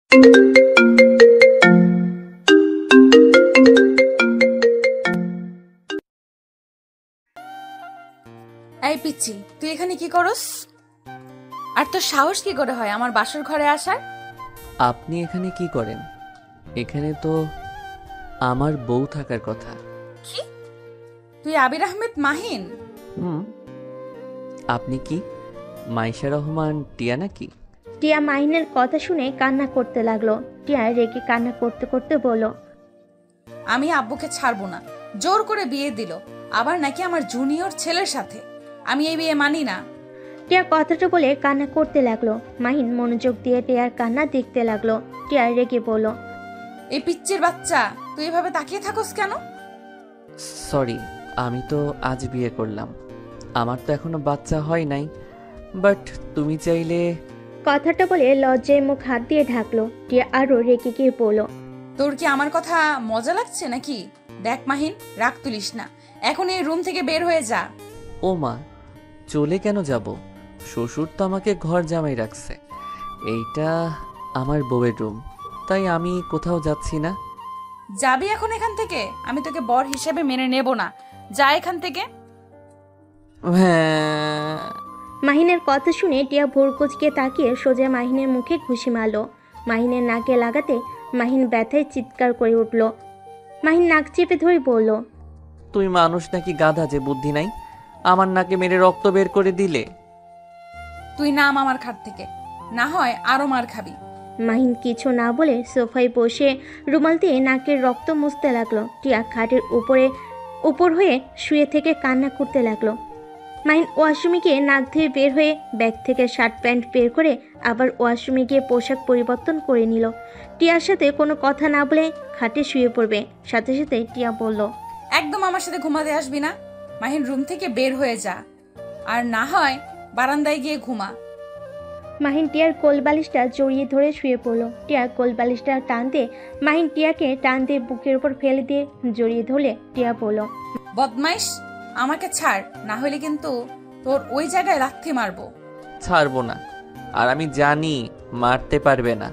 এই পিচ্ছি, তুই এখানে কি করস? আর তোর সাহস কি করে হয় আমার বাসর ঘরে আসার? আপনি এখানে কি করেন? এখানে তো আমার বউ থাকার কথা। কি? তুই আবির আহমেদ মাহিন? আপনি কি মাইশা রহমান টিয়া নাকি? টিয়া মাহিনের কথা শুনে কান্না করতে লাগলো। টিয়া রেগে কান্না করতে করতে বলল, আমি আব্বুকে ছাড়বো না, জোর করে বিয়ে দিল, আবার নাকি আমার জুনিয়র ছেলের সাথে। আমি এই বিয়ে মানি না। টিয়া কথাটা বলে কান্না করতে লাগলো। মাহিন মনোযোগ দিয়ে টিয়ার কান্না দেখতে লাগলো। টিয়া রেগে বলল, এই পিচ্চির বাচ্চা, তুই এভাবে তাকিয়ে থাকস কেন? সরি, আমি তো আজ বিয়ে করলাম, আমার তো এখনো বাচ্চা হয় নাই, বাট তুমি চাইলে। কথাটা বলে লজ্জায় মুখ হাত দিয়ে ঢাকলো। টিয়া আরো রেগে গিয়ে বলল, তোর কি আমার কথা মজা লাগছে নাকি? দেখ মাহিন, রাগ তুলিস না, এখন এই রুম থেকে বের হয়ে যা। ও মা, চলে কেন যাব? শ্বশুর তো আমাকে ঘর জামাই রাখছে, এইটা আমার বউয়ের রুম, তাই আমি কোথাও যাচ্ছি না। যাবি এখন এখান থেকে? আমি তোকে বর হিসেবে মেনে নেব না, যা এখান থেকে। হ্যাঁ। মাহিনের কথা শুনে টিয়া ভোর কুচকে তাকিয়ে সোজা মাহিনের মুখে ঘুষি মারল। মাহিনের নাকে লাগাতে মাহিন ব্যথায় চিৎকার করে উঠল। মাহিন নাক চেপে ধরে বলল, তুই মানুষ নাকি গাধা যে বুদ্ধি নাই? আমার নাকে মেরে রক্ত বের করে দিলে। তুই নাম আমার খাট থেকে, না হয় আরো মার খাবি। মাহিন কিছু না বলে সোফায় বসে রুমাল দিয়ে নাকের রক্ত মুছতে লাগলো। টিয়া খাটের উপর হয়ে শুয়ে থেকে কান্না করতে লাগলো। মাহিন ওয়াশরুমে গিয়ে নাক ধুয়ে বের হয়ে ব্যাগ থেকে শার্ট প্যান্ট বের করে আবার ওয়াশরুমে গিয়ে পোশাক পরিবর্তন করে নিল। টিয়ার সাথে কোনো কথা না বলে খাটে শুয়ে পড়বে। সাথে সাথে টিয়া বলল, একদম আমার সাথে ঘুমাতে আসবি না। মাহিন, রুম থেকে বের হয়ে যা, আর না হয় বারান্দায় গিয়ে ঘুমা। মাহিন টিয়ার কোলবালিশটা জড়িয়ে ধরে শুয়ে পড়ল। টিয়ার কোলবালিশটা টান দিয়ে মাহিন টিয়াকে টান দিয়ে বুকের উপর ফেলে দিয়ে জড়িয়ে ধরলে টিয়া বলল, বদমাইশ, আমাকে ছাড়, না হলে কিন্তু তোর ওই জায়গায় লাথি মারবো। ছাড়বো না, আর আমি জানি মারতে পারবে না,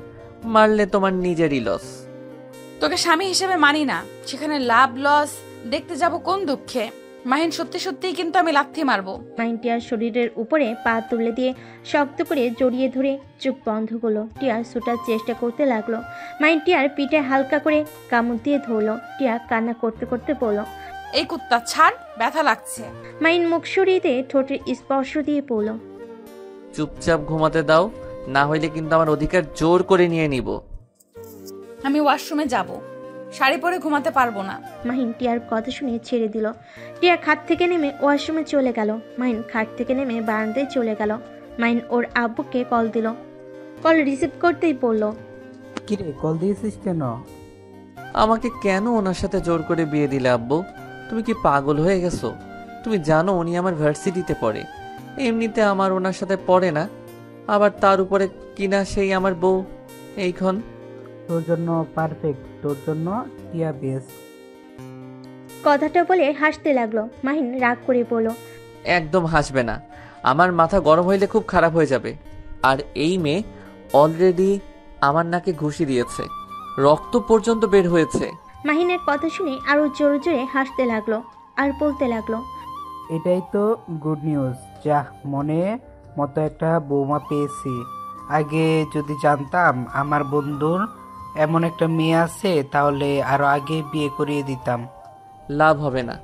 মারলে তোমার নিজেরই লস। তোকে স্বামী হিসেবে মানি না, সেখানে লাভ লস দেখতে যাব কোন দুঃখে। মাহিন, সত্যি সত্যিই কিন্তু আমি লাথি মারবো। মাহিন টিয়ার শরীরের উপরে পা তুলে দিয়ে শক্ত করে জড়িয়ে ধরে চোখ বন্ধ করলো। টিয়া ছুটার চেষ্টা করতে লাগলো। মাহিন টিয়ার পিঠে হালকা করে কামড় দিয়ে ধরলো। টিয়া কান্না করতে করতে বলল, এই কুত্তা ছাড়, ব্যথা লাগছে। মাহিন মুখ সরিয়ে দিয়ে ঠোঁটের স্পর্শ দিয়ে পড়ল, চুপচাপ ঘুমাতে দাও, না হইলে কিন্তু আমার অধিকার জোর করে নিয়ে নিব। আমি ওয়াশরুমে যাব, শাড়ি পরে ঘুমাতে পারবো না। মাহিন টিয়ার কথা শুনে ছেড়ে দিল। টিয়া খাট থেকে নেমে ওয়াশরুমে চলে গেল। মাহিন খাট থেকে নেমে বারান্দায় চলে গেল। মাহিন ওর আব্বুকে কল দিল। কল রিসিভ করতেই বলল, কিরে, কল দিয়েছিস কেন? আমাকে কেন ওনার সাথে জোর করে বিয়ে দিলে আব্বু? তুমি কি পাগল হয়ে গেছো? তুমি জানো উনি আমার ভার্সিটিতে পড়ে, এমনিতে আমার ওনার সাথে পড়ে না, আবার তার উপরে কিনা সেই আমার বউ। এইখন তোর জন্য পারফেক্ট, তোর জন্য টিয়া বেস্ট। কথাটা বলে হাসতে লাগলো। মাহিন রাগ করে বলল, একদম হাসবে না, আমার মাথা গরম হইলে খুব খারাপ হয়ে যাবে। আর এই মেয়ে অলরেডি আমার নাকে ঘুষি দিয়েছে, রক্ত পর্যন্ত বের হয়েছে। মাহিনের কথা শুনে আরো জোরে জোরে হাসতে লাগলো আর বলতে লাগলো, এটাই তো গুড নিউজ, যাহ, মনে মতো একটা বৌমা পেয়েছি। আগে যদি জানতাম আমার বন্ধুর এমন একটা মেয়ে আছে, তাহলে আরো আগে বিয়ে করিয়ে দিতাম। লাভ হবে না,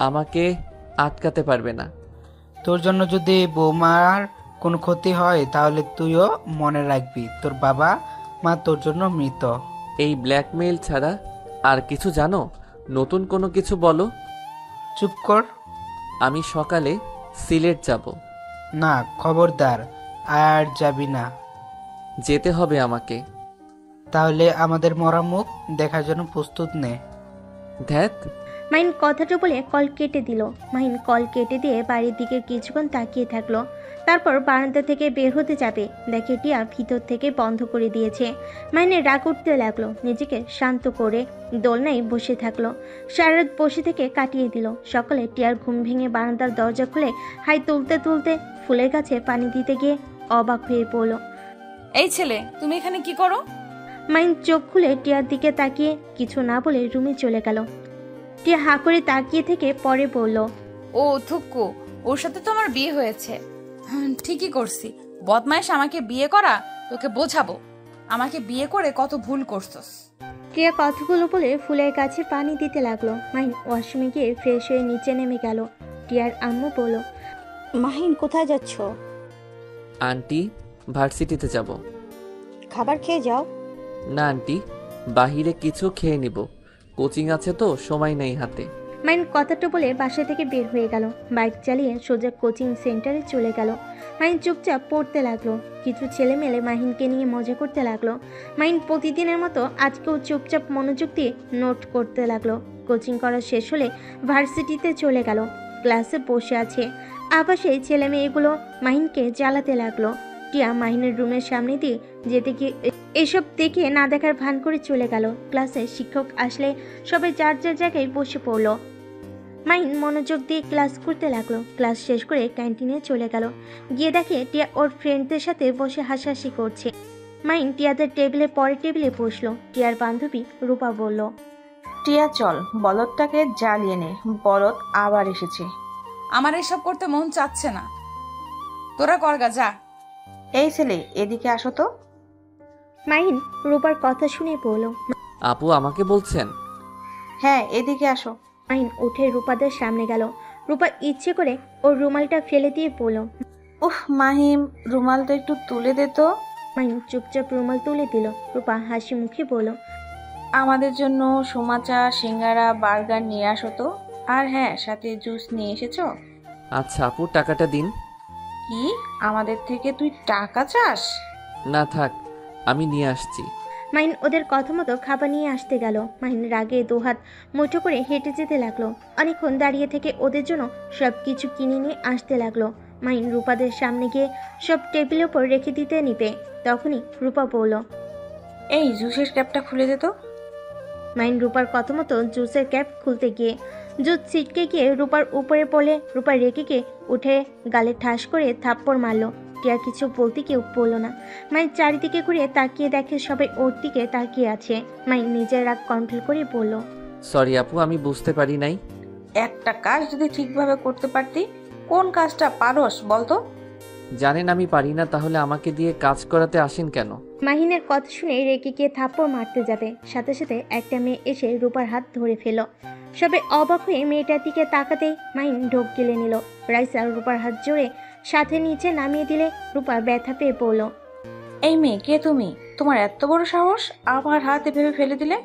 আমাকে আটকাতে পারবে না। তোর জন্য যদি বৌমার কোনো ক্ষতি হয়, তাহলে তুইও মনে রাখবি তোর বাবা মা তোর জন্য মৃত। এই ব্ল্যাকমেইল ছাড়া আর কিছু জানো? নতুন কোনো কিছু বলো। চুপ কর। আমি সকালে সিলেট যাব। না, খবরদার, আর যাবি না। যেতে হবে আমাকে। তাহলে আমাদের মরা মুখ দেখার জন্য প্রস্তুত নে। ধ্যাত। মাহিন কথাটা বলে কল কেটে দিল। মাহিন কল কেটে দিয়ে বাড়ির দিকে কিছুক্ষণ তাকিয়ে থাকলো। তারপর বারান্দা থেকে বের হতে যাবে, দেখে টিয়া ভিতর থেকে বন্ধ করে দিয়েছে। মাহিনের রাগ উঠতে লাগলো। নিজেকে শান্ত করে দোলনায় বসে থাকলো। সারা রাত বসে থেকে কাটিয়ে দিল। সকালে টিয়ার ঘুম ভেঙে বারান্দার দরজা খুলে হাই তুলতে তুলতে ফুলের গাছে পানি দিতে গিয়ে অবাক হয়ে পড়ল। এই ছেলে, তুমি এখানে কি করো? মাইন চোখ খুলে টিয়ার দিকে তাকিয়ে কিছু না বলে রুমে চলে গেল। টিয়া হা করে তাকিয়ে থেকে পরে বলল, ও থুক্কু, ওর সাথে তো আমার বিয়ে হয়েছে। ঠিকই করছি, বদমাইশ আমাকে বিয়ে করা, তোকে বোঝাবো আমাকে বিয়ে করে কত ভুল করছস। টিয়া কথাগুলো বলে ফুলের গাছে পানি দিতে লাগলো। মাহিন ওয়াশরুমে গিয়ে ফ্রেশ হয়ে নিচে নেমে গেল। টিয়ার আম্মু বলল, মাহিন কোথায় যাচ্ছ? আন্টি, ভার্সিটিতে যাব। খাবার খেয়ে যাও। না আন্টি, বাহিরে কিছু খেয়ে নিব, কোচিং আছে তো সময় নেই হাতে। মাইন কথাটা বলে বাসা থেকে বের হয়ে গেল। বাইক চালিয়ে সোজা কোচিং সেন্টারে চলে গেল। মাইন চুপচাপ পড়তে লাগলো। কিছু ছেলেমেলে মাহিনকে নিয়ে মজা করতে লাগলো। মাইন প্রতিদিনের মতো আজকেও চুপচাপ মনোযোগ দিয়ে নোট করতে লাগলো। কোচিং করা শেষ হলে ভার্সিটিতে চলে গেল। ক্লাসে বসে আছে, আবার সেই ছেলে মেয়েগুলো মাহিনকে জ্বালাতে লাগলো। টিয়া মাহিনের রুমের সামনে দিয়ে যেতে গিয়ে এসব দেখে না দেখার ভান করে চলে গেল। ক্লাসে শিক্ষক আসলে সবাই যার যার জায়গায় বসে পড়লো। মাহিন মনোযোগ দিয়ে ক্লাস করতে লাগলো। ক্লাস শেষ করে ক্যান্টিনে চলে গেল। গিয়ে দেখে টিয়া ওর ফ্রেন্ডদের সাথে বসে হাসাহাসি করছে। মাহিন টিয়াদের টেবিলের পরের টেবিলে বসলো। টিয়ার বান্ধবী রূপা বলল, টিয়া চল, বলদটাকে জ্বালিয়ে নে, বলদ আবার এসেছে। আমার এসব করতে মন চাচ্ছে না, তোরা করগা যা। এই ছেলে, এদিকে আসো তো। মাহিন রূপার কথা শুনে বলল, আপু আমাকে বলছেন? হ্যাঁ, এদিকে আসো। মাহিন উঠে রূপাদের সামনে গেল। রূপা ইচ্ছে করে ওর রুমালটা ফেলে দিয়ে বলল, উফ মাহিম, রুমালটা একটু তুলে দে তো। মাহিন চুপচাপ রুমাল তুলে দিল। রূপা হাসি মুখে বলল, আমাদের জন্য সুমাচা, সিঙ্গারা, বার্গার নিয়ে আসো তো। আর হ্যাঁ, সাথে জুস নিয়ে এসেছো। আচ্ছা আপু, টাকাটা দিন। কি, আমাদের থেকে তুই টাকা চাস? না থাক, আমি নিয়ে আসছি। মাহিন ওদের কথা মতো খাবার নিয়ে আসতে গেল। মাহিন রাগে দুহাত মুঠো করে হেঁটে যেতে লাগলো। অনেকক্ষণ দাঁড়িয়ে থেকে ওদের জন্য সব কিছু কিনে নিয়ে আসতে লাগলো। মাহিন রূপাদের সামনে গিয়ে সব টেবিলের ওপর রেখে দিতে নিবে। তখনই রূপা বলল, এই জুসের ক্যাপটা খুলে দে তো। মাহিন রূপার কথা মতো জুসের ক্যাপ খুলতে গিয়ে জুস ছিটকে গিয়ে রূপার উপরে পড়লে রূপা রেগে গিয়ে উঠে গালে ঠাস করে থাপ্পড় মারলো। টিয়া কিছু বলতে কেউ বললো না। মাইন চারিদিকে ঘুরিয়ে তাকিয়ে দেখে সবাই ওর দিকে তাকিয়ে আছে। মাইন নিজের রাগ কন্ট্রোল করে বলল, সরি আপু, আমি বুঝতে পারি নাই। একটা কাজ যদি ঠিকভাবে করতে পারতি। কোন কাজটা পারস বলতো? জানেন আমি পারি না, তাহলে আমাকে দিয়ে কাজ করাতে আসেন কেন? মাহিনের কথা শুনে রেগে গিয়ে থাপ্পড় মারতে যাবে, সাথে সাথে একটা মেয়ে এসে রূপার হাত ধরে ফেল। সবে অবাক হয়ে মেয়েটার দিকে তাকাতেই মাহিন ঢোক গিলে নিল। রাইসা রূপার হাত জোরে সাথে নিচে নামিয়ে দিলে রূপা ব্যথা পেয়ে পড়ল। এই মেয়ে, কে তুমি? তোমার এত বড় সাহস, আমার হাত এভাবে ফেলে দিলে?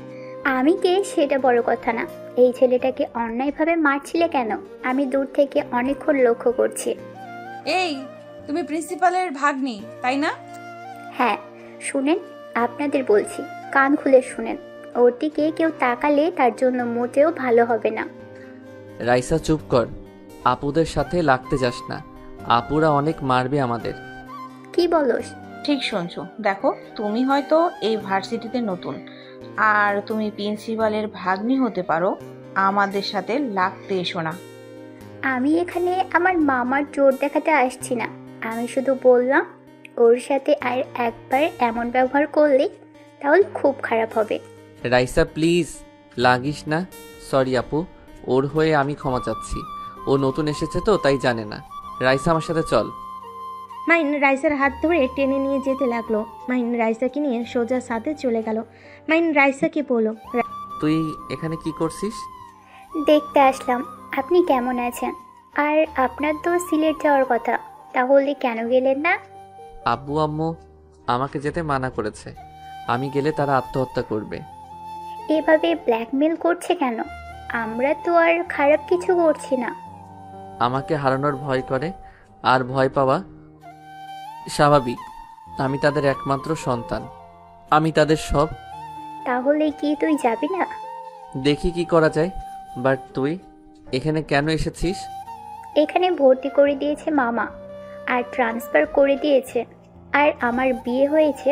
আমি কে সেটা বড় কথা না, এই ছেলেটাকে অন্যায়ভাবে মারছিলে কেন? আমি দূর থেকে অনেকক্ষণ লক্ষ্য করছি। এই, তুমি প্রিন্সিপালের ভাগ্নি তাই না? হ্যাঁ, শুনেন, আপনাদের বলছি, কান খুলে শুনেন। ওর দিকে কেউ তাকালে তার জন্য মোটেও ভালো হবে না। রাইসা চুপ কর, আপুদের সাথে লাগতে যাস না, আপুরা অনেক মারবে আমাদের। কি বলস? ঠিক শুনছো। দেখো, তুমি হয়তো এই ভার্সিটিতে নতুন, আর তুমি প্রিন্সিপালের ভাগ্নি হতে পারো। আমাদের সাথে লাগতে এসো না। আমি এখানে আমার মামার জোর দেখাতে আসছি না। আমি শুধু বললাম, ওর সাথে আর একবার এমন ব্যবহার করলে তাহলে খুব খারাপ হবে। রাইসা প্লিজ লাগিস না। সরি আপু, ওর হয়ে আমি ক্ষমা চাচ্ছি। ও নতুন এসেছে তো তাই জানে না। রাইসা আমার সাথে চল। মাহিন রাইসার হাত ধরে টেনে নিয়ে যেতে লাগলো। মাহিন রাইসাকে নিয়ে সোজা সাথে চলে গেল। মাহিন রাইসাকে বলল, তুই এখানে কি করছিস? দেখতে আসলাম আপনি কেমন আছেন। আর আপনার তো সিলেট যাওয়ার কথা, তাহলে কেন গেলেন না? আব্বু আম্মু আমাকে যেতে মানা করেছে, আমি গেলে তারা আত্মহত্যা করবে। এভাবে ব্ল্যাকমেল করছে কেন? আমরা তো আর খারাপ কিছু করছি না। আমাকে হারানোর ভয় করে, আর ভয় পাওয়া স্বাভাবিক। আমি তাদের একমাত্র সন্তান, আমি তাদের সব। তাহলে কি তুই যাবি না? দেখি কি করা যায়। বাট তুই এখানে কেন এসেছিস? এখানে ভর্তি করে দিয়েছে মামা, আর ট্রান্সফার করে দিয়েছে, আর আমার বিয়ে হয়েছে,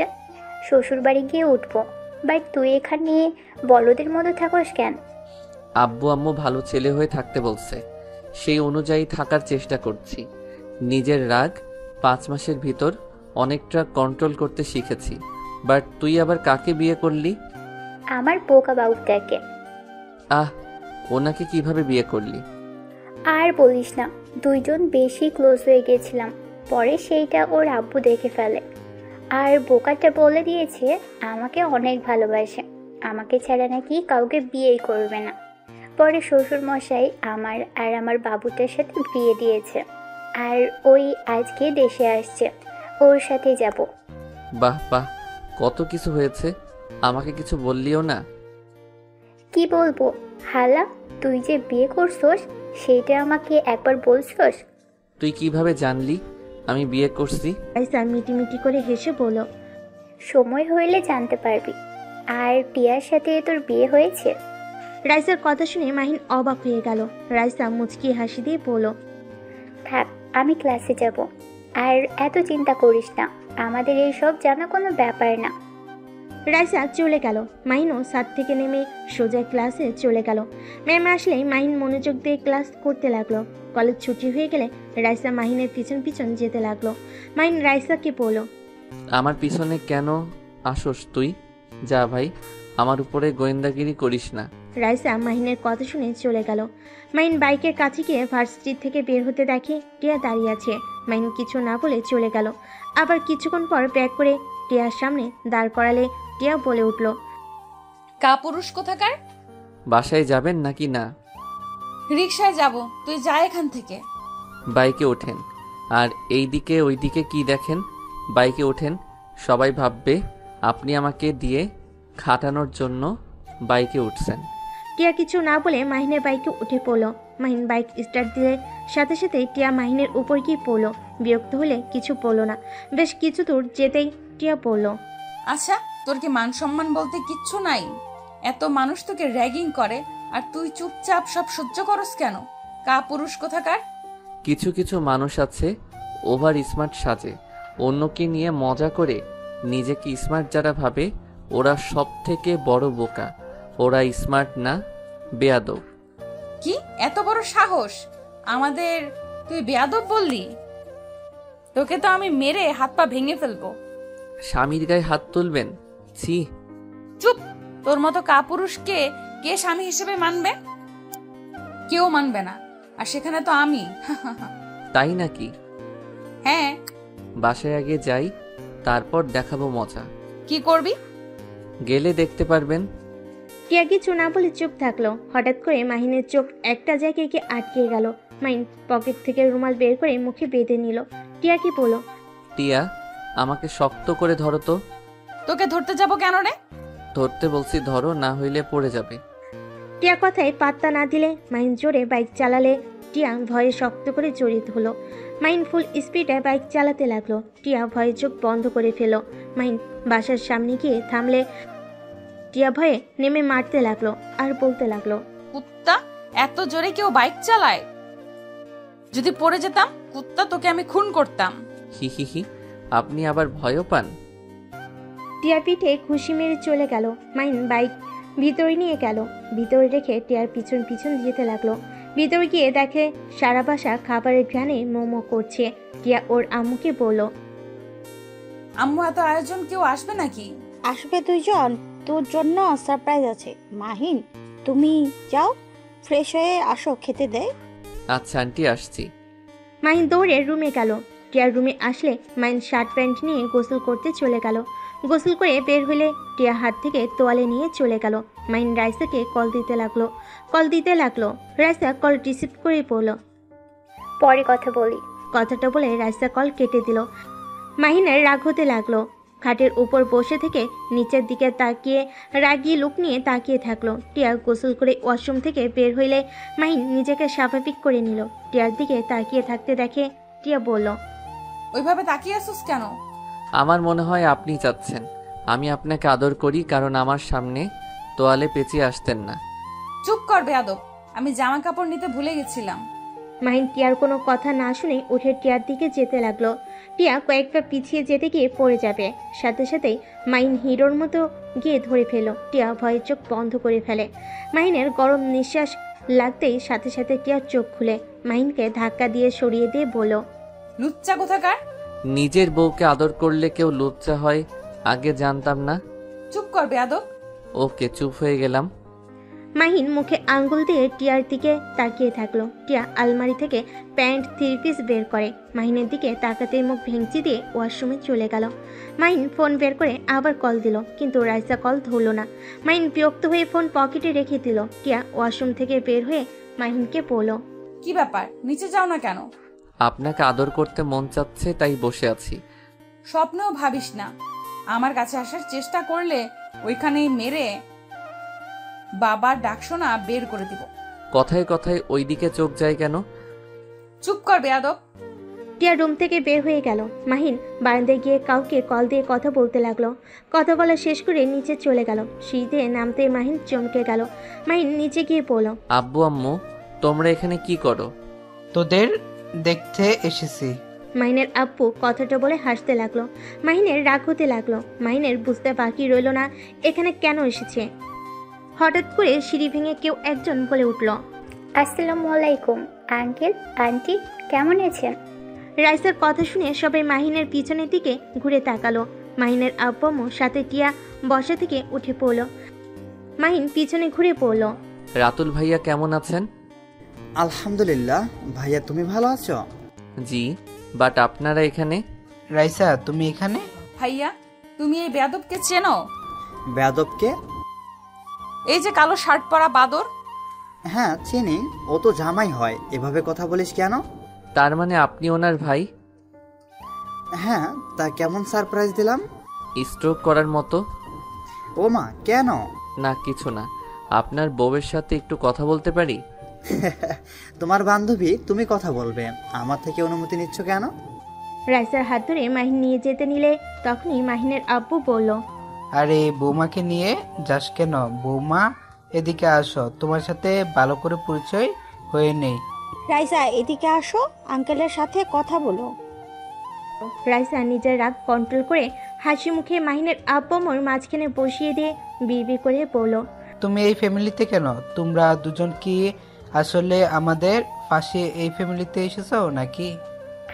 শ্বশুরবাড়ি গিয়ে উঠবো। বাট তুই এখানে বলদের মতো থাকস কেন? আব্বু আম্মু ভালো ছেলে হয়ে থাকতে বলছে, সেই অনুযায়ী থাকার চেষ্টা করছি। নিজের রাগ 5 মাসের ভিতর অনেকটা কন্ট্রোল করতে শিখেছি। বাট তুই আবার কাকে বিয়ে করলি? আমার বোকা বাবুটাকে। আহ, ওনাকে কিভাবে বিয়ে করলি? আর বলিস না, দুইজন বেশি ক্লোজ হয়ে গেছিলাম। পরে সেইটা ওর আব্বু দেখে ফেলে, আর বোকাটা বলে দিয়েছে আমাকে অনেক ভালোবাসে, আমাকে ছাড়া নাকি কাউকে বিয়েই করবে না। পরে শ্বশুর মশাই আমার আর আমার বাবুটার সাথে বিয়ে দিয়েছে, আর ওই আজকে দেশে আসছে, ওর সাথে যাব। বাহ বাহ, কত কিছু হয়েছে, আমাকে কিছু বললিও না? কি বলবো হালা, তুই যে বিয়ে করছস সেইটা আমাকে একবার বলছস? তুই কিভাবে জানলি আমি বিয়ে করছি? রাইসা মিটিমিটি করে হেসে বলল, সময় হইলে জানতে পারবি। আর টিয়ার সাথে তোর বিয়ে হয়েছে? রাইসার কথা শুনে মাহিন অবাক হয়ে গেল। রাইসা মুচকি হাসি দিয়ে বলল, থাক, আমি ক্লাসে যাব। আর এত চিন্তা করিস না, আমাদের এইসব জানা কোনো ব্যাপার না। রাইসা চলে গেল। মাহিনও ছাদ থেকে নেমে সোজা ক্লাসে চলে গেল। ম্যাম আসলেই মাহিন মনোযোগ দিয়ে ক্লাস করতে লাগলো। কলেজ ছুটি হয়ে গেলে রাইসা মাহিনের পিছন পিছন যেতে লাগলো। মাহিন রাইসাকে বলল, আমার পিছনে কেন আসোস তুই? যা ভাই, আমার উপরে গোয়েন্দাগিরি করিস না। রাইসা মাহিনের কথা শুনে চলে গেল। মাহিন বাইকের কাছে গিয়ে ভার্সিটি থেকে বের হতে দেখে টিয়া দাঁড়িয়ে আছে। মাহিন কিছু না বলে চলে গেল। আবার কিছুক্ষণ পর ব্যাগ করে টিয়ার সামনে দাঁড় করালে টিয়া বলে উঠল, কাপুরুষ কোথাকার? বাসায় যাবেন নাকি না? রিকশায় যাব, তুই যা এখান থেকে। বাইকে ওঠেন। আর এইদিকে ওইদিকে কি দেখেন? বাইকে ওঠেন, সবাই ভাববে আপনি আমাকে দিয়ে খাটানোর জন্য বাইকে উঠছেন। টিয়া কিছু না বলে মাহিনের বাইকে উঠে পড়ল। মাহিন বাইক স্টার্ট দিলে সাথে সাথেই টিয়া মাহিনের উপর গিয়ে পড়ল। বিরক্ত হলে কিছু বলল না। বেশ কিছু দূর যেতেই টিয়া বলল, আচ্ছা, তোর কি মান সম্মান বলতে কিচ্ছু নাই? এত মানুষ তোকে র্যাগিং করে আর তুই চুপচাপ সব সহ্য করস কেন? কাপুরুষ কোথাকার? কিছু কিছু মানুষ আছে ওভার স্মার্ট সাজে, অন্যকে নিয়ে মজা করে নিজেকে স্মার্ট যারা ভাবে ওরা সব থেকে বড় বোকা। ওরা স্মার্ট না, বেয়াদব। কি এত বড় সাহস? আমাদের তুই বেয়াদব বললি? তোকে তো আমি মেরে হাত পা ভেঙে ফেলবো। স্বামীর গায়ে হাত তুলবেন? ছি। চুপ! তোর মতো কাপুরুষকে কে স্বামী হিসেবে মানবে? কেউ মানবে না, আর সেখানে তো আমি। তাই নাকি? হ্যাঁ। বাসায় আগে যাই, তারপর দেখাবো মজা। কি করবি? গেলে দেখতে পারবেন। টিয়া কিছু না বলে চুপ থাকলো। হঠাৎ করে মাহিনের চোখ একটা জায়গায় গিয়ে আটকে গেল। মাহিন পকেট থেকে রুমাল বের করে মুখে বেঁধে নিল। টিয়া কি বলল, টিয়া, আমাকে শক্ত করে ধরো তো। তোকে ধরতে যাব কেন রে? ধরতে বলছি ধরো, না হইলে পড়ে যাবে। টিয়া কথায় পাত্তা না দিলে মাহিন জোরে বাইক চালালে টিয়া ভয়ে শক্ত করে জড়িত হলো। মাহিন ফুল স্পিডে বাইক চালাতে লাগলো। টিয়া ভয়ে চোখ বন্ধ করে ফেল। মাহিন বাসার সামনে গিয়ে থামলে টিয়া ভয়ে নেমে মারতে লাগলো আর বলতে লাগলো, কুত্তা, এত জোরে কেউ বাইক চালায়? যদি পড়ে যেতাম কুত্তা, তোকে আমি খুন করতাম। হি হি হি, আপনি আবার ভয়ও পান? টিয়া পিঠে খুশি মেরে চলে গেল। মাহিন বাইক ভিতরে নিয়ে গেল। ভিতরে রেখে টিয়ার পিছন পিছন যেতে লাগলো। ভিতরে গিয়ে দেখে সারা বাসা খাবারের ঘ্রাণে মোমো করছে। টিয়া ওর আম্মুকে বলল, আম্মু, এত আয়োজন, কেউ আসবে নাকি? আসবে দুইজন, তোর জন্য সারপ্রাইজ আছে। মাহিন, তুমি যাও, ফ্রেশ হয়ে আসো, খেতে দে। আচ্ছা আন্টি, আসছি। মাহিন দৌড়ে রুমে গেল। টিয়ার রুমে আসলে মাহিন শার্ট প্যান্ট নিয়ে গোসল করতে চলে গেল। গোসল করে বের হলে টিয়া হাত থেকে তোয়ালে নিয়ে চলে গেল। মাহিন রাইসাকে কল দিতে লাগলো। রাইসা কল রিসিভ করে বলল, পরে কথা বলি। কথাটা বলে রাইসা কল কেটে দিল। মাহিনের রাগ হতে লাগলো। খাটের উপর বসে থেকে নিচের দিকে তাকিয়ে রাগী লুক নিয়ে তাকিয়ে থাকলো। টিয়া গোসল করে ওয়াশরুম থেকে বের হইলে মাহিন নিজেকে স্বাভাবিক করে নিল। টিয়ার দিকে তাকিয়ে থাকতে দেখে টিয়া বলল, ওইভাবে তাকিয়ে আসুস কেন? আমার মনে হয় আপনি চাচ্ছেন আমি আপনাকে আদর করি, কারণ আমার সামনে তোয়ালে পেঁচিয়ে আসতেন না। চুপ কর বেয়াদব, আমি জামা কাপড় নিতে ভুলে গেছিলাম। মাহিন টিয়ার কোনো কথা না শুনে উঠে টিয়ার দিকে যেতে লাগলো। টিয়া কয়েকটা পিছিয়ে যেতে গিয়ে পড়ে যাবে। সাথে সাথেই মাহিন হিরোর মতো গিয়ে ধরে ফেল। টিয়া ভয়ে চোখ বন্ধ করে ফেলে। মাহিনের গরম নিঃশ্বাস লাগতেই সাথে সাথে টিয়ার চোখ খুলে মাহিনকে ধাক্কা দিয়ে সরিয়ে দিয়ে বলল, লুচ্চা কোথাকার! নিজের বউকে আদর করলে কেউ লজ্জা হয় আগে জানতাম না। চুপ কর বেয়াদব। ওকে, চুপ হয়ে গেলাম। মাহিন মুখে আঙ্গুল দিয়ে টিয়ার দিকে তাকিয়ে থাকলো। টিয়া আলমারি থেকে প্যান্ট 3 পিস বের করে মাহিনের দিকে তাকাতেই মুখ ভেঙচি দিয়ে ওয়াশরুমে চলে গেল। মাহিন ফোন বের করে আবার কল দিল, কিন্তু রাইসা কল ধরলো না। মাহিন বিরক্ত হয়ে ফোন পকেটে রেখে দিল। টিয়া ওয়াশরুম থেকে বের হয়ে মাহিনকে বলল, কি ব্যাপার, নিচে যাও না কেন? আপনাকে আদর করতে মন চাচ্ছে, তাই বসে আছি। স্বপ্নেও ভাবিস না। আমার কাছে আসার চেষ্টা করলে ওইখানেই মেরে বাবার ডাকশোনা বের করে দিব। কথায় কথায় ওইদিকে চোখ যায় কেন? চুপ কর বেয়াদব। টিয়া রুম থেকে বের হয়ে গেল। মাহিন বারান্দায় গিয়ে কাউকে কল দিয়ে কথা বলতে লাগলো। কথা বলা শেষ করে নিচে চলে গেল। সিঁড়িতে নামতে মাহিন চমকে গেল। মাহিন নিচে গিয়ে বলল, আব্বু আম্মু, তোমরা এখানে কি করো? তোদের দেখতে এসেছি। মাহিনের আব্বু কথাটা বলে হাসতে লাগলো। মাহিনের রাগ হতে লাগলো। মাহিনের বুঝতে বাকি রইল না এখানে কেন এসেছে। হঠাৎ করে সিঁড়ি ভেঙে কেউ একজন বলে উঠল, আসসালামু আলাইকুম আঙ্কেল আন্টি, কেমন আছেন? রাইসার কথা শুনে সবাই মাহিনের পিছনের দিকে ঘুরে তাকালো। মাহিনের আব্বু আম্মু সাথে টিয়া বসা থেকে উঠে পড়ল। মাহিন পিছনে ঘুরে পড়ল। রাতুল ভাইয়া কেমন আছেন? আলহামদুলিল্লাহ। ভাইয়া তুমি ভালো আছো? জি, বাট আপনারা এখানে? রাইসা, তুমি এখানে? ভাইয়া, তুমি এই বেয়াদবকে চেনো? বেয়াদবকে? এই যে কালো শার্ট পরা বাদর। হ্যাঁ চিনি, ও তো জামাই হয়। এভাবে কথা বলিস কেন? তার মানে আপনি ওনার ভাই? হ্যাঁ, তা কেমন সারপ্রাইজ দিলাম? স্ট্রোক করার মতো। ও মা, কেন? না কিছু না। আপনার বউয়ের সাথে একটু কথা বলতে পারি? তোমার বান্ধবী, তুমি কথা বলবে, আমার থেকে অনুমতি নিচ্ছ কেন? রাইসার হাত ধরে মাহিন নিয়ে যেতে নিলে তখনই মাহিনের আব্বু বলল, আরে বৌমাকে নিয়ে যাস কেন? বৌমা এদিকে আসো, তোমার সাথে ভালো করে পরিচয় হয়ে নেই। রাইসা এদিকে আসো, আঙ্কেলের সাথে কথা বলো। রাইসা নিজের রাগ কন্ট্রোল করে হাসি মুখে মাহিনের আব্বু আম্মুর মাঝখানে বসিয়ে দিয়ে বিড়বিড় করে বলল, তুমি এই ফ্যামিলিতে কেন? তোমরা দুজন কি আসলে আমাদের ফাঁসিয়ে এই ফ্যামিলিতে এসেছো নাকি?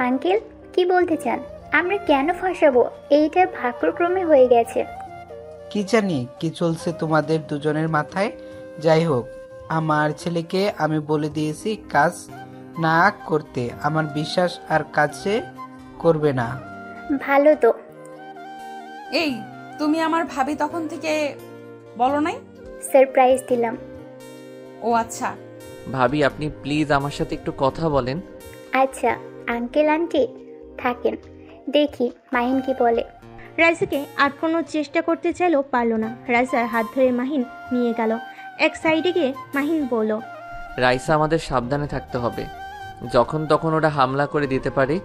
আঙ্কেল কি বলতে চান? আমরা কেন ফাঁসাবো? এইটা ভাগ্যক্রমে হয়ে গেছে। কি জানি কি চলছে তোমাদের দুজনের মাথায়। যাই হোক, আমার ছেলেকে আমি বলে দিয়েছি কাজ না করতে। আমার বিশ্বাস আর কাজে করবে না। ভালো তো। এই, তুমি আমার ভাবি তখন থেকে বলো নাই? সারপ্রাইজ দিলাম। ও আচ্ছা। ভাবি, আপনি প্লিজ আমার সাথে একটু কথা বলেন। আচ্ছা আঙ্কেল আন্টি থাকেন, দেখি মাহিন কি বলে। রাইসাকে আটকানোর চেষ্টা করতে চাইলেও পারল না। রাইসার হাত ধরে মাহিন নিয়ে গেল। এক সাইডে গিয়ে মাহিন বলল, রাইসা, আমাদের সাবধানে থাকতে হবে। যখন তখন ওরা হামলা করে দিতে পারে।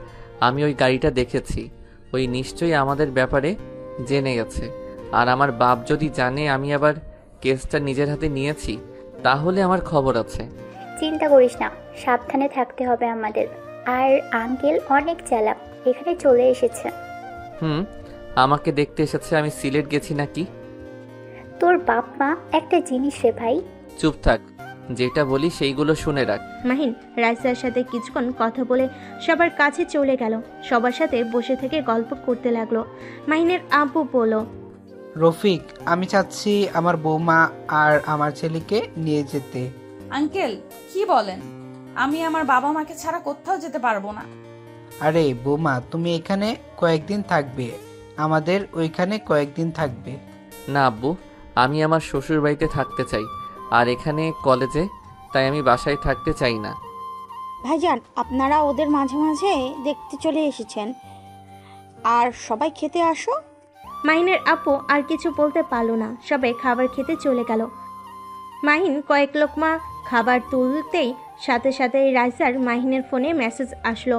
আমি ওই গাড়িটা দেখেছি। ওই নিশ্চয়ই আমাদের ব্যাপারে জেনে গেছে। আর আমার বাপ যদি জানে আমি আবার কেসটা নিজের হাতে নিয়েছি, তাহলে আমার খবর আছে। চিন্তা করিস না, সাবধানে থাকতে হবে আমাদের। আর আঙ্কেল অনেক চালাক, এখানে চলে এসেছে। আমাকে দেখতে এসেছে আমি সিলেট গেছি নাকি? তোর বাপ মা একটা জিনিস রে ভাই। চুপ থাক, যেটা বলি সেইগুলো শুনে রাখ। মাহিন রাইসার সাথে কিছুক্ষণ কথা বলে সবার কাছে চলে গেল। সবার সাথে বসে থেকে গল্প করতে লাগলো। মাহিনের আব্বু বলল, রফিক, আমি চাচ্ছি আমার বৌমা আর আমার ছেলেকে নিয়ে যেতে। আঙ্কেল কি বলেন? আমি আমার বাবা মাকে ছাড়া কোথাও যেতে পারবো না। আরে বৌমা, তুমি এখানে কয়েকদিন থাকবে, আমাদের ওইখানে কয়েকদিন থাকবে। না আব্বু, আমি আমার শ্বশুর বাড়িতে থাকতে চাই, আর এখানে কলেজে, তাই আমি বাসায় থাকতে চাই না। ভাইজান, আপনারা ওদের মাঝে মাঝে দেখতে চলে এসেছেন, আর সবাই খেতে আসো। মাহিনের আপু আর কিছু বলতে পারলো না। সবাই খাবার খেতে চলে গেল। মাহিন কয়েক লোকমা খাবার তুলতেই সাথে সাথে রাইসার মাহিনের ফোনে মেসেজ আসলো।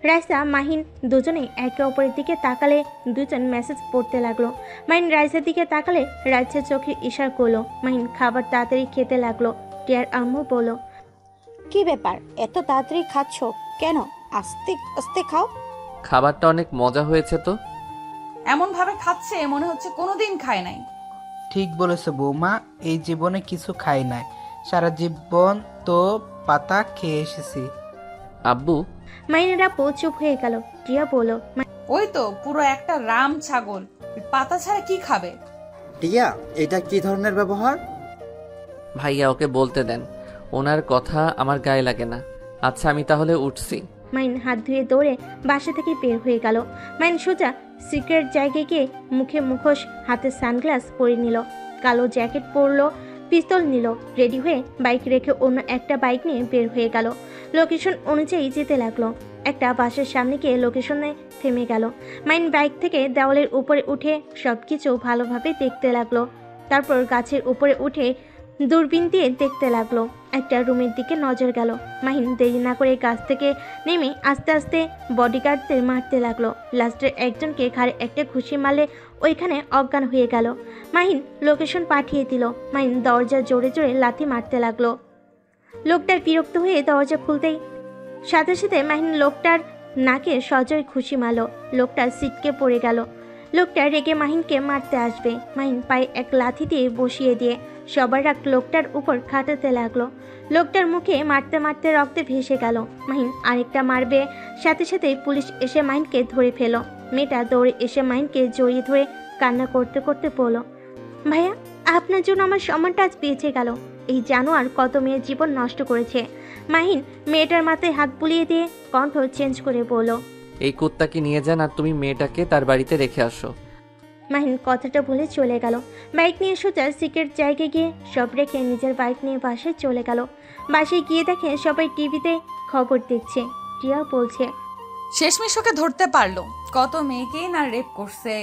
রাইসা মাহিন দুজনেই একে অপরের দিকে তাকালে দুজন মেসেজ পড়তে লাগলো। মাহিন রাইসার দিকে তাকালে রাইসা চোখে ইশারা করলো। মাহিন খাবার তাড়াতাড়ি খেতে লাগলো। টিয়ার আম্মু বলল, কি ব্যাপার, এত তাড়াতাড়ি খাচ্ছ কেন? আস্তে আস্তে খাও। খাবারটা অনেক মজা হয়েছে তো। এমন ভাবে খাচ্ছে মনে হচ্ছে কোনোদিন খায় নাই। ঠিক বলেছে বৌমা, এই জীবনে কিছু খাই নাই, সারা জীবন তো পাতা খেয়ে এসেছি। আব্বু, মাহিনের আপু চুপ হয়ে গেল। টিয়া বলল, ওই তো পুরো একটা রাম ছাগল, পাতা ছাড়া কি খাবে? টিয়া, এটা কি ধরনের ব্যবহার? ভাইয়া ওকে বলতে দেন, ওনার কথা আমার গায়ে লাগে না। আচ্ছা আমি তাহলে উঠছি। মাইন হাত ধুয়ে দৌড়ে বাসা থেকে বের হয়ে গেল। মাইন সোজা সিক্রেট জায়গায় গিয়ে মুখে মুখোশ, হাতে সানগ্লাস পরে নিল, কালো জ্যাকেট পরলো, পিস্তল নিল, রেডি হয়ে বাইক রেখে অন্য একটা বাইক নিয়ে বের হয়ে গেল। লোকেশন অনুযায়ী যেতে লাগলো। একটা বাসের সামনে গিয়ে লোকেশনে থেমে গেল। মাইন বাইক থেকে দেওয়ালের উপরে উঠে সব কিছু ভালোভাবে দেখতে লাগলো। তারপর গাছের উপরে উঠে দূরবীন দিয়ে দেখতে লাগলো। একটা রুমের দিকে নজর গেল। মাহিন দেরি না করে গাছ থেকে নেমে আস্তে আস্তে বডিগার্ডদের মারতে লাগলো। লাস্টের একজনকে ঘাড়ে একটা ঘুষি মারলে ওইখানে অজ্ঞান হয়ে গেল। মাহিন লোকেশন পাঠিয়ে দিল। মাহিন দরজা জোরে জোরে লাথি মারতে লাগলো। লোকটার বিরক্ত হয়ে দরজা খুলতেই সাথে সাথে মাহিন লোকটার নাকে সজোরে ঘুষি মারল। লোকটা ছিটকে পড়ে গেল। লোকটা রেগে মাহিনকে মারতে আসবে। মাহিন পায়ে এক লাথি দিয়ে বসিয়ে দিয়ে সবার রাগ লোকটার উপর খাটাতে লাগলো। লোকটার মুখে মারতে মারতে রক্তে ভেসে গেল। মাহিন আরেকটা মারবে, সাথে সাথেই পুলিশ এসে মাহিনকে ধরে ফেল। মেয়েটা দৌড়ে এসে মাহিনকে জড়িয়ে ধরে কান্না করতে করতে বলল, ভাইয়া আপনার জন্য আমার সম্মানটা আজ বেঁচে গেল। এই জানোয়ার কত মেয়ের জীবন নষ্ট করেছে। মাহিন মেয়েটার মাথায় হাত বুলিয়ে দিয়ে কণ্ঠ চেঞ্জ করে বলল, এই কুত্তাকে নিয়ে যান আর তুমি মেয়েটাকে তার বাড়িতে রেখে আসো। মাহিন কথাটা বলে চলে গেল। বাইক নিয়ে সোজা সিক্রেট জায়গায় গিয়ে সব রেখে নিজের বাইক নিয়ে বাসায় চলে গেল। বাসায় গিয়ে দেখে সবাই টিভিতে খবর দেখছে। টিয়া বলছে, শেষমেশ ওকে ধরতে পারলো। কত মেয়েকেই না রেপ করছে,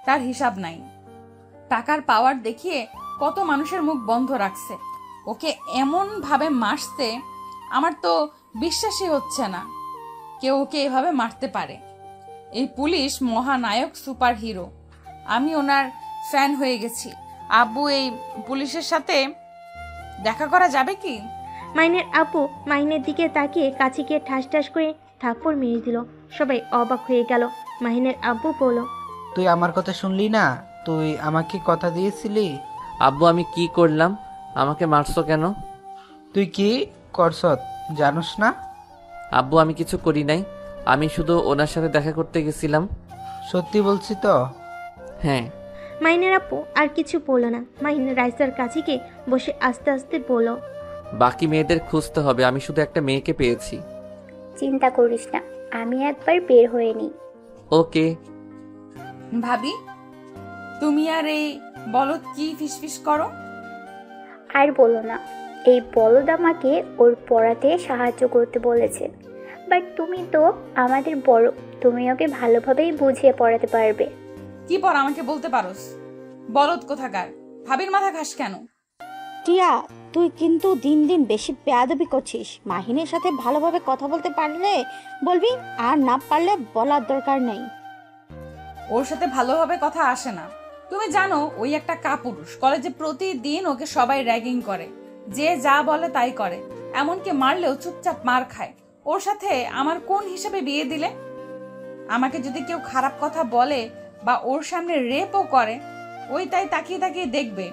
তার হিসাব নাই। টাকার পাওয়ার দেখিয়ে কত মানুষের মুখ বন্ধ রাখছে। ওকে এমন ভাবে মারছে, আমার তো বিশ্বাসই হচ্ছে না কেউ ওকে এভাবে মারতে পারে। এই পুলিশ মহানায়ক, সুপার হিরো। আমি ওনার ফ্যান হয়ে গেছি। আব্বু, এই পুলিশের সাথে দেখা করা যাবে কি? মাইনের আপু মাহিনের দিকে তাকিয়ে কাছে গিয়ে ঠাস ঠাস করে থাপ্পড় মেরে দিল। সবাই অবাক হয়ে গেল। মাহিনের আব্বু বলল, তুই আমার কথা শুনলি না? তুই আমাকে কথা দিয়েছিলি। আব্বু আমি কি করলাম? আমাকে মারছো কেন? তুই কি করছত জানোস না? আব্বু আমি কিছু করি নাই, আমি শুধু ওনার সাথে দেখা করতে গেছিলাম। সত্যি বলছি তো? হ্যাঁ। মাহিনের আপু আর কিছু বলল না। মাহিন রাইসার কাছে গিয়ে বসে আস্তে আস্তে বলল, বাকি মেয়েদের খুঁজতে হবে, আমি শুধু একটা মেয়েকে পেয়েছি। চিন্তা করিস না, আমি একবার বের হয়ে নিই। ওকে। ভাবি, তুমি আর এই বলদ কি ফিসফিস করো? আর বলো না, এই বলদ আমাকে ওর পড়াতে সাহায্য করতে বলেছে। বাট তুমি তো আমাদের বড়, তুমি ওকে ভালোভাবেই বুঝিয়ে পড়াতে পারবে। কি পর আমাকে বলতে পারোস? বলদ কোথাকার, ভাবির মাথা খাস কেন? টিয়া, তুই কিন্তু দিন দিন বেশি বেয়াদবি করছিস। মাহিনের সাথে ভালোভাবে কথা বলতে পারলে বলবি, আর না পারলে বলার দরকার নেই। ওর সাথে ভালোভাবে কথা আসে না। তুমি জানো ওই একটা কাপুরুষ। কলেজে প্রতিদিন ওকে সবাই র্যাগিং করে, যে যা বলে তাই করে, এমনকি মারলেও চুপচাপ মার খায়। ওর সাথে আমার কোন হিসাবে বিয়ে দিলে? আমাকে যদি কেউ খারাপ কথা বলে বা ওর সামনে রেপও করে, ওই তাই তাকিয়ে তাকিয়ে দেখবে।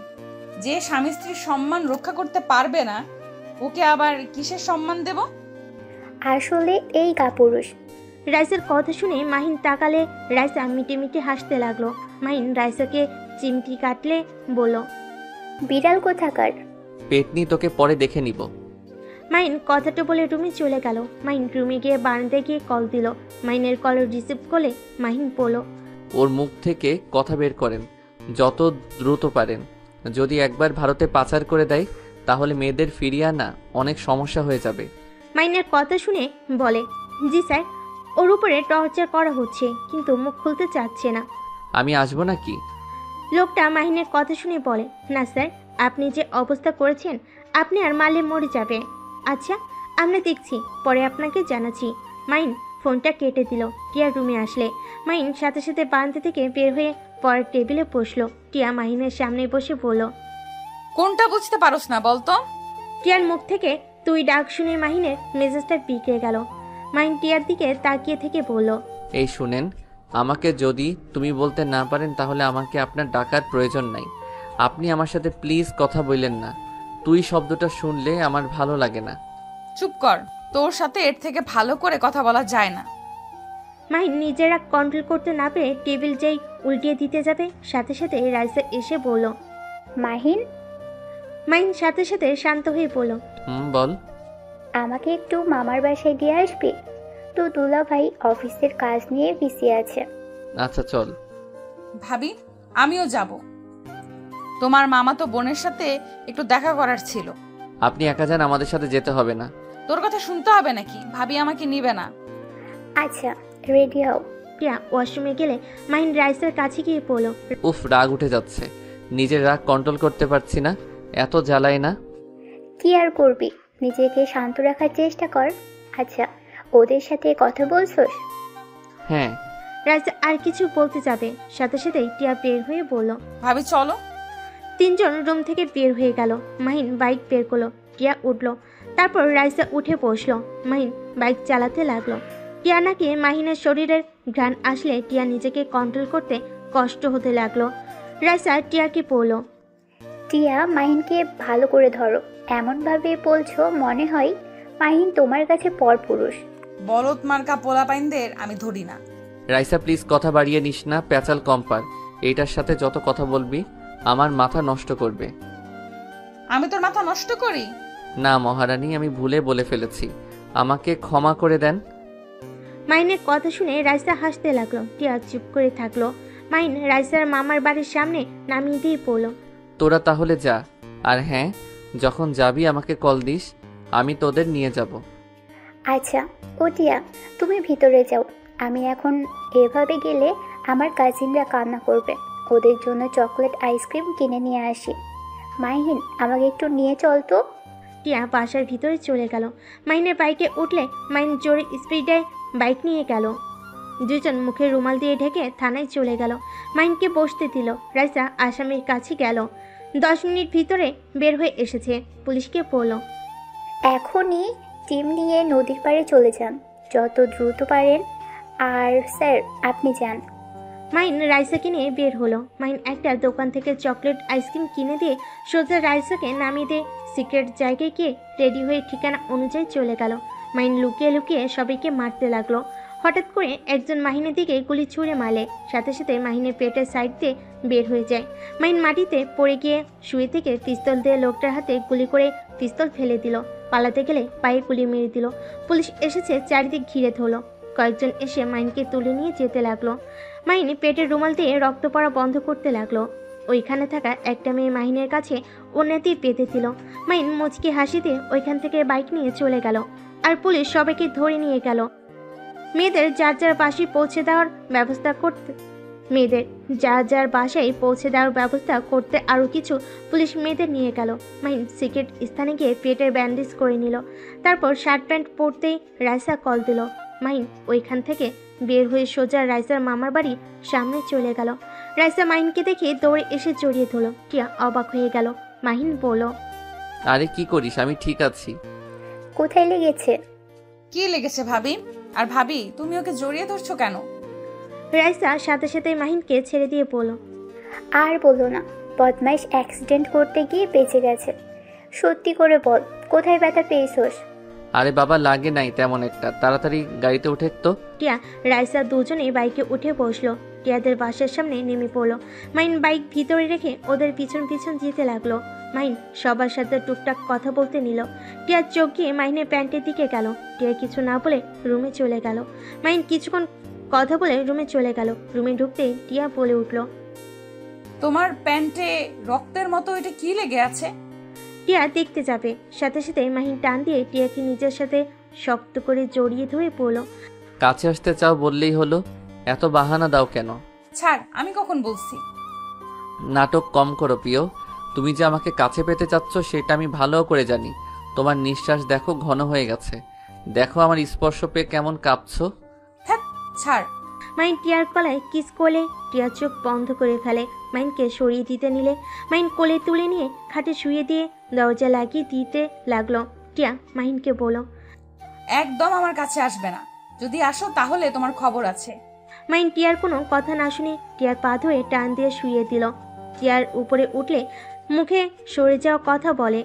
যে স্বামী স্ত্রীর সম্মান রক্ষা করতে পারবে না, ওকে আবার কিসের সম্মান দেব? আসলে এই কাপুরুষ। রাইসার কথা শুনে মাহিন তাকালে রাইসা মিটে মিটে হাসতে লাগলো। মাহিন রাইসাকে চিমটি কাটলে বলল, বিড়াল কোথাকার। পেটনি তোকে পরে দেখে নিব। মাহিন কথাটা বলে রুমে চলে গেল। মাহিন রুমে গিয়ে বারান্দায় গিয়ে কল দিল। মাহিনের কল রিসিভ করলে মাহিন বলল, ওর মুখ থেকে কথা বের করেন যত দ্রুত পারেন। যদি একবার ভারতে পাচার করে দেয় তাহলে মেয়েদের ফিরিয়ে আনা অনেক সমস্যা হয়ে যাবে। মাহিনের কথা শুনে বলে, জি স্যার, ওর উপরে টর্চার করা হচ্ছে, কিন্তু মুখ খুলতে চাচ্ছে না। আমি আসবো নাকি? লোকটা মাহিনের কথা শুনে বলে, না স্যার, আপনি যে অবস্থা করেছেন আপনি আর মারলে মরে যাবে। আচ্ছা আমরা দেখছি, পরে আপনাকে জানাচ্ছি। মাহিন ফোনটা কেটে দিল। টিয়া রুমে আসলে মাহিন সাথে সাথে বারান্দা থেকে বের হয়ে পরের টেবিলে বসলো। টিয়া মাহিনের সামনে বসে বলল, কোনটা বুঝতে পারোস না বলতো? টিয়ার মুখ থেকে তুই ডাক শুনে মাহিনের মেজাজটা বিগড়ে গেল। মাহিন টিয়ার দিকে তাকিয়ে থেকে বলল, এই শুনেন, আমাকে যদি তুমি বলতে না পারেন তাহলে আমাকে আপনার ডাকার প্রয়োজন নাই। আপনি আমার সাথে প্লিজ কথা বললেন না। তুই শব্দটা শুনলে আমার ভালো লাগে না। চুপ কর, তোর সাথে এর থেকে ভালো করে কথা বলা যায় না। মাহিন নিজেরা কন্ট্রোল করতে না পেরে টেবিল যেই উল্টিয়ে দিতে যাবে সাথে সাথে রাইসা এসে বলল। মাহিন, মাহিন সাথে সাথে শান্ত হয়ে বলল, বল। আমাকে একটু মামার বাসায় দিয়ে আসবি? তো দুলা ভাই অফিসের কাজ নিয়ে বিজি আছে। আচ্ছা চল। ভাবি, আমিও যাব। তোমার মামা তো বোনের সাথে একটু দেখা করার ছিল। আপনি একা যান, আমাদের সাথে যেতে হবে না। তোর কথা শুনতে হবে নাকি? ভাবি আমাকে নিবে না। আচ্ছা, রেডি হও। টিয়া ওয়াশরুমে গেলে মাহিন রাইসার কাছে গিয়ে বলল, উফ, রাগ উঠে যাচ্ছে। নিজের রাগ কন্ট্রোল করতে পারছি না, এত জ্বালাই না। কি আর করবি, নিজেকে শান্ত রাখার চেষ্টা কর। আচ্ছা, ওদের সাথে কথা বলছোস? হ্যাঁ। রাইসা আর কিছু বলতে যাবে সাথে সাথেই টিয়া বের হয়ে বলল। ভাবি চলো। তিনজন রুম থেকে বের হয়ে গেল। মাহিন বাইক বের করলো, টিয়া উঠলো। তারপর রাইসা উঠে বসলো। মাহিন বাইক চালাতে লাগলো। টিয়া নাকি মাহিনের শরীরের ঘ্রাণ আসলে টিয়া নিজেকে কন্ট্রোল করতে কষ্ট হতে লাগলো। রাইসা টিয়াকে বলল, টিয়া, মাহিনকে ভালো করে ধরো। এমনভাবে বলছো মনে হয় মাহিন তোমার কাছে পরপুরুষ। বলদ মার্কা পোলাপাইনদের আমি ধরি না। রাইসা প্লিজ কথা বাড়িয়ে নিস না, প্যাচাল কম পার। এইটার সাথে যত কথা বলবি আমার মাথা নষ্ট করবে। আমি তোর মাথা নষ্ট করি? না মহারানী, আমি ভুলে বলে ফেলেছি, আমাকে ক্ষমা করে দেন। মাহিনের কথা শুনে রাইসা হাসতে লাগলো। টিয়া চুপ করে থাকলো। মাহিন রাইসার মামার বাড়ির সামনে নামিয়ে দিয়ে পড়লো, তোরা তাহলে যা। আর হ্যাঁ, যখন যাবি আমাকে কল দিস, আমি তোদের নিয়ে যাব। আচ্ছা, ও টিয়া, তুমি ভিতরে যাও। আমি এখন এভাবে গেলে আমার কাজিনরা কান্না করবে। ওদের জন্য চকলেট আইসক্রিম কিনে নিয়ে আসি। মাহিন, আমাকে একটু নিয়ে চল তো। টিয়া বাসার ভিতরে চলে গেল। মাহিনের বাইকে উঠলে মাহিন জোরে স্পিডে বাইক নিয়ে গেল। দুজন মুখে রুমাল দিয়ে ঢেকে থানায় চলে গেল। মাহিনকে বসতে দিল। রাইসা আসামির কাছে গেল। 10 মিনিট ভিতরে বের হয়ে এসেছে। পুলিশকে বলল, এখনই টিম নিয়ে নদীর পাড়ে চলে যান, যত দ্রুত পারেন। আর স্যার, আপনি যান। মাহিন রাইসাকে নিয়ে বের হলো। মাহিন একটা দোকান থেকে চকলেট আইসক্রিম কিনে দিয়ে সোজা রাইসাকে নামিয়ে দিয়ে সিক্রেট জায়গায় গিয়ে রেডি হয়ে ঠিকানা অনুযায়ী চলে গেল। মাহিন লুকিয়ে লুকিয়ে সবাইকে মারতে লাগলো। হঠাৎ করে একজন মাহিনের দিকে গুলি ছুঁড়ে মারলে সাথে সাথে মাহিনের পেটের সাইড দিয়ে বের হয়ে যায়। মাহিন মাটিতে পড়ে গিয়ে শুয়ে থেকে পিস্তল দিয়ে লোকটার হাতে গুলি করে পিস্তল ফেলে দিল। পালাতে গেলে পায়ে গুলি মেরে দিল। পুলিশ এসেছে, চারিদিক ঘিরে ধরলো। কয়েকজন এসে মাহিনকে তুলে নিয়ে যেতে লাগলো। মাহিন পেটের রুমাল দিয়ে রক্ত পড়া বন্ধ করতে লাগলো। ওইখানে থাকা একটা মেয়ে মাহিনের কাছে ওড়নাটি পেতে দিল। মাহিন মুচকি হাসি দিয়ে ওইখান থেকে বাইক নিয়ে চলে গেল। আর পুলিশ সবাইকে ধরে নিয়ে গেল। মেয়েদের যার যার বাসায় পৌঁছে দেওয়ার ব্যবস্থা করতে আরও কিছু পুলিশ মেয়েদের নিয়ে গেল। মাহিন সিক্রেট স্থানে গিয়ে পেটের ব্যান্ডেজ করে নিল। তারপর শার্ট প্যান্ট পরতেই রাইসা কল দিল। মাহিন ওইখান থেকে বের হয়ে সোজা রাইসার মামার বাড়ি সামনে চলে গেল। রাইসা মাহিনকে দেখে দৌড়ে এসে জড়িয়ে ধরল। টিয়া অবাক হয়ে গেল। মাহিন বলল, আরে কি করিস? আমি ঠিক আছি। কোথায় লেগেছে? কি লেগেছে ভাবি? আর ভাবি, তুমি ওকে জড়িয়ে ধরছো কেন? রাইসা সাথে সাথে মাহিনকে ছেড়ে দিয়ে বলল, আর বলো না, বদমাইশ অ্যাক্সিডেন্ট করতে গিয়ে বেঁচে গেছে। সত্যি করে বল, কোথায় ব্যথা পেয়েছোস? আরে বাবা, লাগে নাই তেমন একটা, তাড়াতাড়ি গাড়িতে উঠে তো। টিয়া রাইসা দুজনেই বাইকে উঠে বসলো। টিয়াদের বাসার সামনে নেমে পড়লো। মাহিন বাইক ভিতরে রেখে ওদের পিছন পিছন যেতে লাগলো। মাহিন সবার সাথে টুকটাক কথা বলতে নিল। টিয়ার চোখ গিয়ে মাহিনের প্যান্টের দিকে গেল। টিয়া কিছু না বলে রুমে চলে গেল। মাহিন কিছুক্ষণ কথা বলে রুমে চলে গেল। রুমে ঢুকতেই টিয়া বলে উঠল, তোমার প্যান্টে রক্তের মতো এটা কি লেগে আছে? টিয়া দেখতে যাবে সাথে সাথে মাহিন টান দিয়ে টিয়াকে নিজের সাথে শক্ত করে জড়িয়ে ধরে পড়ল। কাছে আসতে চাও বললেই হলো, এত বাহানা দাও কেন? ছাড়, আমি কখন বলছি? নাটক কম করো প্রিয়। তুমি যে আমাকে কাছে পেতে চাচ্ছ সেটা আমি ভালো করে জানি। তোমার নিঃশ্বাস দেখো ঘন হয়ে গেছে। দেখো আমার স্পর্শ পেয়ে কেমন কাঁপছো। হ্যাঁ, ছাড়। মাহিন টিয়ার গলায় কিস করলে টিয়ার চোখ বন্ধ করে ফেলে। মাহিনকে সরিয়ে দিতে নিলে মাহিন কোলে তুলে নিয়ে খাটে শুয়ে দিয়ে দরজা লাগিয়ে দিতে লাগলো। টিয়া মাহিনকে বলল, একদম আমার কাছে আসবে না। যদি আসো তাহলে তোমার খবর আছে। মাহিন টিয়ার কোনো কথা না শুনে টিয়ার পা ধরে টান দিয়ে শুয়ে দিল। টিয়ার উপরে উঠলে মুখে সরে যাওয়া কথা বলে,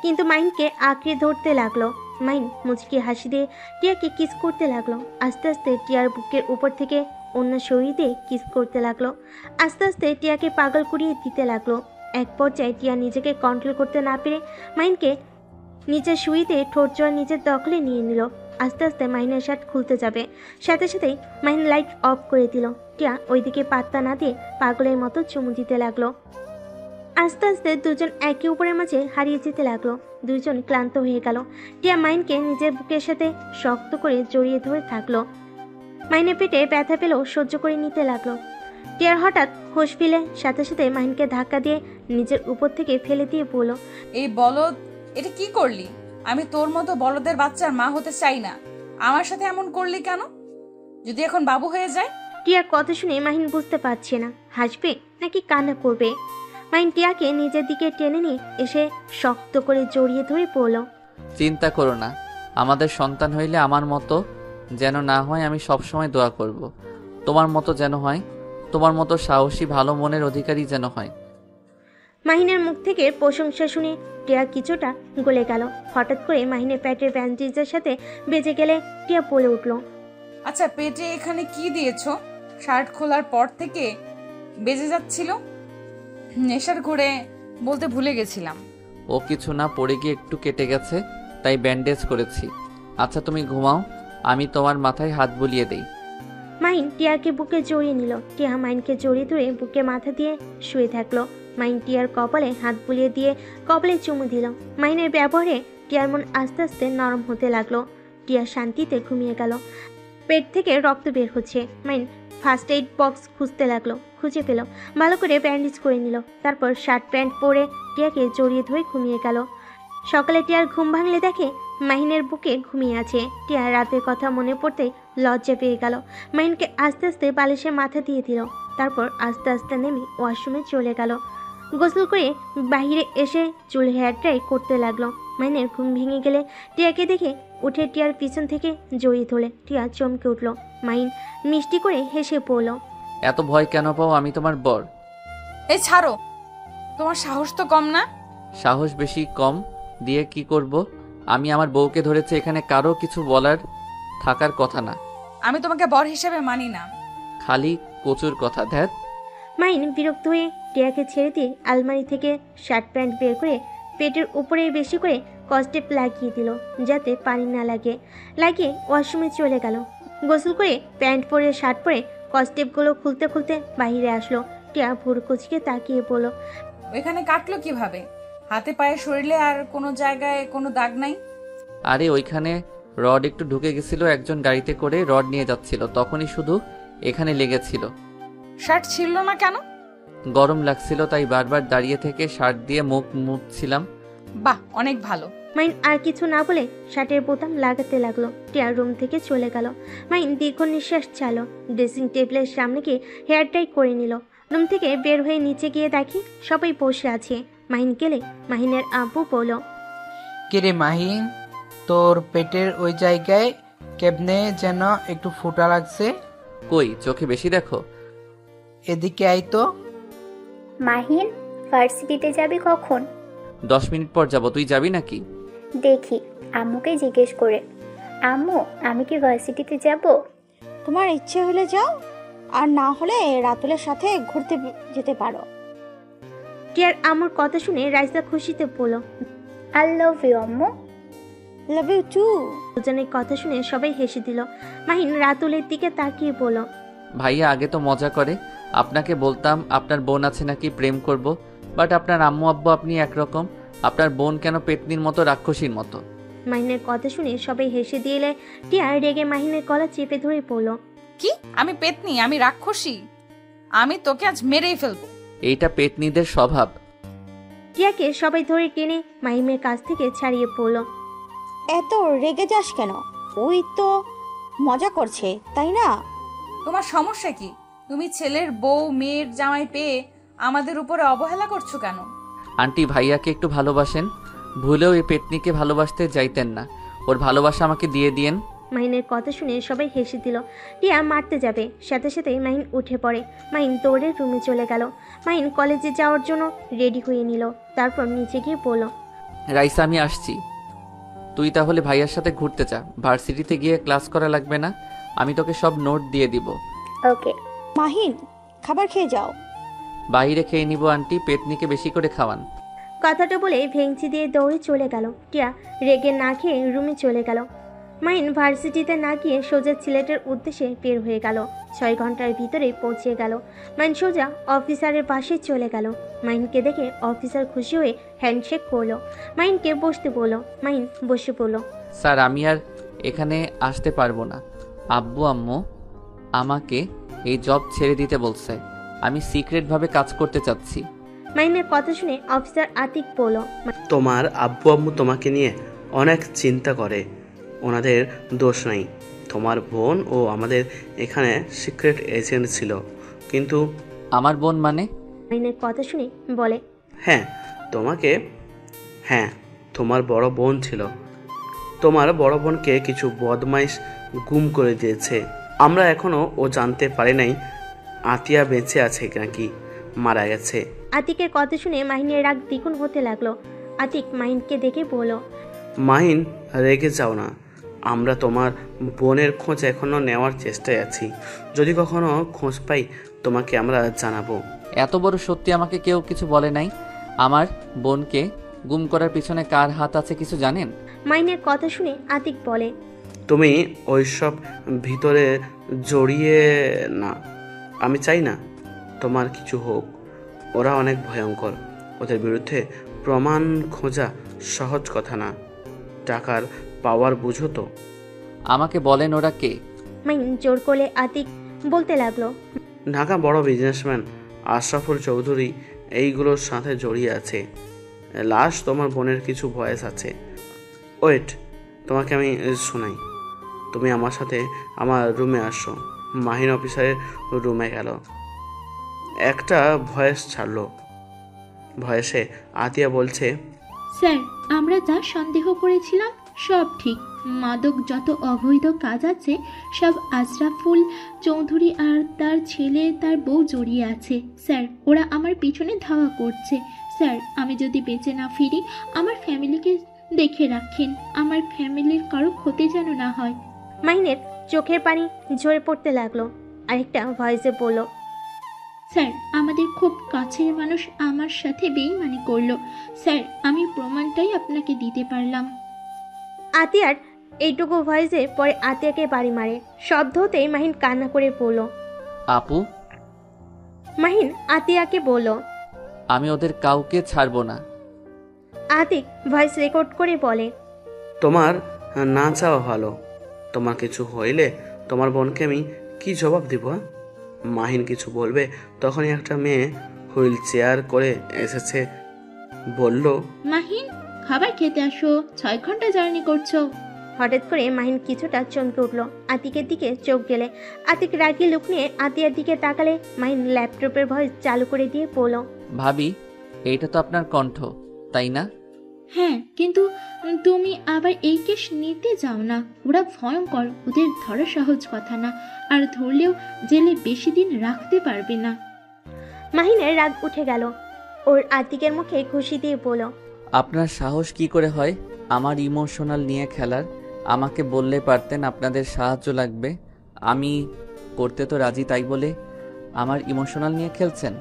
কিন্তু মাহিনকে আঁকড়ে ধরতে লাগলো। মাইন মুচকি হাসি দিয়ে টিয়াকে কিস করতে লাগলো। আস্তে আস্তে টিয়ার বুকের উপর থেকে অন্য শরীর দিয়ে কিস করতে লাগলো। আস্তে আস্তে টিয়াকে পাগল করিয়ে দিতে লাগলো। এক পর্যায়ে টিয়া নিজেকে কন্ট্রোল করতে না পেরে মাইনকে নিচের শুইতে ঠোঁট জোড়া নিজের দখলে নিয়ে নিল। আস্তে আস্তে মাইনের শার্ট খুলতে যাবে, সাথে সাথেই মাইন লাইট অফ করে দিল। টিয়া ওইদিকে পাত্তা না দিয়ে পাগলের মতো চুমু দিতে লাগলো। আস্তে আস্তে দুজন একে অপরের মাঝে হারিয়ে যেতে লাগলো। দুজন ক্লান্ত হয়ে গেল। টিয়া মাইনকে নিজের বুকের সাথে শক্ত করে জড়িয়ে ধরে থাকলো। মাইনের পেটে ব্যথা পেলেও সহ্য করে নিতে লাগলো। টিয়ার হঠাৎ হোশ ফিরে সাথে সাথে মাইনকে ধাক্কা দিয়ে নিজের উপর থেকে ফেলে দিয়ে বলল, এই বলদ, এটা কি করলি? আমি তোর মতো বলদের বাচ্চার মা হতে চাই না। আমার সাথে এমন করলি কেন? যদি এখন বাবু হয়ে যায়? টিয়ার কথা শুনে মাহিন বুঝতে পারছে না হাসবে নাকি কান্না করবে। মাহিন টিয়াকে নিজের দিকে টেনে নিয়ে এসে শক্ত করে জড়িয়ে ধরে পড়ল। চিন্তা করো না, আমাদের সন্তান হইলে আমার মতো যেন না হয়, আমি সবসময় দোয়া করব। তোমার মতো যেন হয়, তোমার মতো সাহসী ভালো মনের অধিকারী যেন হয়। মাহিনের মুখ থেকে প্রশংসা শুনে টিয়া কিছুটা গলে গেল। হঠাৎ করে মাহিনের পেটের ব্যান্ডেজের সাথে বেজে গেলে টিয়া বলে উঠল, আচ্ছা, পেটে এখানে কি দিয়েছো? শার্ট খোলার পর থেকে বেজে যাচ্ছিল। নেশার ঘরে বলতে ভুলে গেছিলাম। ও কিছু না, পড়ে গিয়ে একটু কেটে গেছে, তাই ব্যান্ডেজ করেছি। আচ্ছা তুমি ঘুমাও, আমি তোমার মাথায় হাত বুলিয়ে দেই। মাহিন টিয়াকে বুকে জড়িয়ে নিল। টিয়া মাইনকে জড়িয়ে ধরে বুকে মাথা দিয়ে শুয়ে থাকলো। মাইন টিয়ার কপালে হাত বুলিয়ে দিয়ে কপালে চুমু দিল। মাইনের ব্যবহারে টিয়ার মন আস্তে আস্তে নরম হতে লাগলো। টিয়া শান্তিতে ঘুমিয়ে গেল। পেট থেকে রক্ত বের হচ্ছে। মাইন ফার্স্ট এইড বক্স খুঁজতে লাগলো, খুঁজে পেল। ভালো করে ব্যান্ডেজ করে নিল। তারপর শার্ট প্যান্ট পরে টিয়াকে জড়িয়ে ধরে ঘুমিয়ে গেল। সকালে টিয়ার ঘুম ভাঙলে দেখে মাহিনের বুকে ঘুমিয়ে আছে। টিয়ার রাতের কথা মনে পড়তেই লজ্জা পেয়ে গেল। মাহিনকে আস্তে আস্তে বালিশে মাথা দিয়ে দিল। তারপর আস্তে আস্তে নেমে ওয়াশরুমে চলে গেল। গোসল করে বাহিরে এসে চুল হেয়ার ড্রাই করতে লাগলো। মাহিনের ঘুম ভেঙে গেলে টিয়াকে দেখে উঠে টিয়ার পিছন থেকে জড়িয়ে ধরে। টিয়া চমকে উঠল। মাহিন মিষ্টি করে হেসে পড়ল, এত ভয় কেন পাও? আমি তোমার বর। এই ছাড়ো, তোমার সাহস তো কম না? সাহস বেশি কম দিয়ে কি করব? আমি আমার বউকে ধরেছি, এখানে কারো কিছু বলার থাকার কথা না। আমি তোমাকে বর হিসেবে মানি না। খালি কচুর কথা। ধ্যাত। মাইন বিরক্ত হয়ে টিয়াকে ছেড়ে দিয়ে আলমারি থেকে শার্ট প্যান্ট বের করে পেটের উপরে বেশি করে কস্টেপ লাগিয়ে দিল, যাতে পানি না লাগে। লাগিয়ে ওয়াশরুমে চলে গেল। গোসল করে প্যান্ট পরে শার্ট পরে কস্টেপগুলো খুলতে খুলতে বাইরে আসলো। টিয়া ভোর কুচকে তাকিয়ে বলল, ওইখানে কাটলো কিভাবে? হাতে পায়ে শরীরে আর কোনো জায়গায় কোনো দাগ নাই? আরে ওইখানে রড একটু ঢুকে গেছিল, একজন গাড়িতে করে রড নিয়ে যাচ্ছিল, তখনই শুধু এখানে লেগেছিল। শার্ট ছিল না কেন? গরম লাগছিল, তাই বারবার দাঁড়িয়ে থেকে শার্ট দিয়ে মুখ মুছছিলাম। বাহ, অনেক ভালো। মাইন আর কিছু না বলে শার্টের বোতাম লাগাতে লাগলো। টিয়া রুম থেকে চলে গেল। মাইন দীর্ঘ নিঃশ্বাস ছাড়লো। ড্রেসিং টেবিলের সামনে গিয়ে হেয়ার টাই করে নিল। রুম থেকে বের হয়ে নিচে গিয়ে দেখি সবাই বসে আছে। মাহিন গেলে মাহিনের আব্বু বলল, কিরে মাহিন, তোর পেটের ওই জায়গায় কেমনে যেন একটু ফোঁটা লাগছে। কই, চোখে বেশি দেখো? এদিকে আই তো। মাহিন, ভার্সিটিতে যাবি কখন? 10 মিনিট পর যাব। তুই যাবি নাকি? দেখি, আম্মুকে জিজ্ঞেস করে। আম্মু, আমি কি ভার্সিটিতে যাব? তোমার ইচ্ছে হলে যাও, আর না হলে রাতুলের সাথে ঘুরতে যেতে পারো। টিয়ার আম্মুর কথা শুনে রাইসা খুশিতে বলল, আই লাভ ইউ আম্মু। Love you too. দুজনের কথা শুনে সবাই হেসে দিল। মাহিন রাতুলের দিকে তাকিয়ে বলল, ভাইয়া আগে তো মজা করে। আপনাকে বলতাম আপনার বোন আছে নাকি, প্রেম করব, বাট আপনার আম্মু আব্বু আপনি একরকম। আপনার বোন কেন পেতনির মতো, রাক্ষসীর মতো? মাহিনের কথা শুনে সবাই হেসে দিলে টিয়া রেগে মাহিনের গলা চেপে ধরে পড়ল, কি? আমি পেতনি? আমি রাক্ষসী? আমি তোকে আজ মেরেই ফেলবো। এইটা পেতনিদের স্বভাব। টিয়াকে সবাই ধরে টেনে মাহিমের কাছ থেকে ছাড়িয়ে পড়ল। এত রেগে যাস কেন? ওই তো মজা করছে, তাই না? তোমার সমস্যা কি? তুমি ছেলের বউ মেয়ের জামাই পেয়ে আমাদের উপরে অবহেলা করছো কেন? আন্টি ভাইয়াকে একটু ভালোবাসেন, ভুলেও এই পেতনিকে ভালোবাসতে যাইতেন না। ওর ভালোবাসা আমাকে দিয়ে দিয়েন। মাহিনের কথা শুনে সবাই হেসে দিল। টিয়া মারতে যাবে, সাথে সাথে মাহিন উঠে পড়ে। মাহিন দৌড়ে রুমে চলে গেল। মাহিন কলেজে যাওয়ার জন্য রেডি হয়ে নিল। তারপর নিচে গিয়ে বলল, রাইসা আমি আসছি। তুই তাহলে ভাইয়ার সাথে ঘুরতে যা, ভার্সিটিতে গিয়ে ক্লাস করা লাগবে না, আমি তোকে সব নোট দিয়ে দিব। ওকে। মাহিন, খাবার খেয়ে যাও। বাইরে খেয়ে নিব আন্টি, পেতনিকে বেশি করে খাওয়ান। কথাটা বলে ভেঙচি দিয়ে দৌড়ে চলে গেল। টিয়া রেগে না খেয়ে রুমে চলে গেল। মাইন ভার্সিটিতে না গিয়ে সোজা সিলেটের উদ্দেশ্যে বের হয়ে গেল। 6 ঘন্টার ভিতরে পৌঁছে গেল। মাইন সোজা অফিসারের পাশে চলে গেল। মাইনকে দেখে অফিসার খুশি হয়ে হ্যান্ডশেক করলো। মাইনকে বসতে বললো। মাইন বসে পড়লো। স্যার আমি আর এখানে আসতে পারবো না। আব্বু আম্মু আমাকে এই জব ছেড়ে দিতে বলছে, আমি সিক্রেটভাবে কাজ করতে চাচ্ছি। মাইনের কথা শুনে অফিসার আতিক বলল, তোমার আব্বু আম্মু তোমাকে নিয়ে অনেক চিন্তা করে, ওনাদের দোষ নাই। তোমার বোন ও আমাদের এখানে সিক্রেট এজেন্ট ছিল, কিন্তু আমার বোন মানে? মাইনের কথা শুনে বলে, হ্যাঁ তোমার বড় বোন ছিল। তোমার বড় বোনকে কিছু বদমাইশ গুম করে দিয়েছে। আমরা এখনো ও জানতে পারি নাই আতিয়া বেঁচে আছে নাকি মারা গেছে। আতিকের কথা শুনে মাহিনের রাগ দ্বিগুণ হতে লাগলো। আতিক মাহিনকে দেখে বলল, মাহিন রেগে যাও না, আমরা তোমার বোনের খোঁজ এখনো নেওয়ার চেষ্টায় আছি। যদি কখনো খোঁজ পাই তোমাকে আমরা জানাবো। এত বড় সত্যি আমাকে কেউ কিছু বলে নাই। আমার বোনকে গুম করার পিছনে কার হাত আছে কিছু জানেন? মাহিনের কথা শুনে আতিক বলে, তুমি ওইসব ভিতরে জড়িয়ে না, আমি চাই না তোমার কিছু হোক। ওরা অনেক ভয়ঙ্কর, ওদের বিরুদ্ধে প্রমাণ খোঁজা সহজ কথা না। টাকার পাওয়ার বুঝো তো। আমাকে বলেন ওরা কে? মাহিন জোর করে আতিক বলতে লাগলো, ঢাকা বড় বিজনেসম্যান আশরাফুল চৌধুরী এইগুলোর সাথে জড়িয়ে আছে। লাশ তোমার বোনের কিছু ভয়েস আছে। ওয়েট, তোমাকে আমি শোনাই। তুমি আমার সাথে আমার রুমে আসো। মাহিন অফিসারের রুমে গেল, একটা ভয়েস ছাড়লো। ভয়েসে আতিয়া বলছে, স্যার, আমরা যা সন্দেহ করেছিলাম সব ঠিক। মাদক যত অবৈধ কাজ আছে সব আশরাফুল চৌধুরী আর তার ছেলে তার বউ জড়িয়ে আছে। স্যার, ওরা আমার পিছনে ধাওয়া করছে। স্যার, আমি যদি বেঁচে না ফিরি আমার ফ্যামিলিকে দেখে রাখেন, আমার ফ্যামিলির কারো ক্ষতি যেন না হয়। মাহিনের চোখের পানি ঝরে পড়তে লাগলো। আরেকটা ভয়েসে বলল, স্যার, আমাদের খুব কাছের মানুষ আমার সাথে বেইমানি করলো। স্যার, আমি প্রমাণটাই আপনাকে দিতে পারলাম। আতিয়ার এইটুকু ভয়েসে পরে আতিয়াকে বাড়ি মারে। শব্দ হতেই মাহিন কান্না করে বলল। আপু, মাহিন আতিয়াকে বলল, আমি ওদের কাউকে ছাড়বো না। আতিক ভয়েস রেকর্ড করে বলে, তোমার না চাওয়া ভালো। তোমার কিছু হইলে তোমার বোনকে আমি কি জবাব দিব? মাহিন কিছু বলবে তখনই একটা মেয়ে হুইল চেয়ার করে এসেছে, বলল, মাহিন, খাবার খেতে আসো, 6 ঘন্টা জার্নি করছো। হঠাৎ করে মাহিন কিছুটা চমকে উঠল। আতিকের দিকে চোখ গেলে আতিক রাগি লুক নিয়ে আতিয়ার দিকে তাকালে মাহিন ল্যাপটপের ভয়েস চালু করে দিয়ে বলল, ভাবি, এইটা তো আপনার কণ্ঠ, তাই না? হ্যাঁ, কিন্তু তুমি আবার এই কেস নিতে যাও না। ওরা ভয়ঙ্কর, ওদের ধরা সহজ কথা না, আর ধরলেও জেলে বেশি দিন রাখতে পারবে না। মাহিনের রাগ উঠে গেল। ওর আতিকের মুখে খুশি দিয়ে বলল, আপনার সাহস কি করে হয় আমার ইমোশনাল নিয়ে খেলার? আমাকে বললে পারতেন আপনাদের সাহায্য লাগবে, আমি করতে তো রাজি, তাই বলে আমার ইমোশনাল নিয়ে খেলছেন?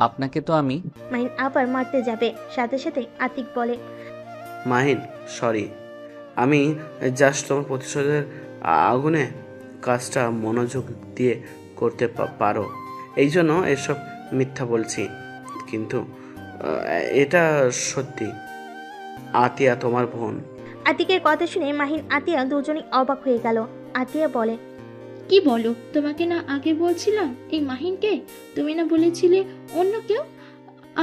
আপনাকে তো আমি। মাহিন আবার মারতে যাবে, সাথে সাথে আতিক বলে, মাহিন সরি, আমি জাস্ট তোমার প্রতিশোধের আগুনে কাজটা মনোযোগ দিয়ে করতে পারো এই জন্য এসব মিথ্যা বলছি, কিন্তু এটা সত্যি। আতিয়া তোমার বোন। আতিকের কথা শুনে মাহিন আতিয়া দুজনেই অবাক হয়ে গেল। আতিয়া বলে, কি বলো? তোমাকে না আগে বলছিলাম এই মাহিনকে? তুমি না বলেছিলে অন্য কেউ?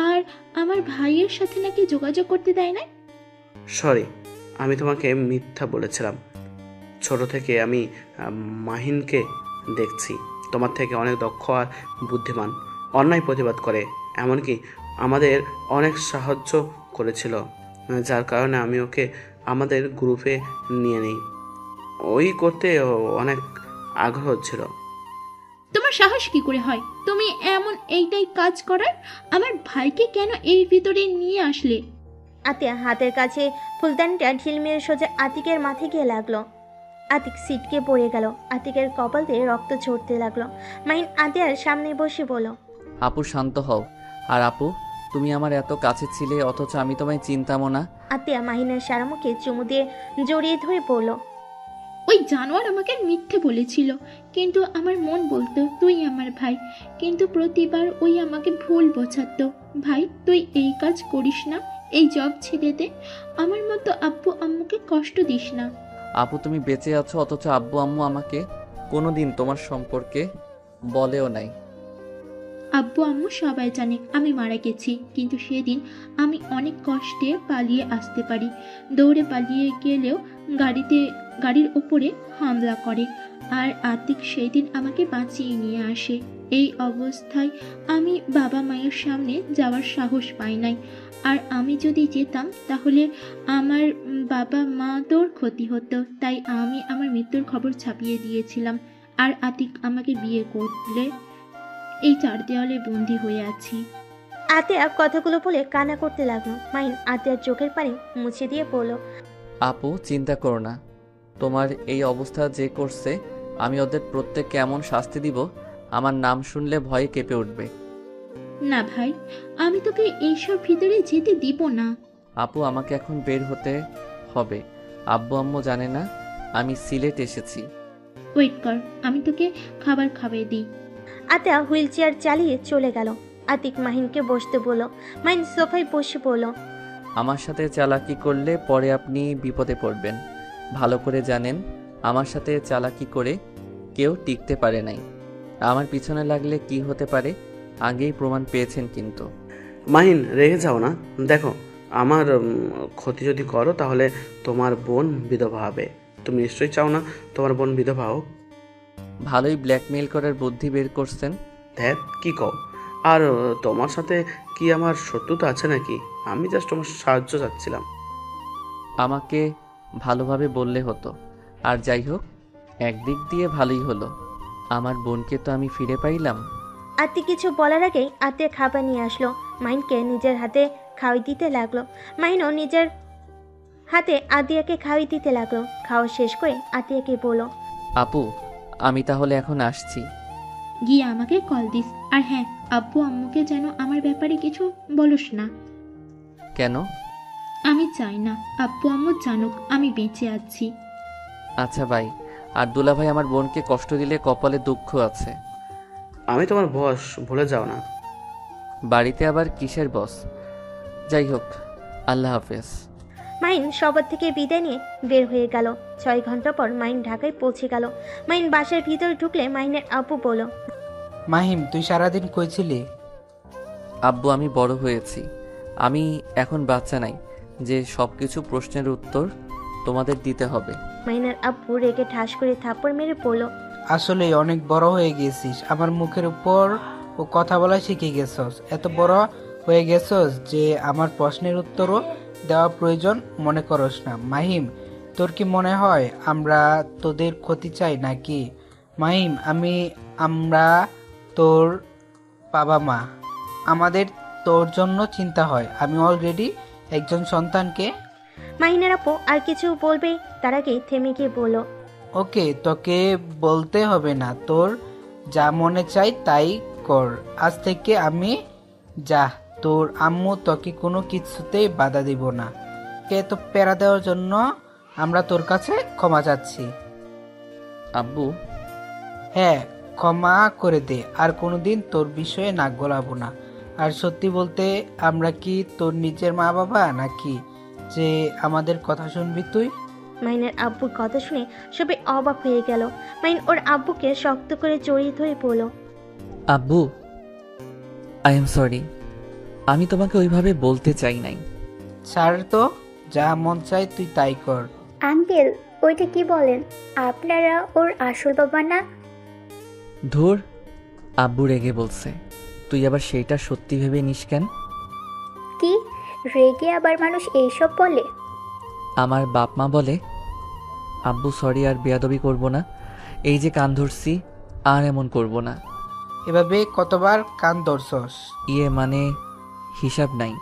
আর আমার ভাইয়ের সাথে নাকি যোগাযোগ করতে দেয় না? সরি, আমি তোমাকে মিথ্যা বলেছিলাম। ছোট থেকে আমি মাহিনকে দেখছি তোমার থেকে অনেক দক্ষ আর বুদ্ধিমান, অন্যায় প্রতিবাদ করে, এমনকি আমাদের অনেক সাহায্য করেছিল, যার কারণে আমি ওকে আমাদের গ্রুপে নিয়ে নিই। ওই করতে অনেক আগ্রহ ছিল। তোমার সাহস কি করে হয় তুমি এমন এইটাই কাজ করার? আমার ভাইকে কেন এই ভিতরে নিয়ে আসলে? আতিয়া হাতের কাছে ফুলদানিটা ঢিল মেরে সোজা আতিকের মাথায় গিয়ে লাগলো। আতিক সিটকে পড়ে গেল। আতিকের কপাল দিয়ে রক্ত ঝরতে লাগলো। মাহিন আতিয়ার সামনে বসে বলল, আপু শান্ত হও। আর আপু, তুমি আমার এত কাছে ছিলে অথচ আমি তোমায় চিনতামও না। আতিয়া মাহিনের সারা মুখে চুমু দিয়ে জড়িয়ে ধরে পড়ল। ওই জানোয়ার আমাকে মিথ্যে বলেছিল, কিন্তু আমার মন বলতো তুই আমার ভাই। কিন্তু প্রতিবার ওই আমাকে ভুল বোঝাতো। ভাই, তুই এই কাজ করিস না, এই জব ছেড়ে দে। আমার মতো আব্বু আম্মুকে কষ্ট দিস না। আপু, তুমি বেঁচে আছো অথচ আব্বু আম্মু আমাকে কোনোদিন তোমার সম্পর্কে বলেও নাই। আব্বু আম্মু সবাই জানে আমি মারা গেছি, কিন্তু সেদিন আমি অনেক কষ্টে পালিয়ে আসতে পারি। দৌড়ে পালিয়ে গেলেও গাড়ির ওপরে হামলা করে, আর আতিক সেই দিন আমাকে বাঁচিয়ে নিয়ে আসে। এই অবস্থায় আমি বাবা মায়ের সামনে যাওয়ার সাহস পাই নাই। আর আমি যদি যেতাম তাহলে আমার বাবা মা তোর ক্ষতি হতো, তাই আমি আমার মৃত্যুর খবর ছাপিয়ে দিয়েছিলাম। আর আতিক আমাকে বিয়ে করলে এই চার দেওয়ালে বন্দি হয়ে আছি। আতিয়া কথাগুলো বলে কান্না করতে লাগলো। মাহিন আতিয়ার চোখের পানি মুছে দিয়ে বলল, আপু, চিন্তা করো না। তোমার এই অবস্থা যে করছে, আমি ওদের প্রত্যেককে এমন শাস্তি দিব, আমার নাম শুনলে ভয়ে কেঁপে উঠবে। না ভাই, আমি তোকে এইসব ভিতরে যেতে দিব না। আপু, আমাকে এখন বের হতে হবে। আব্বু আম্মু জানে না আমি সিলেট এসেছি। ওয়েট কর, আমি তোকে খাবার খাইয়ে দিই। আতিয়া হুইল চেয়ার চালিয়ে চলে গেল। আতিক মাহিনকে বসতে বলল। মাহিন সোফায় বসে বলল, আমার সাথে চালাকি করলে পরে আপনি বিপদে পড়বেন। ভালো করে জানেন, আমার সাথে চালাকি করে কেউ টিকতে পারে নাই। আমার পিছনে লাগলে কি হতে পারে আগেই প্রমাণ পেয়েছেন। কিন্তু মাহিন, রেগে যাও না। দেখো, আমার ক্ষতি যদি করো তাহলে তোমার বোন বিধবা হবে। তুমি নিশ্চয়ই চাও না তোমার বোন বিধবা হোক। ভালোই ব্ল্যাকমেইল করার বুদ্ধি বের করছেন। ধ্যাত, কি কও? আর তোমার সাথে কি আমার শত্রুতা আছে নাকি? আমি জাস্ট তোমার সাহায্য চাচ্ছিলাম। আমাকে ভালোভাবে বললে হতো। আর যাই হোক, একদিক দিয়ে ভালোই হলো, আমার বোনকে তো আমি ফিরে পাইলাম। আতি কিছু বলার আগেই আতিয়া খাবার নিয়ে আসলো। মাহিনকে নিজের হাতে খাওয়াই দিতে লাগলো। মাহিনও নিজের হাতে আতিয়াকে খাওয়াই দিতে লাগলো। খাওয়া শেষ করে আতিয়াকে বলল, আপু, আমি তাহলে এখন আসছি। গিয়ে আমাকে কল দিস। আর হ্যাঁ, আব্বু আম্মুকে যেন আমার ব্যাপারে কিছু বলিস না। কেন? আমি চাই না আব্বু আম্মু জানুক আমি বেঁচে আছি। আচ্ছা ভাই। আর দুলা ভাই, আমার বোনকে কষ্ট দিলে কপালে দুঃখ আছে। আমি তোমার বস, ভুলে যাও না। বাড়িতে আবার কিসের বস? যাই হোক, আল্লাহ হাফেজ। মাহিন সবার থেকে বিদায় নিয়ে বের হয়ে গেল। 6 ঘন্টা পর মাহিন ঢাকায় পৌঁছে গেল। মাহিন বাসার ভিতরে ঢুকলে মাহিনের আব্বু বলল, মাহিম, তুই সারাদিন কই ছিলি? আব্বু, আমি বড় হয়েছি। আমি এখন বাচ্চা নাই যে সব কিছু প্রশ্নের উত্তর তোমাদের দিতে হবে। মাহিনের আব্বু রেগে ঠাস করে থাপ্পড় মেরে বলল, আসলে অনেক বড় হয়ে গেছিস। আমার মুখের উপর ও কথা বলা শিখে গেছস। এত বড় হয়ে গেছস যে আমার প্রশ্নের উত্তরও দেওয়া প্রয়োজন মনে করস না। মাহিম, তোর কি মনে হয় আমরা তোদের ক্ষতি চাই নাকি? মাহিম, আমরা তোর বাবা মা, আমাদের তোর জন্য চিন্তা হয়। আমি অলরেডি একজন সন্তানকে। মাহিনের আপু আর কিছু বলবে তার আগে থেমে গিয়ে বলল, ওকে, তোকে বলতে হবে না। তোর যা মনে চাই তাই কর। আজ থেকে আমি যা, তোর আম্মু তোকে কোনো কিছুতেই বাধা দিব না। কে তো প্যারা দেওয়ার জন্য আমরা তোর কাছে ক্ষমা চাচ্ছি। আব্বু, হ্যাঁ, ক্ষমা করে দে। আর কোনোদিন তোর বিষয়ে নাক গলাবো না। আর সত্যি বলতে, আমরা কি তোর নিজের মা বাবা নাকি যে আমাদের কথা শুনবি তুই? মাহিনের আব্বুর কথা শুনে সবাই অবাক হয়ে গেল। মাহিন ওর আব্বুকে শক্ত করে জড়িয়ে ধরে বলল, আব্বু, আই এম সরি। আমি তোমাকে ওইভাবে বলতে চাই নাই। ছাড় তো, যা মন চাই তুই তাই কর। আঙ্কেল, ওইটা কি বলেন? আপনারা ওর আসল বাবা না? ধুর, আব্বু রেগে বলছে। তুই আবার সেইটা সত্যি ভেবে নিস কেন? কি রেগে আবার মানুষ এইসব বলে? আমার বাপ মা বলে। আব্বু সরি, আর বেয়াদবি করব না। এই যে কান ধরছি, আর এমন করব না। এভাবে কতবার কান ধরছস? মানে হিসাব নাই।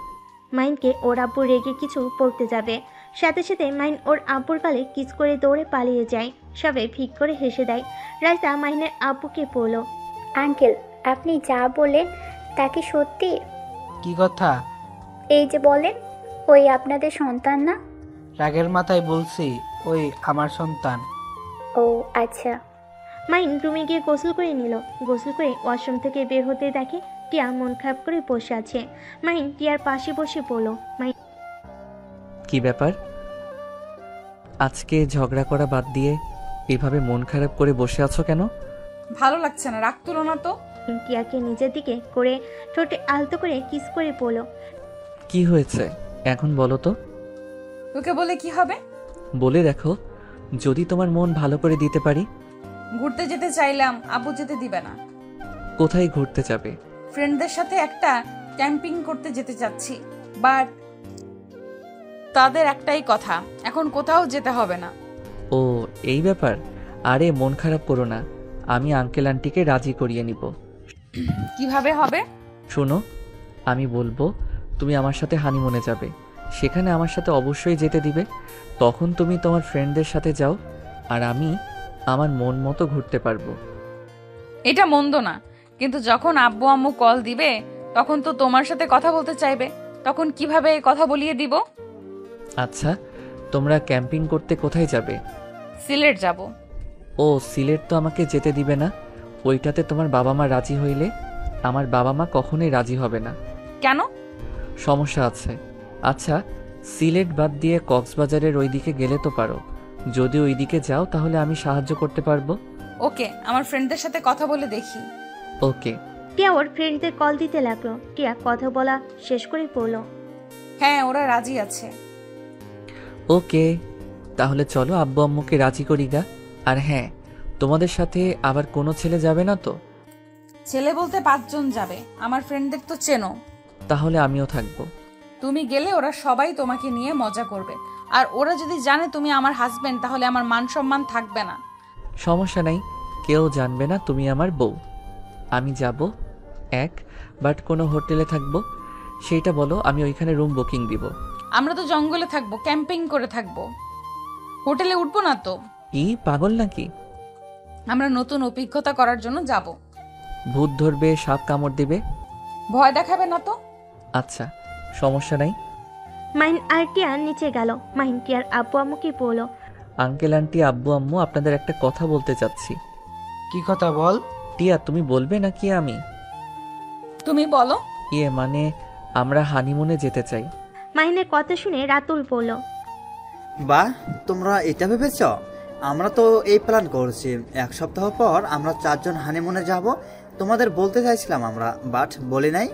মাইনকে ওর আব্বু রেগে কিছু পড়তে যাবে, সাথে সাথে মাইন ওর আব্বুর গালে কিস করে দৌড়ে পালিয়ে যায়। সবাই ফিক করে হেসে দেয়। রাজদা মাইনের আব্বুকে বলল, আঙ্কেল, আপনি যা বলেন তা কি সত্যি? কি কথা? এই যে বলেন ওই আপনাদের সন্তান না? রাগের মাথায় বলছি ওই আমার সন্তান। ও আচ্ছা। মাইন রুমে গিয়ে গোসল করে নিল। গোসল করে ওয়াশরুম থেকে বের হতে দেখে টিয়া মন খারাপ করে বসে আছে। মাইন টিয়ার পাশে বসে বলল, মাইন কি ব্যাপার? আজকে ঝগড়া করা বাদ দিয়ে এভাবে মন খারাপ করে বসে আছো কেন? ভালো লাগছে না, রাগ তুলো না তো। টিয়াকে নিজের দিকে করে ঠোঁটে আলতো করে কিস করে বলল, কি হয়েছে এখন বলো তো। তোকে বলে কি হবে? বলে দেখো, যদি তোমার মন ভালো করে দিতে পারি। ঘুরতে যেতে চাইলাম, আব্বু যেতে দিবে না। কোথায় ঘুরতে যাবে? ফ্রেন্ডদের সাথে একটা ক্যাম্পিং করতে যেতে চাচ্ছি, বাট তাদের একটাই কথা, এখন কোথাও যেতে হবে না। ও এই ব্যাপার। আরে মন খারাপ করো না, আমি আঙ্কেল আন্টিকে রাজি করিয়ে নিব। কিভাবে হবে? শোনো, আমি বলবো তুমি আমার সাথে হানিমুনে যাবে, সেখানে আমার সাথে অবশ্যই যেতে দিবে। তখন তুমি তোমার ফ্রেন্ডদের সাথে যাও, আর আমি আমার মন মতো ঘুরতে পারবো। এটা মন্দ না, কিন্তু যখন আব্বু আম্মু কল দিবে তখন তো তোমার সাথে কথা বলতে চাইবে, তখন কিভাবে কথা বলিয়ে দিব? আচ্ছা, তোমরা ক্যাম্পিং করতে কোথায় যাবে? সিলেট যাব। ও সিলেট তো আমাকে যেতে দিবে না, ওইটাতে তোমার বাবা মা রাজি হইলে। আমার বাবা মা কখনোই রাজি হবে না। কেন? সমস্যা আছে। আচ্ছা, সিলেট বাদ দিয়ে কক্সবাজারের ওইদিকে গেলে তো পারো। যদি ওইদিকে যাও তাহলে আমি সাহায্য করতে পারবো। ওকে, আমার ফ্রেন্ডদের সাথে কথা বলে দেখি। ওকে। টিয়া ওর ফ্রেন্ডদের কল দিতে লাগলো। টিয়া কথা বলা শেষ করে বলল, হ্যাঁ, ওরা রাজি আছে। ওকে, তাহলে চলো আব্বু আম্মুকে রাজি করি গা। আর হ্যাঁ, তোমাদের সাথে আবার কোনো ছেলে যাবে না তো? ছেলে বলতে 5 জন যাবে, আমার ফ্রেন্ডদের তো চেনো। তাহলে আমিও থাকবো। তুমি গেলে ওরা সবাই তোমাকে নিয়ে মজা করবে, আর ওরা যদি জানে তুমি আমার হাজবেন্ড তাহলে আমার মান সম্মান থাকবে না। সমস্যা নাই, কেউ জানবে না তুমি আমার বউ। আমি যাব বাট কোনো হোটেলে থাকবো, সেইটা বলো, আমি ওইখানে রুম বুকিং দিব। আমরা তো জঙ্গলে থাকবো, ক্যাম্পিং করে থাকবো, হোটেলে উঠবো না তো। কি পাগল নাকি? আমরা নতুন অভিজ্ঞতা করার জন্য যাব। ভূত ধরবে, সাপ কামড় দিবে? ভয় দেখাবে না তো? আচ্ছা, সমস্যা নাই। মাইন আর টিয়া নিচে গেল। মাইন টিয়ার আব্বু আম্মুকে বলল, আঙ্কেল আন্টি আব্বু আম্মু আপনাদের একটা কথা বলতে চাচ্ছি। কি কথা বল? টিয়া তুমি বলবে নাকি আমি? তুমি বলো। মানে আমরা হানিমুনে যেতে চাই। মাইনের কথা শুনে রাতুল বলল, বাহ, তোমরা এটা ভেবেছ? আমরা তো এই প্ল্যান করছি 1 সপ্তাহ পর আমরা 4 জন হানিমুনে যাব। তোমাদের বলতে চাইছিলাম আমরা, বাট বলি নাই।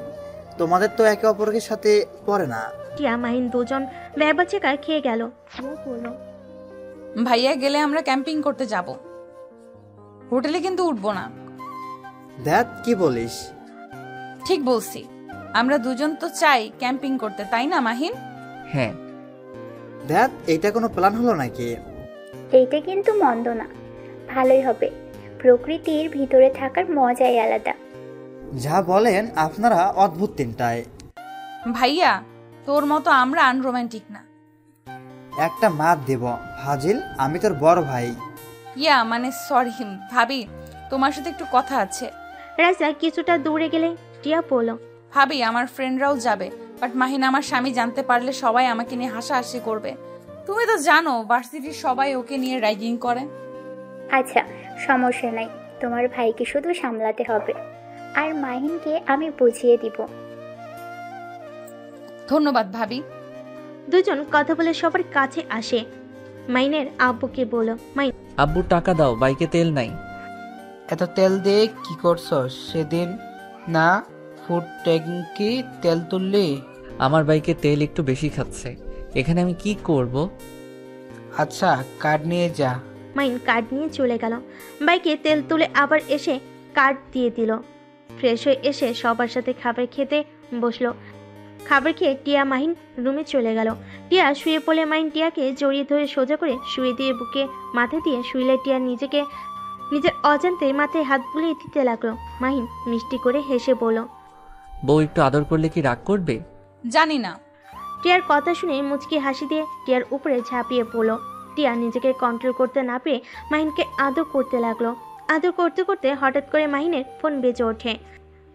তোমাদের তো একে অপরের সাথে পড়ে না। টিয়া মাইন দুজন ব্যবচাকা খেয়ে গেল। ও বলল, ভাইয়া গেলে আমরা ক্যাম্পিং করতে যাব, হোটেলে কিন্তু উঠবো না। দেখ কি বলিস? ঠিক বলছি, আমরা দুজন তো চাই ক্যাম্পিং করতে, তাই না মাহিন? হ্যাঁ। দেখ, এটা কোনো প্ল্যান হলো নাকি? এইটা কিন্তু মন্দ না, ভালোই হবে। প্রকৃতির ভিতরে থাকার মজাই আলাদা। যা বলেন আপনারা, অদ্ভুত তিনটায়। ভাইয়া তোর মতো আমরা আনরোম্যান্টিক না। একটা মাত দেব ফাজিল, আমি তোর বড় ভাই। মানে সরি ভাবি, তোমার সাথে একটু কথা আছে। রাজা কিছুটা দূরে গেলে টিয়া বলল, ভাবি আমার ফ্রেন্ডরাও যাবে, বাট মাহিন আমার স্বামী জানতে পারলে সবাই আমাকে নিয়ে হাসাহাসি করবে। তুমি তো জানো ভার্সিটির সবাই ওকে নিয়ে র্যাগিং করে। আচ্ছা, সমস্যা নাই, তোমার ভাইকে শুধু সামলাতে হবে, আর মাহিনকে আমি বুঝিয়ে দিব। ধন্যবাদ ভাবি। দুজন কথা বলে সবার কাছে আসে। মাইনের আব্বুকে বলল, মাইন আব্বু টাকা দাও, বাইকে তেল নাই। এত তেল দিয়ে কি করছস সেদিন? না ফুড ট্যাঙ্কি তেল তুললি? আমার বাইকে তেল একটু বেশি খাচ্ছে, এখানে আমি কি করব? আচ্ছা, কার্ড নিয়ে যা। মাইন কার্ড নিয়ে চলে গেল। বাইকে তেল তুলে আবার এসে কার্ড দিয়ে দিল। ফ্রেশ হয়ে এসে সবার সাথে খাবার খেতে বসলো। খাবার খেয়ে টিয়া মাহিন রুমে চলে গেল। টিয়া শুয়ে পড়লে মাহিন টিয়াকে জড়িয়ে ধরে সোজা করে শুয়ে দিয়ে বুকে মাথা দিয়ে শুইলে টিয়া নিজের অজান্তে মাথায় হাত বুলিয়ে দিতে লাগলো। মাহিন মিষ্টি করে হেসে বলল, বউ একটু আদর করলে কি রাগ করবে? জানি না। টিয়ার কথা শুনে মুচকি হাসি দিয়ে টিয়ার উপরে ঝাঁপিয়ে পড়লো। টিয়া নিজেকে কন্ট্রোল করতে না পেরে মাহিনকে আদর করতে লাগলো। আদর করতে করতে হঠাৎ করে মাহিনের ফোন বেজে ওঠে।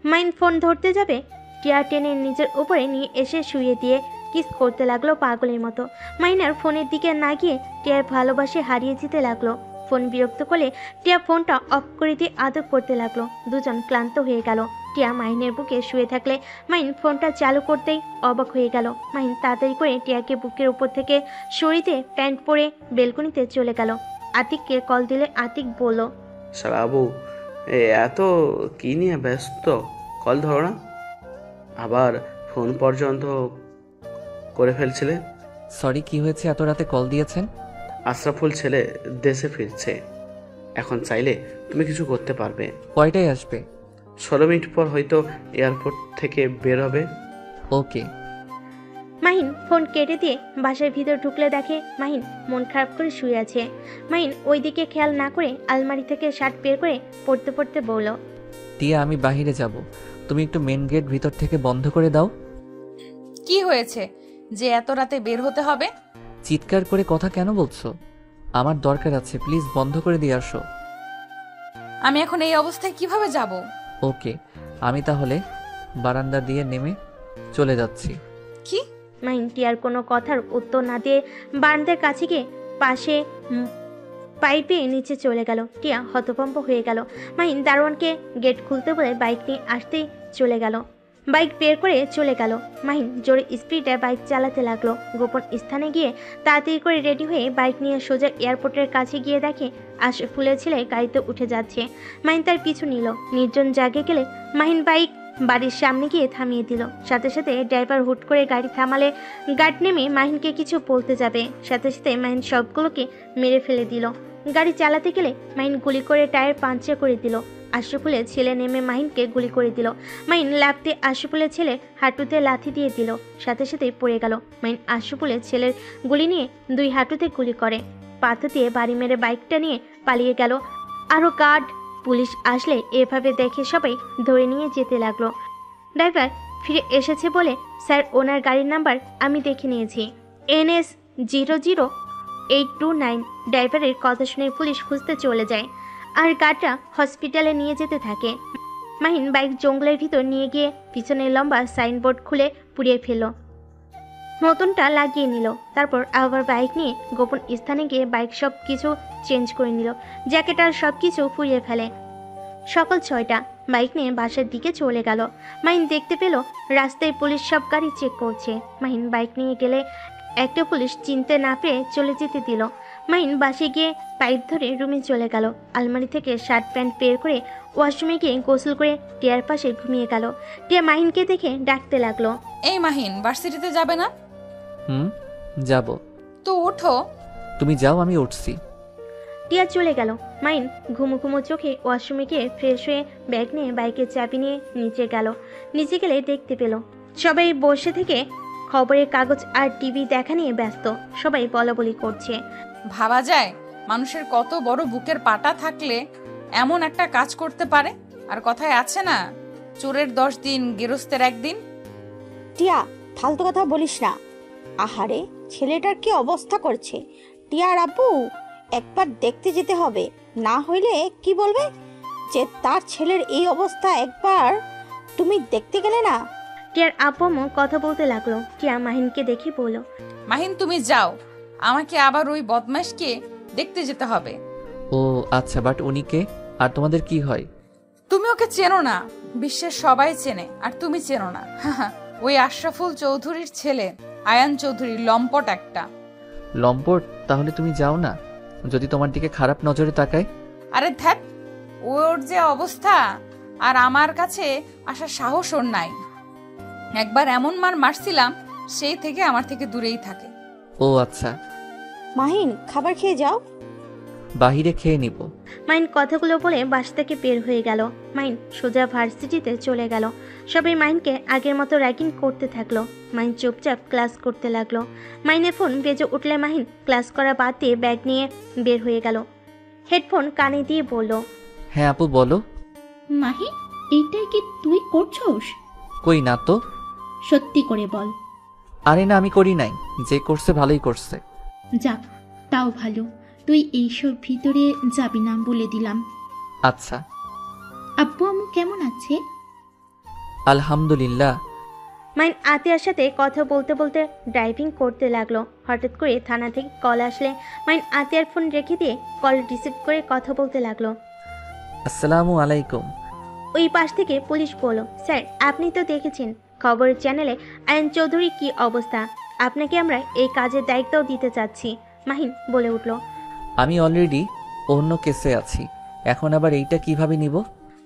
মাহিন ফোন ধরতে যাবে, টিয়া টেনে নিজের উপরে নিয়ে এসে শুয়ে দিয়ে কিস করতে লাগলো পাগলের মতো। মাহিনার ফোনের দিকে না গিয়ে টিয়ার ভালোবাসে হারিয়ে যেতে লাগলো। ফোন বিরক্ত করলে টিয়া ফোনটা অফ করে দিয়ে আদর করতে লাগলো। দুজন ক্লান্ত হয়ে গেল। টিয়া মাহিনের বুকে শুয়ে থাকলে মাহিন ফোনটা চালু করতেই অবাক হয়ে গেল। মাহিন তাড়াতাড়ি করে টিয়াকে বুকের উপর থেকে সরিয়ে প্যান্ট পরে বেলকনিতে চলে গেল। আতিককে কল দিলে আতিক বলল, শালা আবু এত কি নিয়ে ব্যস্ত, কল ধরো না, আবার ফোন পর্যন্ত করে ফেলছিলে। সরি, কি হয়েছে? এত রাতে কল দিয়েছেন? আশরাফুল ছেলে দেশে ফিরছে, এখন চাইলে তুমি কিছু করতে পারবে। কয়টায় আসবে? 16 মিনিট পর হয়তো এয়ারপোর্ট থেকে বের হবে। ওকে। মাহিন ফোন কেটে দিয়ে বাসার ভিতর ঢুকলে দেখে মাহিন মন খারাপ করে শুয়ে আছে। মাহিন ওইদিকে খেয়াল না করে আলমারি থেকে শার্ট বের করে পড়তে পড়তে বলল, টিয়া, আমি বাইরে যাব, তুমি একটু মেন গেট ভিতর থেকে বন্ধ করে দাও। কি হয়েছে যে এত রাতে বের হতে হবে? চিৎকার করে কথা কেন বলছো? আমার দরকার আছে, প্লিজ বন্ধ করে দিয়ে আসো। আমি এখন এই অবস্থায় কিভাবে যাব? ওকে, আমি তাহলে বারান্দা দিয়ে নেমে চলে যাচ্ছি। কি? মাহিন টিয়ার কোনো কথার উত্তর না দিয়ে বারান্দার কাছে গিয়ে পাশে পাইপে নিচে চলে গেল। টিয়া হতভম্ব হয়ে গেল। মাহিন দারোয়ানকে গেট খুলতে বলে বাইক নিয়ে আসতেই চলে গেল। বাইক বের করে চলে গেল। মাহিন জোরে স্পিডে বাইক চালাতে লাগলো। গোপন স্থানে গিয়ে তাড়াতাড়ি করে রেডি হয়ে বাইক নিয়ে সোজা এয়ারপোর্টের কাছে গিয়ে দেখে আশরাফুলের ছেলে গাড়িতে উঠে যাচ্ছে। মাহিন তার পিছু নিল। নির্জন জায়গায় গেলে মাহিন বাইক বাড়ির সামনে গিয়ে থামিয়ে দিল। সাথে সাথে ড্রাইভার হুট করে গাড়ি থামালে গার্ড নেমে মাহিনকে কিছু বলতে যাবে, সাথে সাথে মাহিন সবগুলোকে মেরে ফেলে দিল। গাড়ি চালাতে গেলে মাহিন গুলি করে টায়ার পাঞ্চার করে দিল। আশরাফুলের ছেলে নেমে মাহিনকে গুলি করে দিল। মাহিন লাফতে আশরাফুলের ছেলের হাঁটুতে লাথি দিয়ে দিল, সাথে সাথেই পড়ে গেল। মাহিন আশরাফুলের ছেলের গুলি নিয়ে দুই হাঁটুতে গুলি করে পাথর দিয়ে বাড়ি মেরে বাইকটা নিয়ে পালিয়ে গেল। আরও গার্ড পুলিশ আসলে এভাবে দেখে সবাই ধরে নিয়ে যেতে লাগলো। ড্রাইভার ফিরে এসেছে বলে, স্যার ওনার গাড়ির নাম্বার আমি দেখে নিয়েছি, NS 00829। ড্রাইভারের কথা শুনে পুলিশ খুঁজতে চলে যায় আর গাড়িটা হসপিটালে নিয়ে যেতে থাকে। মাহিন বাইক জঙ্গলের ভিতর নিয়ে গিয়ে পিছনে লম্বা সাইনবোর্ড খুলে পুড়িয়ে ফেলল, নতুনটা লাগিয়ে নিল। তারপর আবার বাইক নিয়ে গোপন স্থানে গিয়ে বাইক সব কিছু চেঞ্জ করে নিল, জ্যাকেট আর সব কিছু পুড়িয়ে ফেলে। সকাল 6টা বাইক নিয়ে বাসার দিকে চলে গেল। মাহিন দেখতে পেল রাস্তায় পুলিশ সব গাড়ি চেক করছে। মাহিন বাইক নিয়ে গেলে একটা পুলিশ চিনতে না পেরে চলে যেতে দিল। মাহিন বাসে গিয়ে পাইপ ধরে রুমে চলে গেল। আলমারি থেকে শার্ট প্যান্ট বের করে ওয়াশরুমে গিয়ে গোসল করে টিয়ার পাশে ঘুমিয়ে গেল। টিয়া মাহিনকে দেখে ডাকতে লাগলো, এই মাহিন, ভার্সিটিতে যাবে না? যাব। তো ওঠো। তুমি যাও, আমি উঠছি। টিয়া চলে গেল। মাহিন ঘুমো ঘুমো চোখে ওয়াশরুমে গিয়ে ফ্রেশ হয়ে ব্যাগ নিয়ে বাইকের চাবি নিয়ে নিচে গেল। নিচে গেলে দেখতে পেল সবাই বসে থেকে খবরের কাগজ আর টিভি দেখা নিয়ে ব্যস্ত। সবাই বলাবলি করছে। ভাবা যায় মানুষের কত বড় বুকের পাটা থাকলে এমন একটা কাজ করতে পারে। আর কথায় আছে না, চোরের 10 দিন গেরস্তের 1 দিন। টিয়া, ফালতু কথা বলিস না। আহারে, ছেলেটার কি অবস্থা করছে। টিয়ার আব্বু একবার দেখতে যেতে হবে, না হইলে কি বলবে যে তার ছেলের এই অবস্থা, একবার তুমি দেখতে গেলে না। টিয়ার আব্বু কথা বলতে লাগলো। টিয়া মাহিনকে দেখে বলল, মাহিন তুমি যাও, আমাকে আবার ওই বদমাশকে দেখতে যেতে হবে। ও আচ্ছা, বাট উনি কে আর তোমাদের কি হয়? তুমি ওকে চেনো না, বিশ্বের সবাই চেনে আর তুমি চেনো না। ওই আশরাফুল চৌধুরীর ছেলে আয়ান চৌধুরী, লম্পট একটা। লম্পট? তাহলে তুমি যাও না, যদি তোমার দিকে খারাপ নজরে তাকায়। আরে ধ্যাত, ওর যে অবস্থা, আর আমার কাছে আসার সাহস ওর নাই। একবার এমন মার মারছিলাম, সেই থেকে আমার থেকে দূরেই থাকে। ও আচ্ছা। মাহিন, খাবার খেয়ে যাও। বাহিরে খেয়ে নিব। মাহিন কথাগুলো বলে বাস থেকে বের হয়ে গেল। মাহিন সোজা ভার্সিটিতে চলে গেল। সবাই মাহিনকে আগের মতো র্যাগিং করতে থাকলো। মাহিন চুপচাপ ক্লাস করতে লাগলো। মাহিনের ফোন বেজে উঠলে মাহিন ক্লাস করা বাদ দিয়ে ব্যাগ নিয়ে বের হয়ে গেল। হেডফোন কানে দিয়ে বলল, হ্যাঁ আপু বলো। মাহি, এইটাই কি তুই করছস? কই না তো। সত্যি করে বল। আরে না, আমি করি নাই। যে করছে ভালোই করছে। যাক, তাও ভালো। তুই এইসব ভিতরে যাবি না বলে দিলাম। আচ্ছা। আব্বু আম্মু কেমন আছে? আলহামদুলিল্লাহ। মাইন আতিয়ার সাথে কথা বলতে বলতে ড্রাইভিং করতে লাগলো। হঠাৎ করে থানা থেকে কল আসলে মাইন আতিয়ার ফোন রেখে দিয়ে কল রিসিভ করে কথা বলতে লাগলো। আসসালামু আলাইকুম। ওই পাশ থেকে পুলিশ বলল, স্যার আপনি তো দেখেছেন খবরের চ্যানেলে আয়ন চৌধুরী কি অবস্থা, আপনাকে আমরা এই কাজের দায়িত্ব দিতে চাচ্ছি। মাহিন বলে উঠল, আমি অলরেডি অন্য কেসে আছি, এখন আবার এইটা কিভাবে নিব?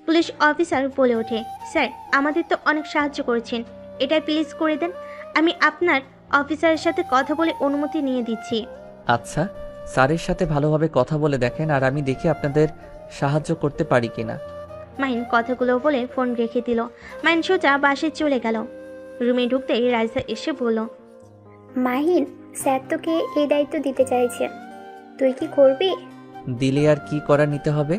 পুলিশ অফিসার বলে ওঠে, স্যার আমাদের তো অনেক সাহায্য করেছেন, এটা প্লিজ করে দেন। আমি আপনার অফিসারের সাথে কথা বলে অনুমতি নিয়ে দিচ্ছি। আচ্ছা, স্যারের সাথে ভালোভাবে কথা বলে দেখেন, আর আমি দেখি আপনাদের সাহায্য করতে পারি কিনা। মাইন কথাগুলো বলে ফোন রেখে দিল। মাইন সোজা বাসে চলে গেল। রুমে ঢুকতেই রাইসা এসে বলল, মাহিন, স্যার তোকে এই দায়িত্ব দিতে চাইছে, তুই কি করবি? দিলে আর কি করার নিতে হবে?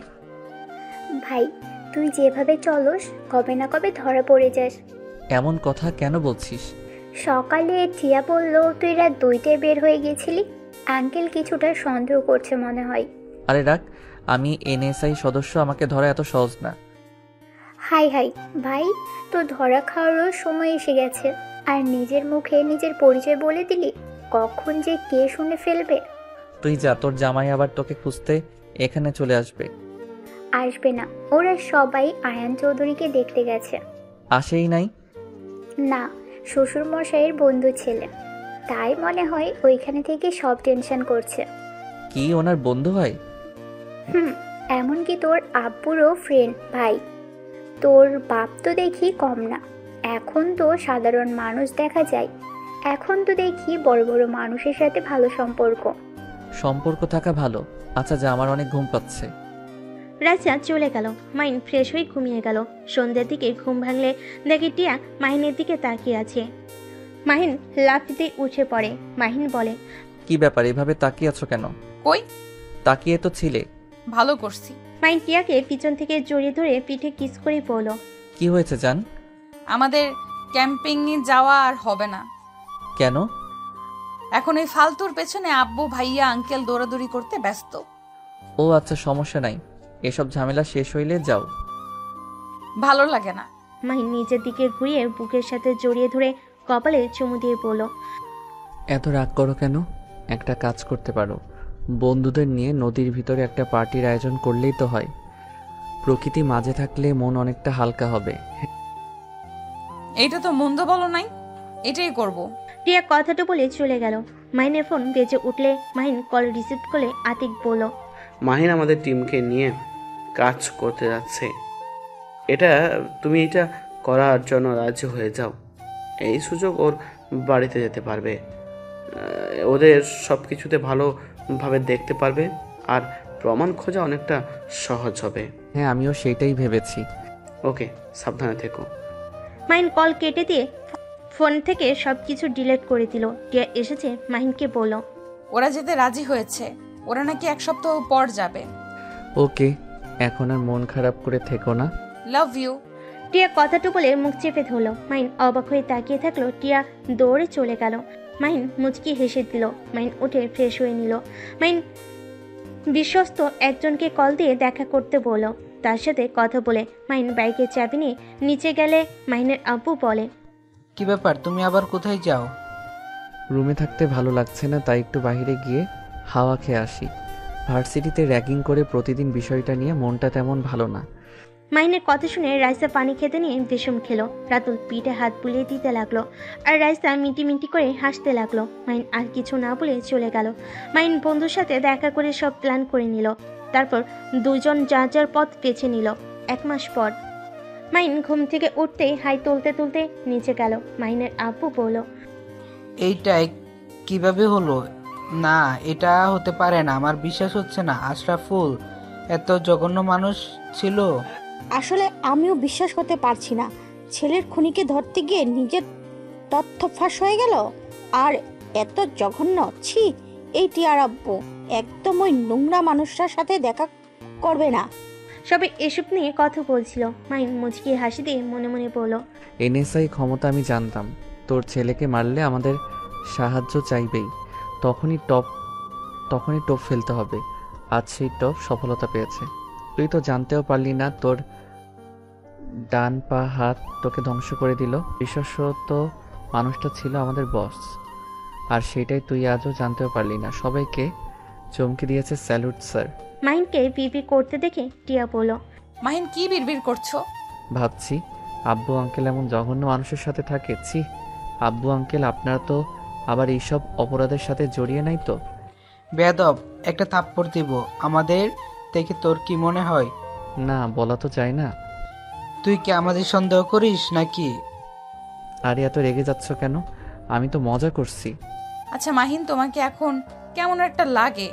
ভাই, তুই যেভাবে চলস কবে না কবে ধরা পড়ে যাস। এমন কথা কেন বলছিস? সকালে টিয়া বলল তুই রাত 2টায় বের হয়ে গেছিলি। আঙ্কেল কিছুটা সন্দেহ করছে মনে হয়। আরে রাখ, আমি এনএসআই সদস্য, আমাকে ধরা এত সহজ না। হাই হাই ভাই, তো ধরা খাওয়ারও সময় এসে গেছে, আর নিজের মুখে নিজের পরিচয় বলে দিলি, কখন যে কে শুনে ফেলবে। তুই যা, তোর জামাই আবার তোকে খুঁজতে এখানে চলে আসবে। আসবে না, ওরা সবাই আয়ান চৌধুরীকে দেখতে গেছে। আসেই নাই? না, শ্বশুর মশাইয়ের বন্ধু ছেলে, তাই মনে হয় ওইখানে থেকে সব টেনশন করছে। কি ওনার বন্ধু হয়? এমনকি তোর আব্বুরও ফ্রেন্ড ভাই। তোর বাপ তো দেখি কম না, এখন তো সাধারণ মানুষ দেখা যায়, এখন তো দেখি বড় বড় মানুষের সাথে ভালো সম্পর্ক। সম্পর্ক থাকা ভালো। আচ্ছা যা, আমার অনেক ঘুম পাচ্ছে। রাজা চলে গেল। মাইন ফ্রেশ হয়ে ঘুমিয়ে গেল। সন্ধ্যের দিকে ঘুম ভাঙলে দেখে টিয়া মাহিনের দিকে তাকিয়ে আছে। মাহিন লাফিতে উঠে পড়ে। মাহিন বলে, কি ব্যাপার, এভাবে তাকিয়ে আছো কেন? কই? তাকিয়ে তো ছিলে। ভালো করছি। মাহিন টিয়াকে পিছন থেকে জড়িয়ে ধরে পিঠে কিস করে বলল, কি হয়েছে জান? আমাদের ক্যাম্পিং এ যাওয়া আর হবে না। কেন? এখন এই ফালতুর পেছনে আব্বু ভাইয়া আঙ্কেল দৌড়াদৌড়ি করতে ব্যস্ত। ও আচ্ছা, সমস্যা নাই, এসব ঝামেলা শেষ হইলে যাও। ভালো লাগে না। মাহিন নিজের দিকে ঘুরিয়ে বুকের সাথে জড়িয়ে ধরে কপালে চুমু দিয়ে বলল, এত রাগ করো কেন? একটা কাজ করতে পারো, বন্ধুদের নিয়ে নদীর ভিতরে একটা পার্টির আয়োজন করলেই তো হয়। প্রকৃতি মাঝে থাকলে মন অনেকটা হালকা হবে। এইটা তো মন্দ বলো নাই, এটাই করব। টিয়া কথাটা বলে চলে গেল। মাহিনের ফোন বেজে উঠলে মাহিন কল রিসিভ করে আতিক বলল, মাহিন আমাদের টিমকে নিয়ে কাজ করতে যাচ্ছে, তুমি এটা করার জন্য রাজি হয়ে যাও। এই সুযোগ ওর বাড়িতে যেতে পারবে, ওদের সব কিছুতে ভালোভাবে দেখতে পারবে, আর প্রমাণ খোঁজা অনেকটা সহজ হবে। হ্যাঁ, আমিও সেটাই ভেবেছি। ওকে, সাবধানে থেকো। মাহিন কল কেটে দিয়ে ফোন থেকে সবকিছু ডিলিট করে দিল। টিয়া এসেছে মাহিনকে বলল, ওরা যেতে রাজি হয়েছে, ওরা নাকি 1 সপ্তাহ পর যাবে। ওকে, এখন আর মন খারাপ করে থেকো না। Love you. টিয়া কথাটা বলে মুখ চেপে ধরলো। মাহিন অবাক হয়ে তাকিয়ে থাকলো। টিয়া দৌড়ে চলে গেল। মাহিন মুচকি হেসে দিল। মাহিন উঠে ফ্রেশ হয়ে নিল। মাহিন বিশ্বস্ত একজনকে কল দিয়ে দেখা করতে বলল। তার সাথে কথা বলে মাহিন বাইকের চাবি নিয়ে নিচে গেলে মাহিনের আব্বু বলে, কি ব্যাপার, তুমি আবার কোথায় যাও? রুমে থাকতে ভালো লাগছে না, তাই একটু বাইরে গিয়ে হাওয়া খেয়ে আসি। ভার্সিটিতে র্যাগিং করে প্রতিদিন বিষয়টা নিয়ে মনটা তেমন ভালো না। মাহিনের কথা শুনে রাইসা পানি খেতে নিয়ে দেশম খেলো। রাতুল পিঠে হাত বুলিয়ে দিতে লাগলো, আর রাইসা মিটি মিটি করে হাসতে লাগলো। মাহিন আর কিছু না বলে চলে গেল। মাহিন বন্ধুর সাথে দেখা করে সব প্ল্যান করে নিল। তারপর দুজন যার যার পথ বেছে নিল। 1 মাস পর মাহিন ঘুম থেকে উঠতেই হাই তুলতে তুলতে নিচে গেল। মাহিনের আব্বু বলল, এইটাই কিভাবে হলো? না, এটা হতে পারে না, আমার বিশ্বাস হচ্ছে না। আশরাফুল এত জঘন্য মানুষ ছিল? আসলে আমিও বিশ্বাস করতে পারছি না, ছেলের খুনিকে ধরতে গিয়ে নিজের তথ্য ফাঁস হয়ে গেল। আর এত জঘন্য, ছি! এই টিয়ার আব্বু একদম ওই নোংরা মানুষটার সাথে দেখা করবে না। সবাই এসব নিয়ে কথা বলছিল। মাহিন মুচকি হাসি দিয়ে মনে মনে বলল, এনএসআই ক্ষমতা আমি জানতাম, তোর ছেলেকে মারলে আমাদের সাহায্য চাইবেই, তখনই টোপ ফেলতে হবে। আজ সেই টোপ সফলতা পেয়েছে। তুই তো জানতেও পারলি না তোর ডান পা হাত তোকে ধ্বংস করে দিল। বিশেষত মানুষটা ছিল আমাদের বস, আর সেটাই তুই আজও জানতেও পারলি না। সবাইকে চমকে দিয়েছে। Salute sir. মাহিনকে বিপি করতে দেখে টিয়া বলল, মাহিন কি বিড়বিড় করছো? ভাবছি আব্বু আঙ্কেল এমন জঘন্য মানুষের সাথে থাকে। ছি, আব্বু আঙ্কেল আপনারা তো আবার এইসব অপরাধের সাথে জড়িয়ে নাই তো? বেয়াদব, একটা থাপ্পড় দিব। আমাদের থেকে তোর কি মনে হয়? না, বলা তো যায় না। তুই কি আমাদের সন্দেহ করিস নাকি? আরে এত রেগে যাচ্ছ কেন? আমি তো মজা করছি। আচ্ছা মাহিন, তোমাকে এখন কেমন একটা লাগে?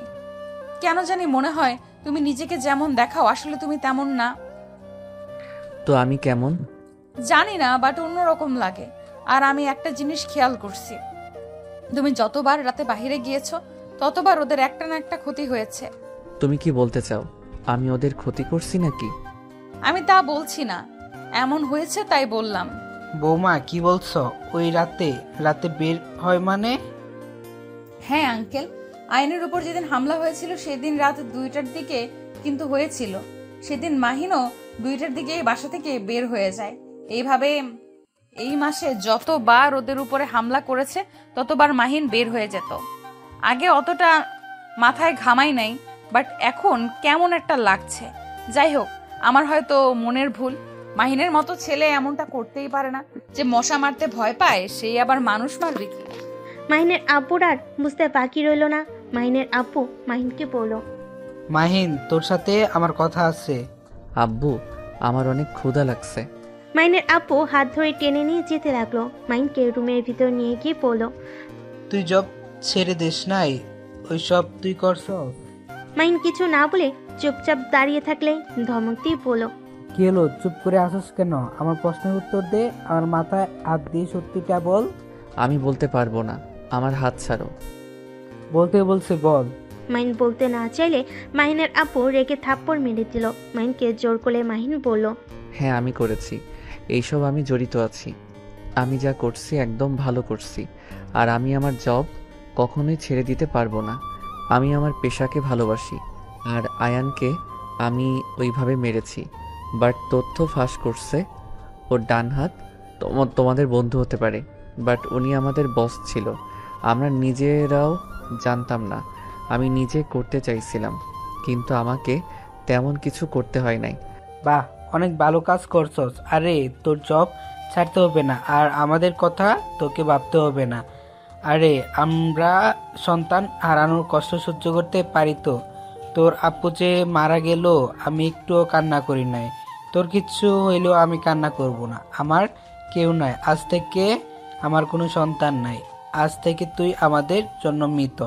কেন জানি মনে হয় তুমি নিজেকে যেমন দেখাও আসলে তুমি তেমন না। তো আমি কেমন? জানি না, বাট অন্যরকম লাগে। আর আমি একটা জিনিস খেয়াল করছি, তুমি যতবার রাতে বাহিরে গিয়েছো ততবার ওদের একটা না একটা ক্ষতি হয়েছে। তুমি কি বলতে চাও আমি ওদের ক্ষতি করছি নাকি? আমি তা বলছি না, এমন হয়েছে তাই বললাম। বৌমা কি বলছো? ওই রাতে বের হয় মানে? হ্যাঁ আঙ্কেল, আইনের উপর যেদিন হামলা হয়েছিল সেদিন রাত 2টার দিকে কিন্তু হয়েছিল। সেদিন মাহিনও 2টার দিকে বাসা থেকে বের হয়ে যায়। এইভাবে এই মাসে যতবার ওদের উপরে হামলা করেছে ততবার মাহিন বের হয়ে যেত। আগে অতটা মাথায় ঘামাই নাই, বাট এখন কেমন একটা লাগছে। যাই হোক, আমার হয়তো মনের ভুল। মাহিনের মতো ছেলে এমনটা করতেই পারে না। যে মশা মারতে ভয় পায় সেই আবার মানুষ মারবে কি? মাহিনের আব্বুর আর বুঝতে বাকি রইল না। মাহিনের আব্বু মাহিনকে বলল, মাহিন, তোর সাথে আমার কথা আছে। আব্বু, আমার অনেক ক্ষুধা লাগছে। মাহিনের আব্বু হাত ধরে টেনে নিয়ে যেতে লাগলো। মাহিনকে রুমের ভিতর নিয়ে গিয়ে বলল, তুই জব ছেড়ে দিস নাই, ওইসব তুই করছ? মাহিন কিছু না বলে চুপচাপ দাঁড়িয়ে থাকলে ধমক দিয়ে বলল, কি হলো, চুপ করে আসস কেন? আমার প্রশ্নের উত্তর দে। আমার মাথায় হাত দিয়ে সত্যিটা বল। আমি বলতে পারবো না, আমার হাত ছাড়ো। বলতে বলছে বল। মাহিন বলতে না চাইলে মাহিনের আব্বু রেগে থাপ্পড় মেরে দিল। মাহিনকে জোর করে মাহিন বলল, হ্যাঁ আমি করেছি, এইসব আমি জড়িত আছি। আমি যা করছি একদম ভালো করছি, আর আমি আমার জব কখনোই ছেড়ে দিতে পারবো না। আমি আমার পেশাকে ভালোবাসি, আর আয়ানকে আমি ওইভাবে মেরেছি। বাট তথ্য ফাঁস করছে ওর ডান হাত তোমাদের বন্ধু হতে পারে, বাট উনি আমাদের বস ছিল। আমরা নিজেরাও জানতাম না। আমি নিজে করতে চাইছিলাম, কিন্তু আমাকে তেমন কিছু করতে হয় নাই। বাহ, অনেক ভালো কাজ করছস। আরে তোর জব ছাড়তে হবে না, আর আমাদের কথা তোকে ভাবতে হবে না। আরে আমরা সন্তান হারানোর কষ্ট সহ্য করতে পারি তো? তোর আপু যে মারা গেল আমি একটুও কান্না করি নাই। তোর কিচ্ছু হইলেও আমি কান্না করব না। আমার কেউ নাই, আজ থেকে আমার কোনো সন্তান নাই। আজ থেকে তুই আমাদের জন্য মৃত,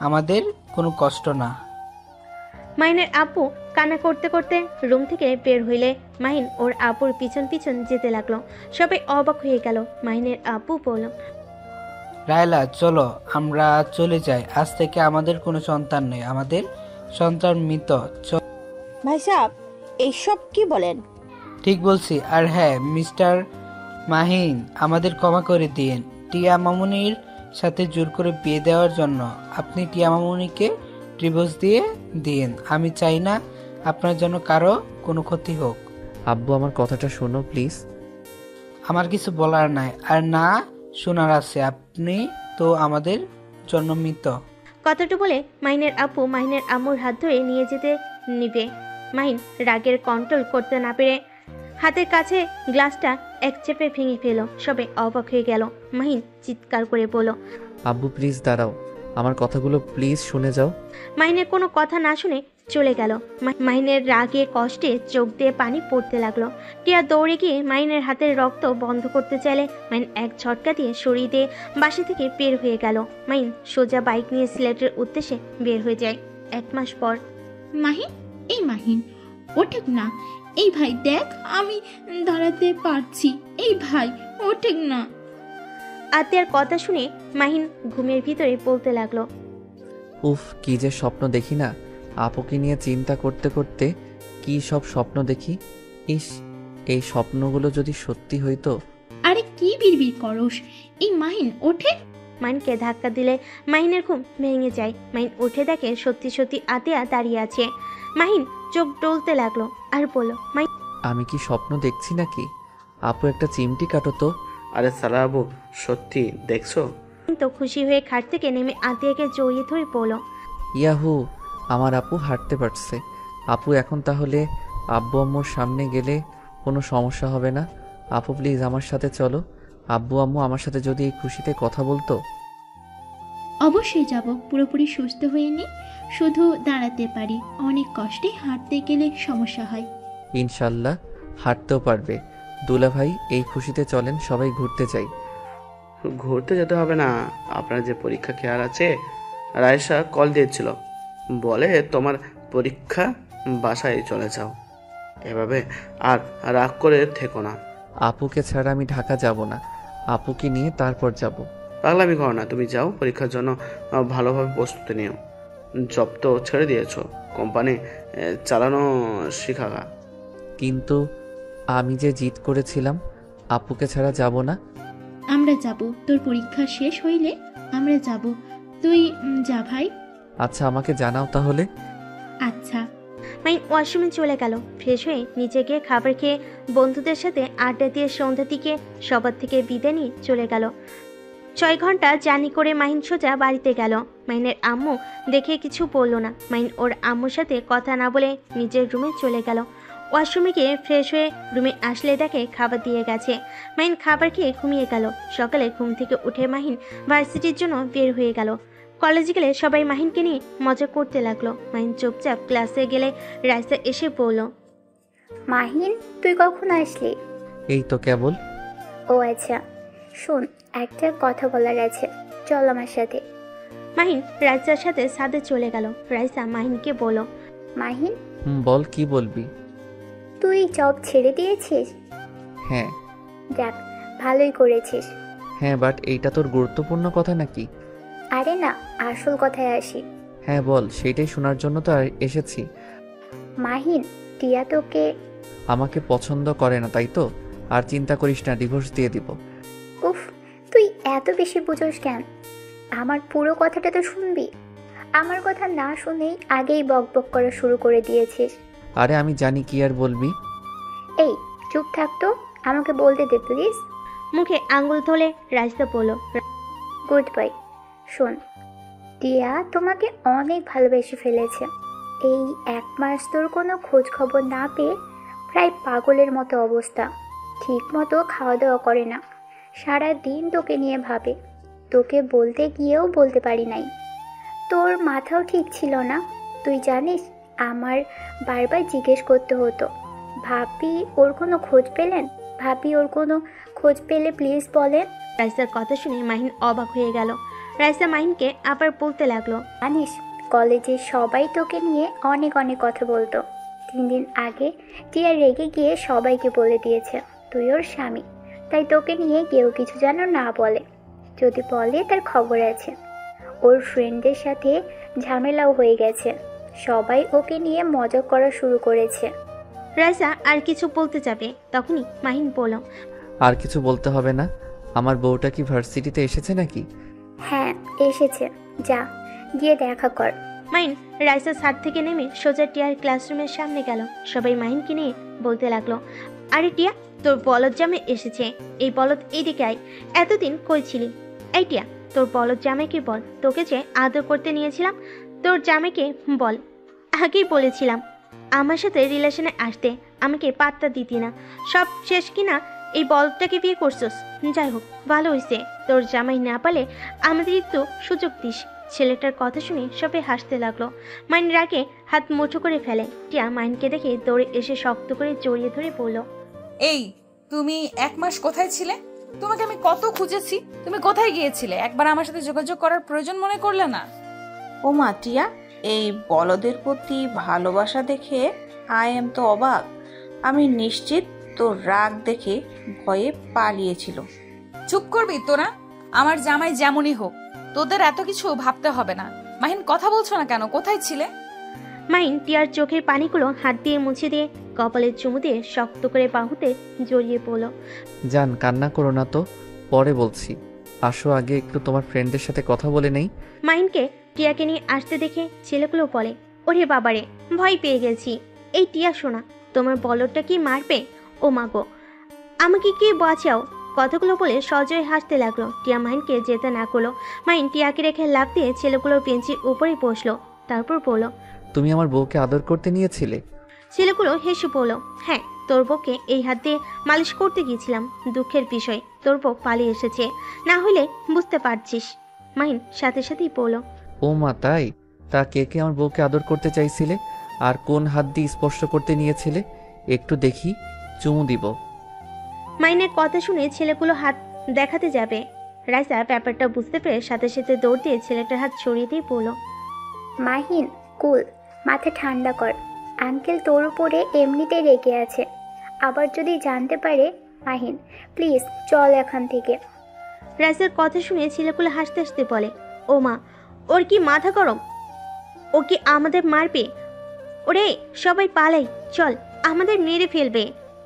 আমাদের কোনো কষ্ট না। মাহিনের আব্বু কান্না করতে করতে রুম থেকে বের হইলে মাহিন ওর আব্বুর পিছন পিছন যেতে লাগলো। সবাই অবাক হয়ে গেল। মাহিনের আব্বু বলল, রায়লা চলো আমরা চলে যাই। আজ থেকে আমাদের কোনো সন্তান নেই, আমাদের সন্তান মৃত। ভাই সাহেব, এইসব কি বলেন? ঠিক বলছি। আর হ্যাঁ মিস্টার মাহিন, আমাদের ক্ষমা করে দিন টিয়া মামুনির সাথে জোর করে বিয়ে দেওয়ার জন্য। আপনি টিয়া মামুনিকে ডিভোর্স দিয়ে দিন। আমি চাই না আপনার জন্য কারো কোনো ক্ষতি হোক। আব্বু, আমার কথাটা শোনো প্লিজ। আমার কিছু বলার নাই, আর না শোনার আছে। আপনি তো আমাদের জন্য মৃত। কথাটা বলে মাহিনের আব্বু মাহিনের আম্মুর হাত ধরে নিয়ে যেতে নিবে। মাহিন রাগের কন্ট্রোল করতে না পেরে হাতের কাছে গ্লাসটা এক চেপে ভেঙে ফেল। সবাই অবাক হয়ে গেল। মাহিন চিৎকার করে বলল, আব্বু প্লিজ দাঁড়াও, আমার কথাগুলো প্লিজ শুনে যাও। মাহিনের কোনো কথা না শুনে চলে গেল। মাহিনের রাগে কষ্টে চোখ দিয়ে পানি পড়তে লাগলো। টিয়া দৌড়ে গিয়ে মাহিনের হাতের রক্ত বন্ধ করতে চাইলে মাহিন এক ঝটকা দিয়ে সরিয়ে দিয়ে বাসা থেকে বের হয়ে গেল। মাহিন সোজা বাইক নিয়ে সিলেটের উদ্দেশ্যে বের হয়ে যায়। 1 মাস পর। মাহিন, এই মাহিন, ওঠেক না। এই ভাই দেখ, আমি দাঁড়াতে পারছি। এই ভাই ওঠেক না। আত্মীয়ার কথা শুনে মাহিন ঘুমের ভিতরে বলতে লাগলো, উফ, কি যে স্বপ্ন দেখি না। আপুকে নিয়ে চিন্তা করতে করতে কি সব স্বপ্ন দেখি। ইস, এই স্বপ্নগুলো যদি সত্যি হইতো। আরে কি কি বিড়বিড় করস? এই মাহিন ওঠে। মাহিনকে ধাক্কা দিলে মাহিনের ঘুম ভেঙে যায়। মাহিন উঠে দেখে সত্যি সত্যি আতিয়া দাঁড়িয়ে আছে। মাহিন চোখ ডলতে লাগলো আর বলল, মাহিন আমি কি স্বপ্ন দেখছি নাকি? আপু একটা চিমটি কাটো তো। আরে সালা আবু, সত্যি দেখছো? তো খুশি হয়ে খাট থেকে নেমে আতিয়াকে জড়িয়ে ধরে বলল, ইয়াহু, আমার আপু হাঁটতে পারছে। আপু এখন তাহলে আব্বু আম্মুর সামনে গেলে কোনো সমস্যা হবে না। আপু প্লিজ আমার সাথে চলো। আব্বু আম্মু আমার সাথে যদি এই খুশিতে কথা বলতো। অবশ্যই যাব, পুরোপুরি সুস্থ হয়ে নি, শুধু দাঁড়াতে পারি, অনেক কষ্টে হাঁটতে গেলে সমস্যা হয়। ইনশাল্লাহ হাঁটতেও পারবে। দুলা ভাই, এই খুশিতে চলেন সবাই ঘুরতে যাই। ঘুরতে যেতে হবে না, আপনার যে পরীক্ষা খেয়াল আছে? রায়সা কল দিয়েছিল, বলে তোমার পরীক্ষা, বাসায় চলে যাও। এভাবে আর রাগ করে থেকো না। আপুকে ছাড়া আমি ঢাকা যাব না। আপুকে নিয়ে তারপর যাব। পাগলামি করো না, তুমি যাও, পরীক্ষার জন্য ভালোভাবে প্রস্তুতি নিও। জব তো ছেড়ে দিয়েছো, কোম্পানি চালানো শিখাগা। কিন্তু আমি যে জিদ করেছিলাম, আপুকে ছাড়া যাব না। আমরা যাব, তোর পরীক্ষা শেষ হইলে আমরা যাব। তুই যা ভাই। আচ্ছা, আমাকে জানাও তাহলে। আচ্ছা। মাহিন ওয়াশরুমে চলে গেল। ফ্রেশ হয়ে নিচে গিয়ে খাবার খেয়ে বন্ধুদের সাথে আড্ডা দিয়ে সন্ধ্যা থেকে সবার থেকে বিদায় নিয়ে চলে গেল। 6 ঘন্টা জার্নি করে মাহিন সোজা বাড়িতে গেল। মাহিনের আম্মু দেখে কিছু বলল না। মাহিন ওর আম্মুর সাথে কথা না বলে নিজের রুমে চলে গেল। ওয়াশরুমে গিয়ে ফ্রেশ হয়ে রুমে আসলে দেখে খাবার দিয়ে গেছে। মাহিন খাবার খেয়ে ঘুমিয়ে গেল। সকালে ঘুম থেকে উঠে মাহিন ভার্সিটির জন্য বের হয়ে গেল। কলেজে গেলে সবাই মাহিনকে নিয়ে মজা করতে লাগলো। মাহিন চুপচাপ ক্লাসে গেলে রাইসা এসে বলল, মাহিন, তুই কখন আসলি? এই তো কেবল। ও আচ্ছা, শোন, একটা কথা বলার আছে, চল আমার সাথে। মাহিন রাইসার সাথে ছাদে চলে গেল। রাইসা মাহিনকে বলল, মাহিন, বল, কি বলবি? তুই জব ছেড়ে দিয়েছিস? হ্যাঁ। দেখ, ভালোই করেছিস। হ্যাঁ, বাট এইটা তোর গুরুত্বপূর্ণ কথা নাকি? আরে না, আসল কথায় আসি। হ্যাঁ বল, সেইটাই শোনার জন্য তো এসেছি। মাহিন, টিয়া তোকে আমাকে পছন্দ করে না, তাই তো? আর চিন্তা করিস না, ডিভোর্স দিয়ে দিব। উফ, তুই এত বেশি বুঝোস কেন? আমার পুরো কথাটা তো শুনবি। আমার কথা না শুনেই আগেই বকবক করা শুরু করে দিয়েছিস। আরে আমি জানি, কি আর বলবি। এই চুপ থাক তো, আমাকে বলতে দে প্লিজ। মুখে আঙ্গুল তোলে রাইসা বলল, গুড বাই। শোন, টিয়া তোমাকে অনেক ভালোবেসে ফেলেছে। এই 1 মাস তোর কোনো খোঁজ খবর না পেয়ে প্রায় পাগলের মতো অবস্থা। ঠিক মতো খাওয়া দাওয়া করে না, সারা দিন তোকে নিয়ে ভাবে। তোকে বলতে গিয়েও বলতে পারি নাই। তোর মাথাও ঠিক ছিল না, তুই জানিস। আমার বারবার জিজ্ঞেস করতে হতো, ভাবি ওর কোনো খোঁজ পেলেন? ভাবি ওর কোনো খোঁজ পেলে প্লিজ বলেন। রাইসার কথা শুনে মাহিন অবাক হয়ে গেল। রাইসা মাহিনকে আবার বলতে লাগলো, জানিস, কলেজে সবাই তোকে নিয়ে অনেক অনেক কথা বলতো। 3 দিন আগে টিয়া রেগে গিয়ে সবাইকে বলে দিয়েছে তুই ওর স্বামী। তাই তোকে নিয়ে কেউ কিছু যেন না বলে, যদি বলে তার খবর আছে। ওর ফ্রেন্ডদের সাথে ঝামেলাও হয়ে গেছে, সবাই ওকে নিয়ে মজা করা শুরু করেছে। রাইসা আর কিছু বলতে যাবে, তখনই মাহিন বলল, আর কিছু বলতে হবে না। আমার বউটা কি ভার্সিটিতে এসেছে নাকি? হ্যাঁ এসেছে, যা গিয়ে দেখা কর। মাহিন রাইসা ছাদ থেকে নেমে সোজা টিয়ার ক্লাসরুমের সামনে গেল। সবাই মাহিনকে নিয়ে বলতে লাগলো, আরে টিয়া, তোর বলদ জামাই এসেছে। এই বলদ এইদিকে আয়, এতদিন কই ছিলি? এই টিয়া, তোর বলদ জামাইকে বল, তোকে যে আদর করতে নিয়েছিলাম, তোর জামাইকে বল। আগেই বলেছিলাম আমার সাথে রিলেশনে আসতে, আমাকে পাত্তা দিতি না। সব শেষ কিনা এই বলদটাকে বিয়ে করছস। যাই হোক, ভালো হয়েছে, তোর জামাই না পালে আমাদের একটু সুযোগ দিস। ছেলেটার কথা শুনে সবাই হাসতে লাগলো। মাইন রাগে হাত মুঠো করে ফেলে। টিয়া মাইনকে দেখে দৌড়ে এসে শক্ত করে জড়িয়ে ধরে বলল, এই, তুমি 1 মাস কোথায় ছিলে? তোমাকে আমি কত খুঁজেছি, তুমি কোথায় গিয়েছিলে? একবার আমার সাথে যোগাযোগ করার প্রয়োজন মনে করলে না? ও মা টিয়া, এই বলদের প্রতি ভালোবাসা দেখে আই এম তো অবাক। আমি নিশ্চিত তোর রাগ দেখে ভয়ে পালিয়েছিল। চুপ করবি তোরা? আমার জামাই যেমনই হোক, তোদের এত কিছু ভাবতে হবে না। মাহিন, কথা বলছো না কেন? কোথায় ছিলে? মাইন টিয়ার চোখের পানিগুলো হাত দিয়ে মুছে দিয়ে কপালের চুমু দিয়ে শক্ত করে বাহুতে জড়িয়ে পড়ল। জান, কান্না করো না তো। পরে বলছি, আসো আগে একটু তোমার ফ্রেন্ডদের সাথে কথা বলে নেই। মাহিনকে টিয়াকে নিয়ে আসতে দেখে ছেলেগুলো বলে, ওরে বাবারে, ভয় পেয়ে গেছি। এই টিয়া শোনা, তোমার বলদটা কি মারবে? ও মাগো, আমাকে কি বাঁচাও। কথাগুলো বলে সজয় হাসতে লাগলো। টিয়া মাহিনকে যেতে না করলো। মাহিন টিয়াকে রেখে লাফ দিয়ে ছেলেগুলোর বেঞ্চির উপরেই বসলো। তারপর বলল, তুমি আমার বউকে আদর করতে নিয়েছিলে? ছেলেগুলো হেসে বলল, হ্যাঁ, তোর বউকে এই হাত দিয়ে মালিশ করতে গিয়েছিলাম। দুঃখের বিষয়, তোর বউ পালিয়ে এসেছে, না হলে বুঝতে পারছিস। মাহিন সাথে সাথেই বলল, ও মা তাই? তা কে কে আমার বউকে আদর করতে চাইছিলে, আর কোন হাত দিয়ে স্পর্শ করতে নিয়েছিলে? একটু দেখি, চুমু দিব। মাহিনের কথা শুনে ছেলেগুলো হাত দেখাতে যাবে। রাইসা ব্যাপারটা বুঝতে পেরে সাথে সাথে দৌড় দিয়ে ছেলেটার হাত ছড়িয়ে দিয়ে বলল, মাহিন কুল, মাথা ঠান্ডা কর। আঙ্কেল তোর উপরে এমনিতেই রেগে আছে, আবার যদি জানতে পারে। মাহিন প্লিজ চল এখান থেকে। রাইসার কথা শুনে ছেলেগুলো হাসতে হাসতে বলে, ও মা, ওর কি মাথা গরম? ও কি আমাদের মারবে? ওরে সবাই পালাই, চল, আমাদের মেরে ফেলবে।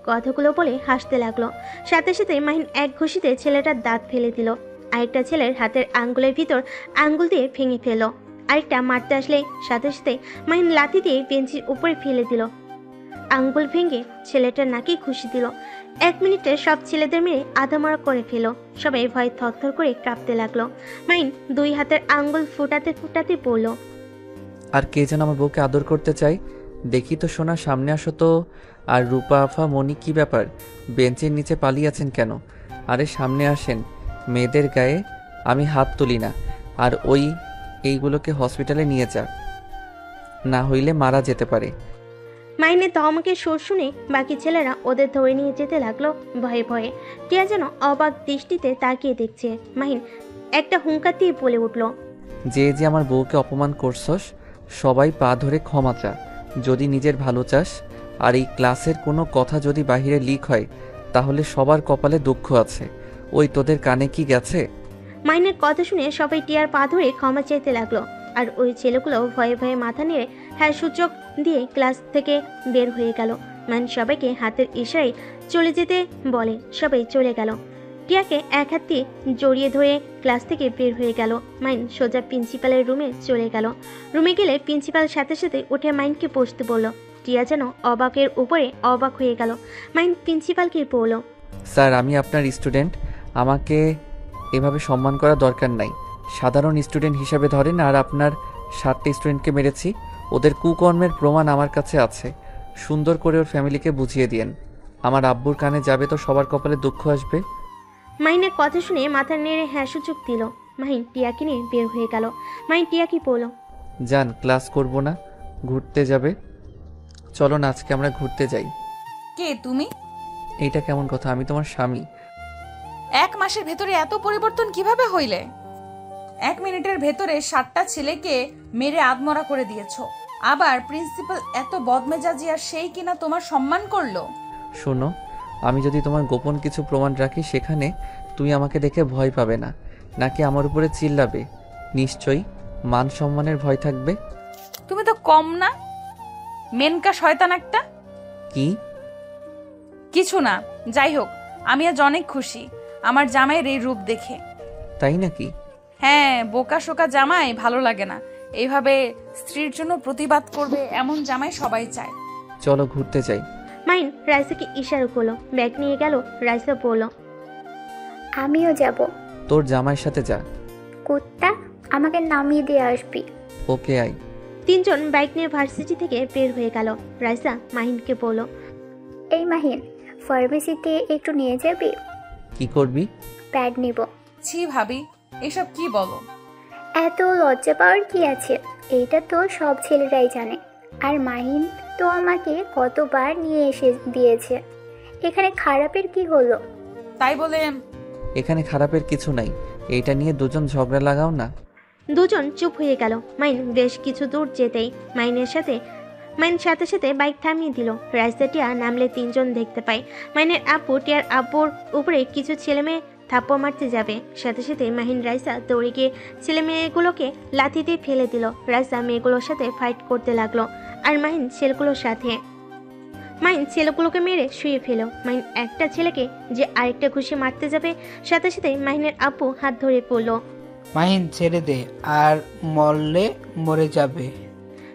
কথাগুলো বলে হাসতে লাগলো। সাথে সাথে মাহিন এক ঘষিতে ছেলেটার দাঁত ফেলে দিল। আরেকটা ছেলের হাতের আঙ্গুলের ভিতর আঙ্গুল দিয়ে ভেঙে ফেলল। আরেকটা মারতে আসলে সাথে সাথে মাহিন লাথি দিয়ে বেঞ্চির উপরে ফেলে দিল। আঙ্গুল ভেঙে ছেলেটার নাকে ঘুষি দিল। 1 মিনিটে সব ছেলেদের মেরে আধামরা করে ফেল। সবাই ভয় থরথর করে কাঁপতে লাগলো। মাহিন 2 হাতের আঙ্গুল ফুটাতে ফুটাতে বলল, আর কে যেন আমার বউকে আদর করতে চাই? দেখি তো সোনা, সামনে আসো তো। আর রূপা আফা, মনি, কি ব্যাপার? বেঞ্চের নিচে পালিয়ে আছেন কেন? আরে সামনে আসেন। মেয়েদের গায়ে আমি হাত তুলি না। আর এইগুলোকে হসপিটালে নিয়ে যা, না হইলে মারা যেতে পারে। মাহিনের ধমকে সুর শুনে বাকি ছেলেরা ওদের ধরে নিয়ে যেতে লাগলো ভয়ে ভয়ে। টিয়া যেন অবাক দৃষ্টিতে তাকিয়ে দেখছে। মাহিন একটা হুঙ্কার দিয়ে বলে উঠল, যে যে আমার বউকে অপমান করছস, সবাই পা ধরে ক্ষমা চা যদি নিজের ভালো চাস। আর এই ক্লাসের কোনো কথা যদি বাহিরে লিক হয়, তাহলে সবার কপালে দুঃখ আছে। ওই তোদের কানে কি গেছে? মাহিনের কথা শুনে সবাই টিয়ার পা ধরে ক্ষমা চাইতে লাগলো। আর ওই ছেলেগুলো ভয়ে ভয়ে মাথা নেড়ে হ্যাঁ সূচক দিয়ে ক্লাস থেকে বের হয়ে গেল। মাহিন সবাইকে হাতের ইশারায় চলে যেতে বলে। সবাই চলে গেল। টিয়াকে এক হাত দিয়ে জড়িয়ে ধরে ক্লাস থেকে বের হয়ে গেল। মাহিন সোজা প্রিন্সিপালের রুমে চলে গেল। রুমে গেলে প্রিন্সিপাল সাথে সাথে উঠে মাহিনকে বসতে বলল। টিয়া যেন অবাকের উপরে অবাক হয়ে গেল। মাহিন প্রিন্সিপালকে বলল, স্যার, আমি আপনার স্টুডেন্ট, আমাকে এভাবে সম্মান করা দরকার নাই। সাধারণ স্টুডেন্ট হিসাবে ধরেন। আর আপনার 7টা স্টুডেন্টকে মেরেছি, ওদের কুকর্মের প্রমাণ আমার কাছে আছে। সুন্দর করে ওর ফ্যামিলিকে বুঝিয়ে দিয়েন। আমার আব্বুর কানে যাবে তো সবার কপালে দুঃখ আসবে। মাহিনের কথা শুনে মাথা নেড়ে হ্যাঁ সূচক দিল। মাহিন টিয়াকে নিয়ে বের হয়ে গেল। মাহিন টিয়াকে বলল, যান, ক্লাস করব না, ঘুরতে যাবে। চলো না, আজকে আমরা ঘুরতে যাই। কে তুমি? এইটা কেমন কথা? আমি তোমার স্বামী। 1 মাসের ভেতরে এত পরিবর্তন কিভাবে হইলে? 1 মিনিটের ভেতরে 7টা ছেলেকে মেরে আদমরা করে দিয়েছো। আবার প্রিন্সিপাল এত বদমেজাজি, আর সেই কিনা তোমার সম্মান করলো। শোনো, আমি যদি তোমার গোপন কিছু প্রমাণ রাখি, সেখানে তুমি আমাকে দেখে ভয় পাবে না, নাকি আমার উপরে চিল্লাবে? নিশ্চয়ই মান সম্মানের ভয় থাকবে। তুমি তো কম না, মেনকা শয়তান একটা। কি? কিছু না, যাই হোক, আমি আজ অনেক খুশি আমার জামাইয়ের এই রূপ দেখে। তাই নাকি? হ্যাঁ, বোকা শোকা জামাই ভালো লাগে না। এইভাবে স্ত্রীর জন্য প্রতিবাদ করবে এমন জামাই সবাই চায়। চলো ঘুরতে যাই। মাহিন রাইসাকে ইশারা করলো। ব্যাগ নিয়ে গেল। রাইসা বলল, আমিও যাব। তোর জামাইয়ের সাথে যা। কুত্তা, আমাকে নামিয়ে দিয়ে আসবি। ওকে, আই। 3 জন বাইক নিয়ে ভার্সিটি থেকে বের হয়ে গেল। রাইসা মাহিনকে বলল, এই মাহিন, ফার্মেসিতে একটু নিয়ে যাবি? কি করবি? প্যাড নিব। ছি ভাবি, এসব কি বলো? এত লজ্জা পাওয়ার কি আছে? এইটা তো সব ছেলেরাই জানে। আর মাহিন তো আমাকে কতবার নিয়ে এসে দিয়েছে। এখানে খারাপের কি হলো? তাই বলে এখানে খারাপের কিছু নাই, এইটা নিয়ে দুজন ঝগড়া লাগাও না। দুজন চুপ হয়ে গেল। মাহিন বেশ কিছু দূর যেতেই মাহিনের সাথে সাথে বাইক থামিয়ে দিল। রাইসা টিয়া নামলে 3 জন দেখতে পায়। মাহিনের আব্বু টিয়ার আব্বুর উপরে কিছু ছেলে মেয়ে থাপ্পড় মারতে যাবে। সাথে সাথে মাহিন রাইসা দৌড়ে গিয়ে ছেলে মেয়েগুলোকে লাথি দিয়ে ফেলে দিল। রাইসা মেয়েগুলোর সাথে ফাইট করতে লাগলো, আর মাহিন ছেলেগুলোর সাথে। মাইন ছেলেগুলোকে মেরে শুয়ে ফেল। মাইন একটা ছেলেকে যে আরেকটা ঘুষি মারতে যাবে, সাথে সাথে মাহিনের আব্বু হাত ধরে পড়ল। মাহিন ছেড়ে দে, আর মরলে মরে যাবে।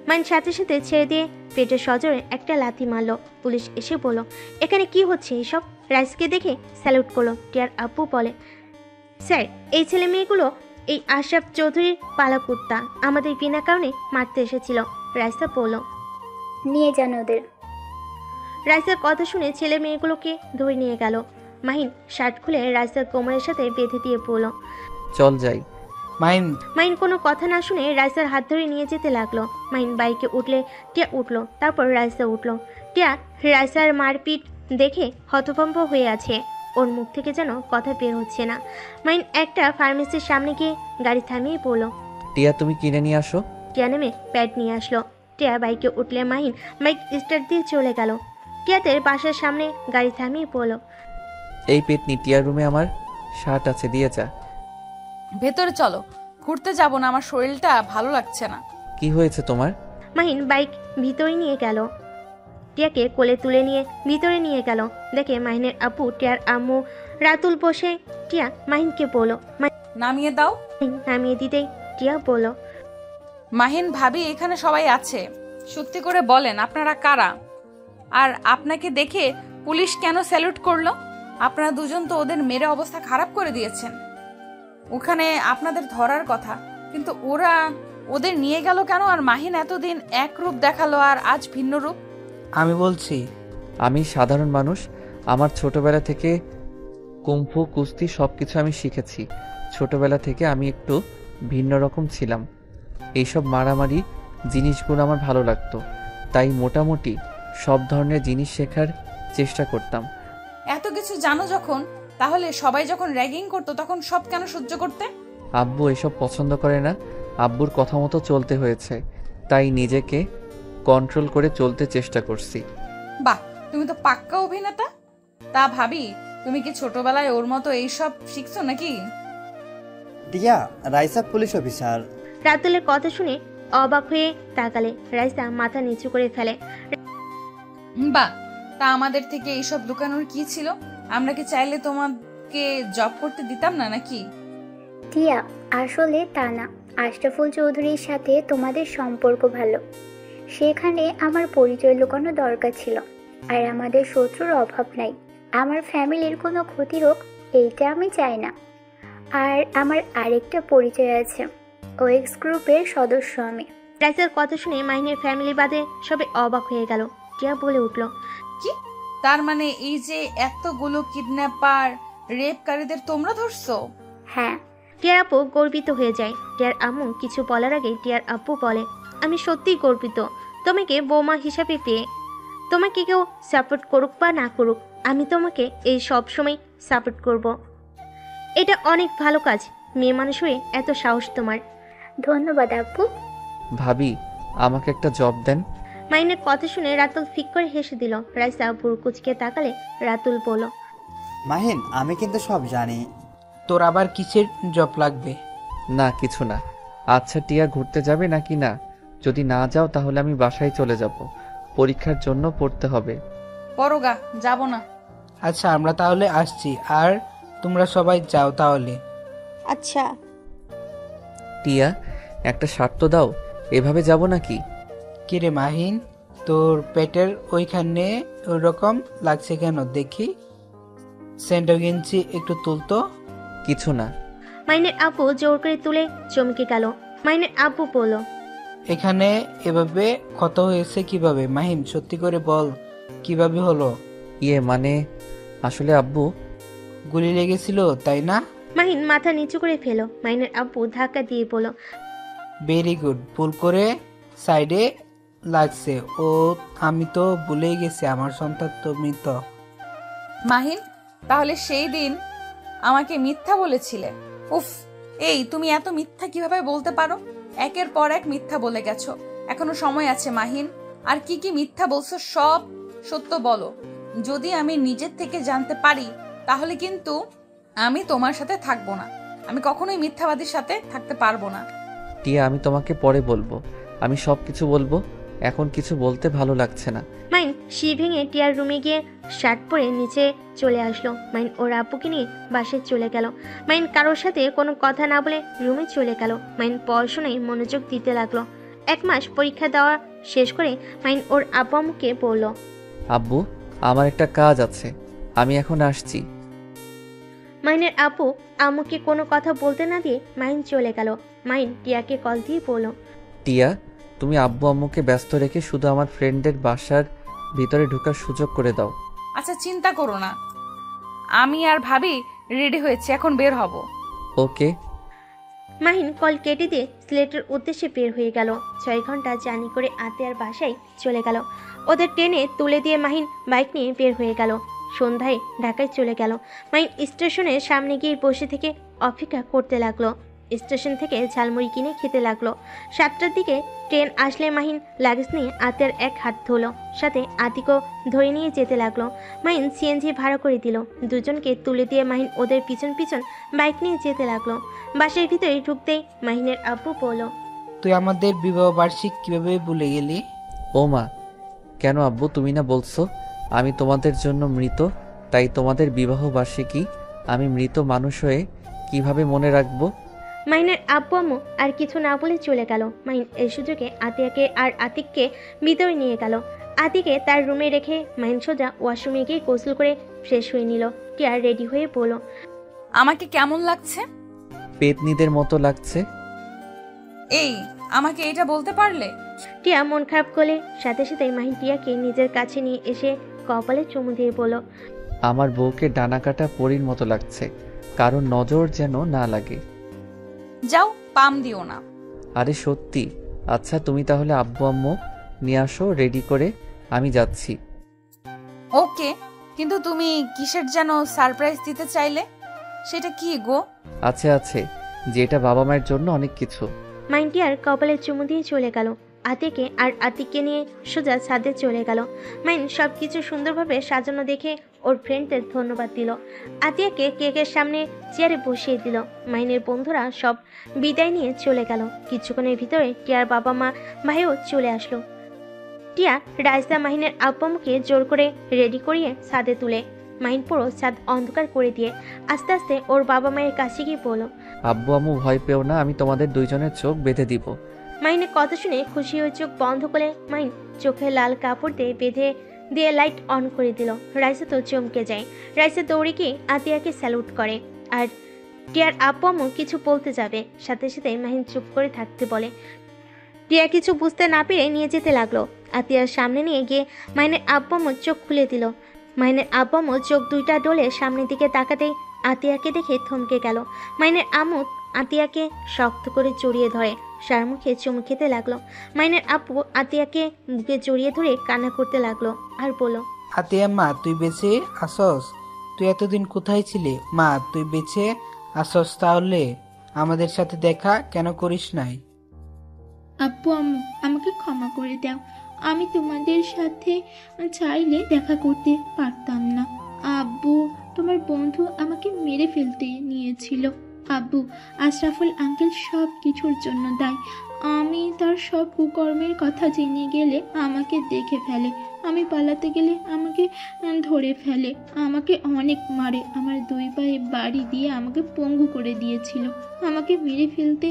মাইন সাথে সাথে ছেড়ে দিয়ে পেটের সজোরে একটা লাথি মারলো। পুলিশ এসে বলল, এখানে কি হচ্ছে এসব? রাইসকে দেখে স্যালুট করলো। টিয়ার আব্বু বলে, স্যার, এই ছেলে মেয়েগুলো এই আশরাফ চৌধুরীর পালা কুত্তা, আমাদের বিনা কারণে মারতে এসেছিল। রাইসা বলল, নিয়ে যান ওদের। রাইসার কথা শুনে ছেলে মেয়েগুলোকে ধরে নিয়ে গেল। মাহিন শার্ট খুলে রাইসার কোমরের সাথে বেঁধে দিয়ে পড়ল। চল যাই। মাহিন মাহিন কোনো কথা না শুনে রাইসার হাত ধরে নিয়ে যেতে লাগলো। মাহিন বাইকে উঠলে টিয়া উঠলো, তারপর রাইসা উঠলো। টিয়া রাইসার মারপিট দেখে হতভম্ব হয়ে আছে, ওর মুখ থেকে যেন কথা বের হচ্ছে না। মাহিন একটা ফার্মেসির সামনে গিয়ে গাড়ি থামিয়ে পড়লো। টিয়া, তুমি কিনে নিয়ে আসো। টিয়া নেমে প্যাড নিয়ে আসলো। টিয়া বাইকে উঠলে মাহিন বাইক স্টার্ট দিয়ে চলে গেল। টিয়াদের বাসার সামনে গাড়ি থামিয়ে পড়লো। এই পেতনি, টিয়ার রুমে আমার শার্ট আছে, দিয়ে যা। ভেতরে চলো, ঘুরতে যাব না, আমার শরীরটা ভালো লাগছে না। কি হয়েছে তোমার? মাহিন বাইক ভিতরে নিয়ে গেল। টিয়াকে কোলে তুলে নিয়ে ভিতরে নিয়ে গেল। দেখে মাহিনের আব্বু টিয়ার আম্মু রাতুল বসে। টিয়া মাহিনকে বলল, নামিয়ে দাও। মাহিন নামিয়ে দিতেই টিয়া বলল, মাহিন ভাবি, এখানে সবাই আছে, সত্যি করে বলেন আপনারা কারা? আর আপনাকে দেখে পুলিশ কেন স্যালুট করলো? আপনারা দুজন তো ওদের মেরে অবস্থা খারাপ করে দিয়েছেন। ওখানে আপনাদের ধরার কথা, কিন্তু ওদের নিয়ে গেল কেন? আর মাহিন এতদিন এক রূপ দেখালো আর আজ ভিন্ন রূপ। আমি বলছি, আমি সাধারণ মানুষ। আমার ছোটবেলা থেকে কুম্ফু, কুস্তি সব কিছু আমি শিখেছি। ছোটবেলা থেকে আমি একটু ভিন্ন রকম ছিলাম। এইসব মারামারি জিনিসগুলো আমার ভালো লাগতো, তাই মোটামুটি সব ধরনের জিনিস শেখার চেষ্টা করতাম। এত কিছু জানো যখন, তাহলে সবাই যখন র্যাগিং করতো তখন সব কেন সহ্য করতে? আব্বু এসব পছন্দ করে না, আব্বুর কথা মতো চলতে হয়েছে, তাই নিজেকে কন্ট্রোল করে চলতে চেষ্টা করছি। বাহ, তুমি তো পাক্কা অভিনেতা। তা ভাবি, তুমি কি ছোটবেলায় ওর মতো এইসব শিখছো নাকি? টিয়া, রাইসা পুলিশ অফিসার। রাতুলের কথা শুনে অবাক হয়ে তাকালে। রাইসা মাথা নিচু করে ফেলে। বাহ, তা আমাদের থেকে এইসব লুকানোর কি ছিল? আমরা কি চাইলে তোমাকে জব করতে দিতাম না নাকি? টিয়া, আসলে তা না। আশরাফুল চৌধুরীর সাথে তোমাদের সম্পর্ক ভালো, সেখানে আমার পরিচয় লুকানো দরকার ছিল। আর আমাদের শত্রুর অভাব নাই। আমার ফ্যামিলির কোনো ক্ষতি হোক, এইটা আমি চাই না। আর আমার আরেকটা পরিচয় আছে, ওয়েক্স গ্রুপের সদস্য আমি। রাইসার কথা শুনে মাহিনের ফ্যামিলি বাদে সবে অবাক হয়ে গেল। টিয়া বলে উঠল, কি? তার মানে এই যে এতগুলো কিডন্যাপার, রেপকারীদের তোমরা ধরছো? হ্যাঁ। টিয়ার আপু গর্বিত হয়ে যায়। টিয়ার আম্মু কিছু বলার আগে টিয়ার আপু বলে, আমি সত্যিই গর্বিত তোমাকে বৌমা হিসাবে পেয়ে। তোমাকে কেউ সাপোর্ট করুক বা না করুক, আমি তোমাকে এই সব সময় সাপোর্ট করব। এটা অনেক ভালো কাজ, মেয়ে মানুষ হয়ে এত সাহস তোমার। ধন্যবাদ আব্বু। ভাবি, আমাকে একটা জব দেন। মাইনের কথা শুনে রাতুল ফিক করে হেসে দিল। রাইসা বুড়ো কুচকে তাকালে রাতুল বলল, মাহিন, আমি কিন্তু সব জানি। তোর আবার কিসের জব লাগবে? না, কিছু না। আচ্ছা টিয়া, ঘুরতে যাবে নাকি না? যদি না যাও তাহলে আমি বাসায় চলে যাব, পরীক্ষার জন্য পড়তে হবে। পরগা, যাব না। আচ্ছা, আমরা তাহলে আসছি, আর তোমরা সবাই যাও তাহলে। আচ্ছা। টিয়া, একটা শার্ট তো দাও, এভাবে যাব নাকি? কিরে মাহিন, তোর পেটের ওইখানে ওইরকম লাগছে কেন দেখি? সেন্টার গেঞ্জি একটু তুলতো। কিছু না। মাইনের আপু জোর করে তুলে চমকে গেল। মাইনের আপু বলল, এখানে এভাবে ক্ষত হয়েছে কিভাবে? মাহিন, সত্যি করে বল, কিভাবে হলো? মানে আসলে আব্বু, গুলি লেগেছিল তাই না? মাহিন মাথা নিচু করে ফেল। মাইনের আপু ধাক্কা দিয়ে বলল, ভেরি গুড, ভুল করে সাইডে লাগছে। ও, আমি তো ভুলেই গেছি, আমার সন্তান তো মৃত। মাহিন, তাহলে সেই দিন আমাকে মিথ্যা বলেছিলে? উফ, এই তুমি এত মিথ্যা কিভাবে বলতে পারো? একের পর এক মিথ্যা বলে গেছো। এখনো সময় আছে মাহিন, আর কি কি মিথ্যা বলছো সব সত্য বলো। যদি আমি নিজের থেকে জানতে পারি তাহলে কিন্তু আমি তোমার সাথে থাকবো না। আমি কখনোই মিথ্যাবাদীর সাথে থাকতে পারবো না। টিয়া, আমি তোমাকে পরে বলবো, আমি সব কিছু বলবো। এখন কিছু বলতে ভালো লাগছে না। মাইন শি ভেঙে টিয়ার রুমে গিয়ে শার্ট পরে নিচে চলে আসলো। মাইন ওর আব্বুকে নিয়ে বাসায় চলে গেল। মাইন কারোর সাথে কোনো কথা না বলে রুমে চলে গেল। মাইন পড়াশোনায় মনোযোগ দিতে লাগলো। 1 মাস পরীক্ষা দেওয়া শেষ করে মাইন ওর আব্বু আম্মুকে বলল, আব্বু, আমার একটা কাজ আছে, আমি এখন আসছি। মাইনের আব্বু আম্মুকে কোনো কথা বলতে না দিয়ে মাইন চলে গেল। মাইন টিয়াকে কল দিয়ে বলল, টিয়া, তুমি আব্বু আম্মুকে ব্যস্ত রেখে শুধু আমার ফ্রেন্ডের বাসার ভিতরে ঢোকার সুযোগ করে দাও। আচ্ছা, চিন্তা করো না, আমি আর ভাবি রেডি হয়েছে, এখন বের হব। ওকে। মাহিন কল কেটে দিয়ে সিলেটের উদ্দেশ্যে বের হয়ে গেল। 6 ঘন্টা জার্নি করে আতিয়ার বাসায় চলে গেল। ওদের ট্রেনে তুলে দিয়ে মাহিন বাইক নিয়ে বের হয়ে গেল। সন্ধ্যায় ঢাকায় চলে গেল। মাহিন স্টেশনের সামনে গিয়ে বসে থেকে অপেক্ষা করতে লাগলো। স্টেশন থেকে ঝালমুড়ি কিনে খেতে লাগলো। 7টার দিকে ট্রেন আসলে মাহিন লাগেজ নিয়ে আতিয়ার এক হাত ধরলো, সাথে আতিকও ধরে নিয়ে যেতে লাগলো। মাহিন সিএনজি ভাড়া করে দিল। দুজনকে তুলে দিয়ে মাহিন ওদের পিছন পিছন বাইক নিয়ে যেতে লাগলো। বাসার ভিতরে ঢুকতেই মাহিনের আব্বু বলল, তুই আমাদের বিবাহ বার্ষিক কিভাবে ভুলে গেলি? ও মা, কেন আব্বু, তুমি না বলছো আমি তোমাদের জন্য মৃত, তাই তোমাদের বিবাহ বার্ষিকী আমি মৃত মানুষ হয়ে কিভাবে মনে রাখবো? মাহিনের আব্বু আম্মু আর কিছু না বলে চলে গেল। মাহিন এই সুযোগে আতিয়াকে আর আতিককে ভিতরে নিয়ে গেল। আতিকে তার রুমে রেখে মাহিন সোজা ওয়াশরুমে গিয়ে গোসল করে ফ্রেশ হয়ে নিল। টিয়া রেডি হয়ে বলল, আমাকে কেমন লাগছে? পেতনিদের মতো লাগছে। এই, আমাকে এটা বলতে পারলে? টিয়া মন খারাপ করলে সাথে সাথে মাহিন টিয়াকে নিজের কাছে নিয়ে এসে কপালে চুমু দিয়ে বলল, আমার বউকে ডানাকাটা পরীর মতো লাগছে, কারণ নজর যেন না লাগে। যাও, পাম দিও না। আরে সত্যি? আচ্ছা, তুমি তাহলে আব্বু আম্মু নিয়ে আসো রেডি করে, আমি যাচ্ছি। ওকে, কিন্তু তুমি কিসের যেন সারপ্রাইজ দিতে চাইলে, সেটা কি গো? আছে আছে, যেটা বাবা মায়ের জন্য অনেক কিছু। মাহিন টিয়ার কপালে চুমু দিয়ে চলে গেল। আতিকে আর আতিককে নিয়ে সোজা ছাদে চলে গেল। মাহিন সবকিছু সুন্দরভাবে সাজানো দেখে ওর ফ্রেন্ডদের ধন্যবাদ দিল। আতিয়াকে কেকের সামনে চেয়ারে বসিয়ে দিল। মাহিনের বন্ধুরা সব বিদায় নিয়ে চলে গেল। কিছুক্ষণের ভিতরে টিয়ার বাবা মা ভাইও চলে আসলো। টিয়া রাইসা মাহিনের আব্বামকে জোর করে রেডি করিয়ে ছাদে তুলে মাহিন পুরো ছাদ অন্ধকার করে দিয়ে আস্তে আস্তে ওর বাবা মায়ের কাছে গিয়ে বলল, আব্বু আম্মু ভয় পেও না, আমি তোমাদের দুইজনের চোখ বেঁধে দিব। মাহিনের কথা শুনে খুশি হয়ে চোখ বন্ধ করে মাহিন চোখে লাল কাপড় দিয়ে বেঁধে দিয়ে লাইট অন করে দিল। রাইসা তো চমকে যায়। রাইসা দৌড়ে গিয়ে আতিয়াকে স্যালুট করে। আর টিয়ার আব্বু আম্মু কিছু বলতে যাবে, সাথে সাথে মাহিন চুপ করে থাকতে বলে। টিয়া কিছু বুঝতে না পেরে নিয়ে যেতে লাগলো। আতিয়ার সামনে নিয়ে গিয়ে মাহিনের আব্বু আম্মু চোখ খুলে দিল। মাহিনের আব্বু আম্মু চোখ দুইটা ডলে সামনের দিকে তাকাতেই আতিয়াকে দেখে থমকে গেল। মাহিনের আম্মু আতিয়াকে শক্ত করে জড়িয়ে ধরে সার মুখে চুমু খেতে লাগলো। মাহিনের আব্বু আতিয়াকে বুকে জড়িয়ে ধরে কান্না করতে লাগলো আর বলল, আতিয়া মা, তুই বেঁচে আসস? তুই এতদিন কোথায় ছিলি? মা, তুই বেঁচে আসস তাহলে আমাদের সাথে দেখা কেন করিস নাই? আব্বু আম্মু, আমাকে ক্ষমা করে দাও, আমি তোমাদের সাথে চাইলে দেখা করতে পারতাম না। আব্বু, তোমার বন্ধু আমাকে মেরে ফেলতে নিয়েছিল। আব্বু, আশরাফুল আঙ্কেল সব কিছুর জন্য দায়ী। আমি তার সব কুকর্মের কথা জেনে গেলে আমাকে দেখে ফেলে, আমি পালাতে গেলে আমাকে ধরে ফেলে, আমাকে অনেক মারে, আমার 2 পায়ে বাড়ি দিয়ে আমাকে পঙ্গু করে দিয়েছিল। আমাকে মেরে ফেলতে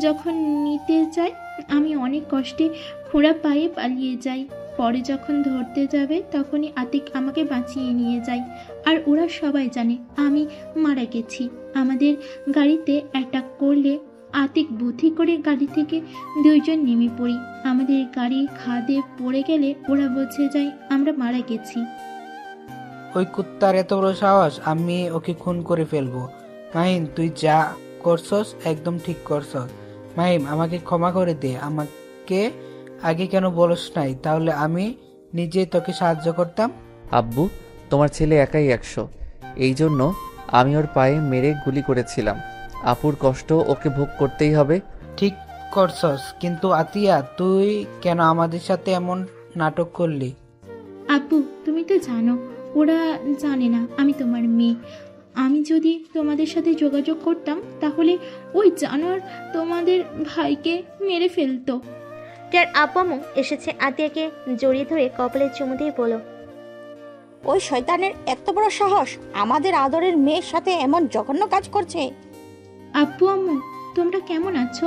যখন নিতে চায় আমি অনেক কষ্টে খোঁড়া পায়ে পালিয়ে যাই। পরে যখন ধরতে যাবে তখনই আতিক আমাকে বাঁচিয়ে নিয়ে যায়। আর ওরা সবাই জানে আমি মারা গেছি। আমাদের গাড়িতে অ্যাটাক করলে আতিক বুদ্ধি করে গাড়ি থেকে 2 জন নেমে পড়ি। আমাদের গাড়ি খাদে পড়ে গেলে ওরা বুঝে যায় আমরা মারা গেছি। ওই কুত্তার এত বড় সাহস, আমি ওকে খুন করে ফেলবো। মাহিম, তুই যা করছস একদম ঠিক করছস। মাহিম, আমাকে ক্ষমা করে দে। আমাকে আগে কেন বলস নাই? তাহলে আমি নিজে তোকে সাহায্য করতাম। আব্বু, তোমার ছেলে একাই 100, এই জন্য আমি ওর পায়ে মেরে গুলি করেছিলাম। আপুর কষ্ট ওকে ভোগ করতেই হবে। ঠিক করছস, কিন্তু আতিয়া, তুই কেন আমাদের সাথে এমন নাটক করলি? আব্বু, তুমি তো জানো ওরা জানে না আমি তোমার মেয়ে। আমি যদি তোমাদের সাথে যোগাযোগ করতাম তাহলে ওই জানোয়ার তোমাদের ভাইকে মেরে ফেলতো। টিয়ার আব্বু আম্মু এসেছে আতিয়াকে জড়িয়ে ধরে কপালে চুমু দিয়ে বলল, ওই শয়তানের এত বড় সাহস আমাদের আদরের মেয়ের সাথে এমন জঘন্য কাজ করছে। আব্বু আম্মু তোমরা কেমন আছো?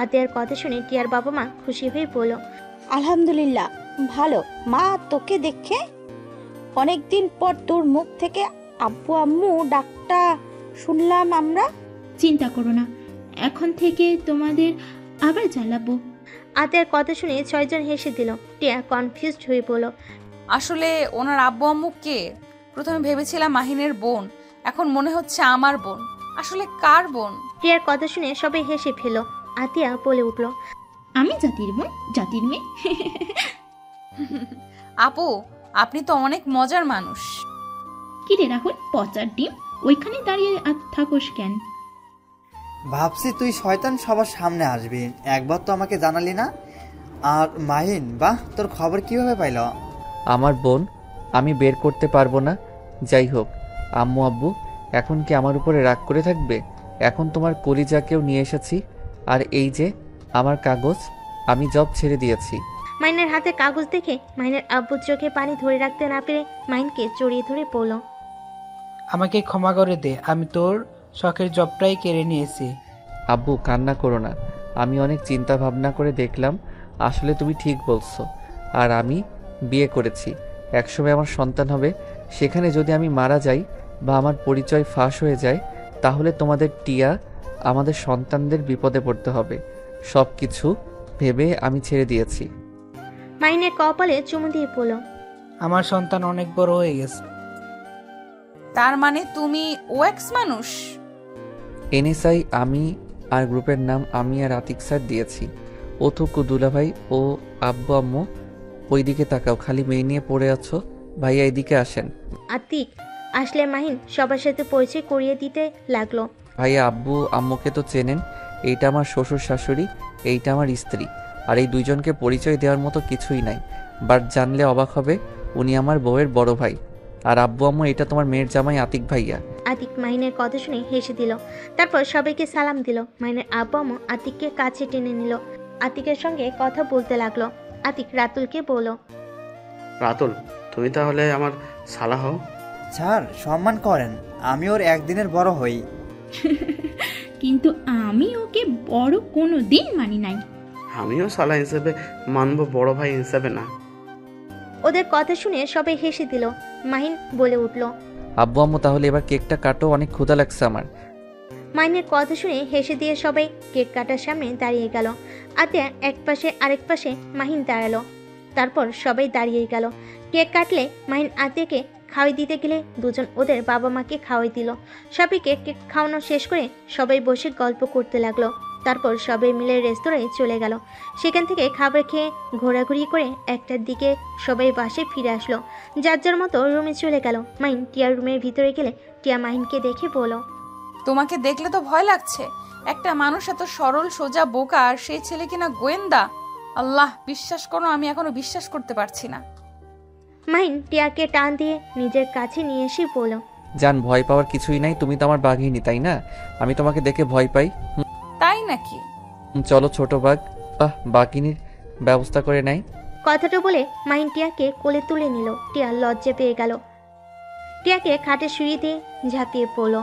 আতিয়ার কথা শুনে টিয়ার বাবা মা খুশি হয়ে বলল, আলহামদুলিল্লাহ ভালো। মা, তোকে দেখে অনেকদিন পর তোর মুখ থেকে আব্বু আম্মু ডাকটা শুনলাম আমরা। চিন্তা করো না, এখন থেকে তোমাদের আবার জ্বালাবো। আতিয়ার কথা শুনে 6 জন হেসে দিল। টিয়া কনফিউজড হয়ে বলল, আসলে ওনার আব্বু আম্মু কে? প্রথমে ভেবেছিলাম মাহিনের বোন, এখন মনে হচ্ছে আমার বোন। আসলে কার বোন? টিয়ার কথা শুনে সবাই হেসে ফেল। আতিয়া বলে উঠল, আমি জাতির বোন, জাতির মেয়ে। আপু, আপনি তো অনেক মজার মানুষ। কি রে রাহুল, পচার ডিম, ওইখানে দাঁড়িয়ে থাকোস কেন? ভাবছি তুই শয়তান সবার সামনে আসবি, একবার তো আমাকে জানালি না। আর মাহিন, বাহ, তোর খবর কিভাবে পাইল? আমার বোন, আমি বের করতে পারবো না। যাই হোক, আম্মু আব্বু এখন কি আমার উপরে রাগ করে থাকবে? এখন তোমার কলিজাকেও নিয়ে এসেছি। আর এই যে আমার কাগজ, আমি জব ছেড়ে দিয়েছি। মাইনের হাতে কাগজ দেখে মাইনের আব্বুর চোখে পানি ধরে রাখতে না পেরে মাইনকে জড়িয়ে ধরে বলল, আমাকে ক্ষমা করে দে, আমি তোর শখের জবটাই কেড়ে নিয়েছি। আব্বু কান্না করো না, আমি অনেক চিন্তা ভাবনা করে দেখলাম আসলে তুমি ঠিক বলছো। আর আমি বিয়ে করেছি, একসময় আমার সন্তান হবে। সেখানে যদি আমি মারা যাই বা আমার পরিচয় ফাঁস হয়ে যায়, তাহলে তোমাদের টিয়া আমাদের সন্তানদের বিপদে পড়তে হবে। সব কিছু ভেবে আমি ছেড়ে দিয়েছি। মাইনের কপালে চুমু দিয়ে বলল, আমার সন্তান অনেক বড় হয়ে গেছে। তার মানে তুমি ওএক্স মানুষ? এনএসআই আমি, আর গ্রুপের নাম আমি আর আতিক স্যার দিয়েছি। ও থুকু দুলাভাই ও আব্বু আম্মু, ওইদিকে তাকাও, খালি মেয়ে নিয়ে পড়ে আছো। ভাইয়া এদিকে আসেন। আতিক আসলে মাহিন সবার সাথে পরিচয় করিয়ে দিতে লাগলো। ভাইয়া আব্বু আম্মুকে তো চেনেন, এইটা আমার শ্বশুর শাশুড়ি, এইটা আমার স্ত্রী। আর এই দুইজনকে পরিচয় দেওয়ার মতো কিছুই নাই, বাট জানলে অবাক হবে, উনি আমার বউয়ের বড় ভাই। আর আব্বু আম্মু, এটা তোমার মেয়ের জামাই আতিক ভাইয়া। আতিক মাহিনের কথা শুনে হেসে দিল। তারপর সবাইকে সালাম দিল। মাহিনের আব্বু আম্মু আতিককে কাছে টেনে নিল। আতিকের সঙ্গে কথা বলতে লাগলো। আতিক রাতুলকে বলল, রাতুল, তুমি তাহলে আমার শালা হও। স্যার সম্মান করেন, আমি ওর একদিনের বড় হই। কিন্তু আমি ওকে বড় কোনো দিন মানি নাই। আমিও শালা হিসেবে মানবো, বড় ভাই হিসেবে না। ওদের কথা শুনে সবাই হেসে দিল। মাহিন বলে উঠল, আব্বু আম্মু তাহলে এবার কেকটা কাটো, অনেক ক্ষুধা লাগছে আমার। মাহিনের কথা শুনে হেসে দিয়ে সবাই কেক কাটার সামনে দাঁড়িয়ে গেল। আতিয়া এক পাশে আরেক পাশে মাহিন দাঁড়ালো। তারপর সবাই দাঁড়িয়ে গেল। কেক কাটলে মাহিন আতিয়াকে খাওয়াই দিতে গেলে দুজন ওদের বাবা মাকে খাওয়াই দিল। সবাইকে কেক খাওয়ানো শেষ করে সবাই বসে গল্প করতে লাগলো। তারপর সবাই মিলে রেস্তোরাঁয় চলে গেল। সেখান থেকে খাবার খেয়ে ঘোরাঘুরি করে 1টার দিকে সবাই বাসে ফিরে আসলো। যার যার মতো রুমে চলে গেল। মাহিন টিয়ার রুমের ভিতরে গেলে টিয়া মাহিনকে দেখে বলল, তোমাকে দেখলে তো ভয় লাগছে। একটা মানুষ এত সরল সোজা বোকা, আর সেই ছেলে কিনা গোয়েন্দা। আল্লাহ, বিশ্বাস করো, আমি এখনো বিশ্বাস করতে পারছি না। মাহিন টিয়াকে টান দিয়ে নিজের কাছে নিয়ে এসে বলল, জান, ভয় পাওয়ার কিছুই নাই, তুমি তো আমার বাঘিনী, তাই না? আমি তোমাকে দেখে ভয় পাই? তাই নাকি? চলো ছোট বাঘ, বাঘিনীর ব্যবস্থা করে নাই। কথাটা বলে মাহিন টিয়াকে কোলে তুলে নিল। টিয়া লজ্জা পেয়ে গেল। টিয়াকে খাটে শুয়ে দিয়ে ঝাঁপিয়ে পড়ল।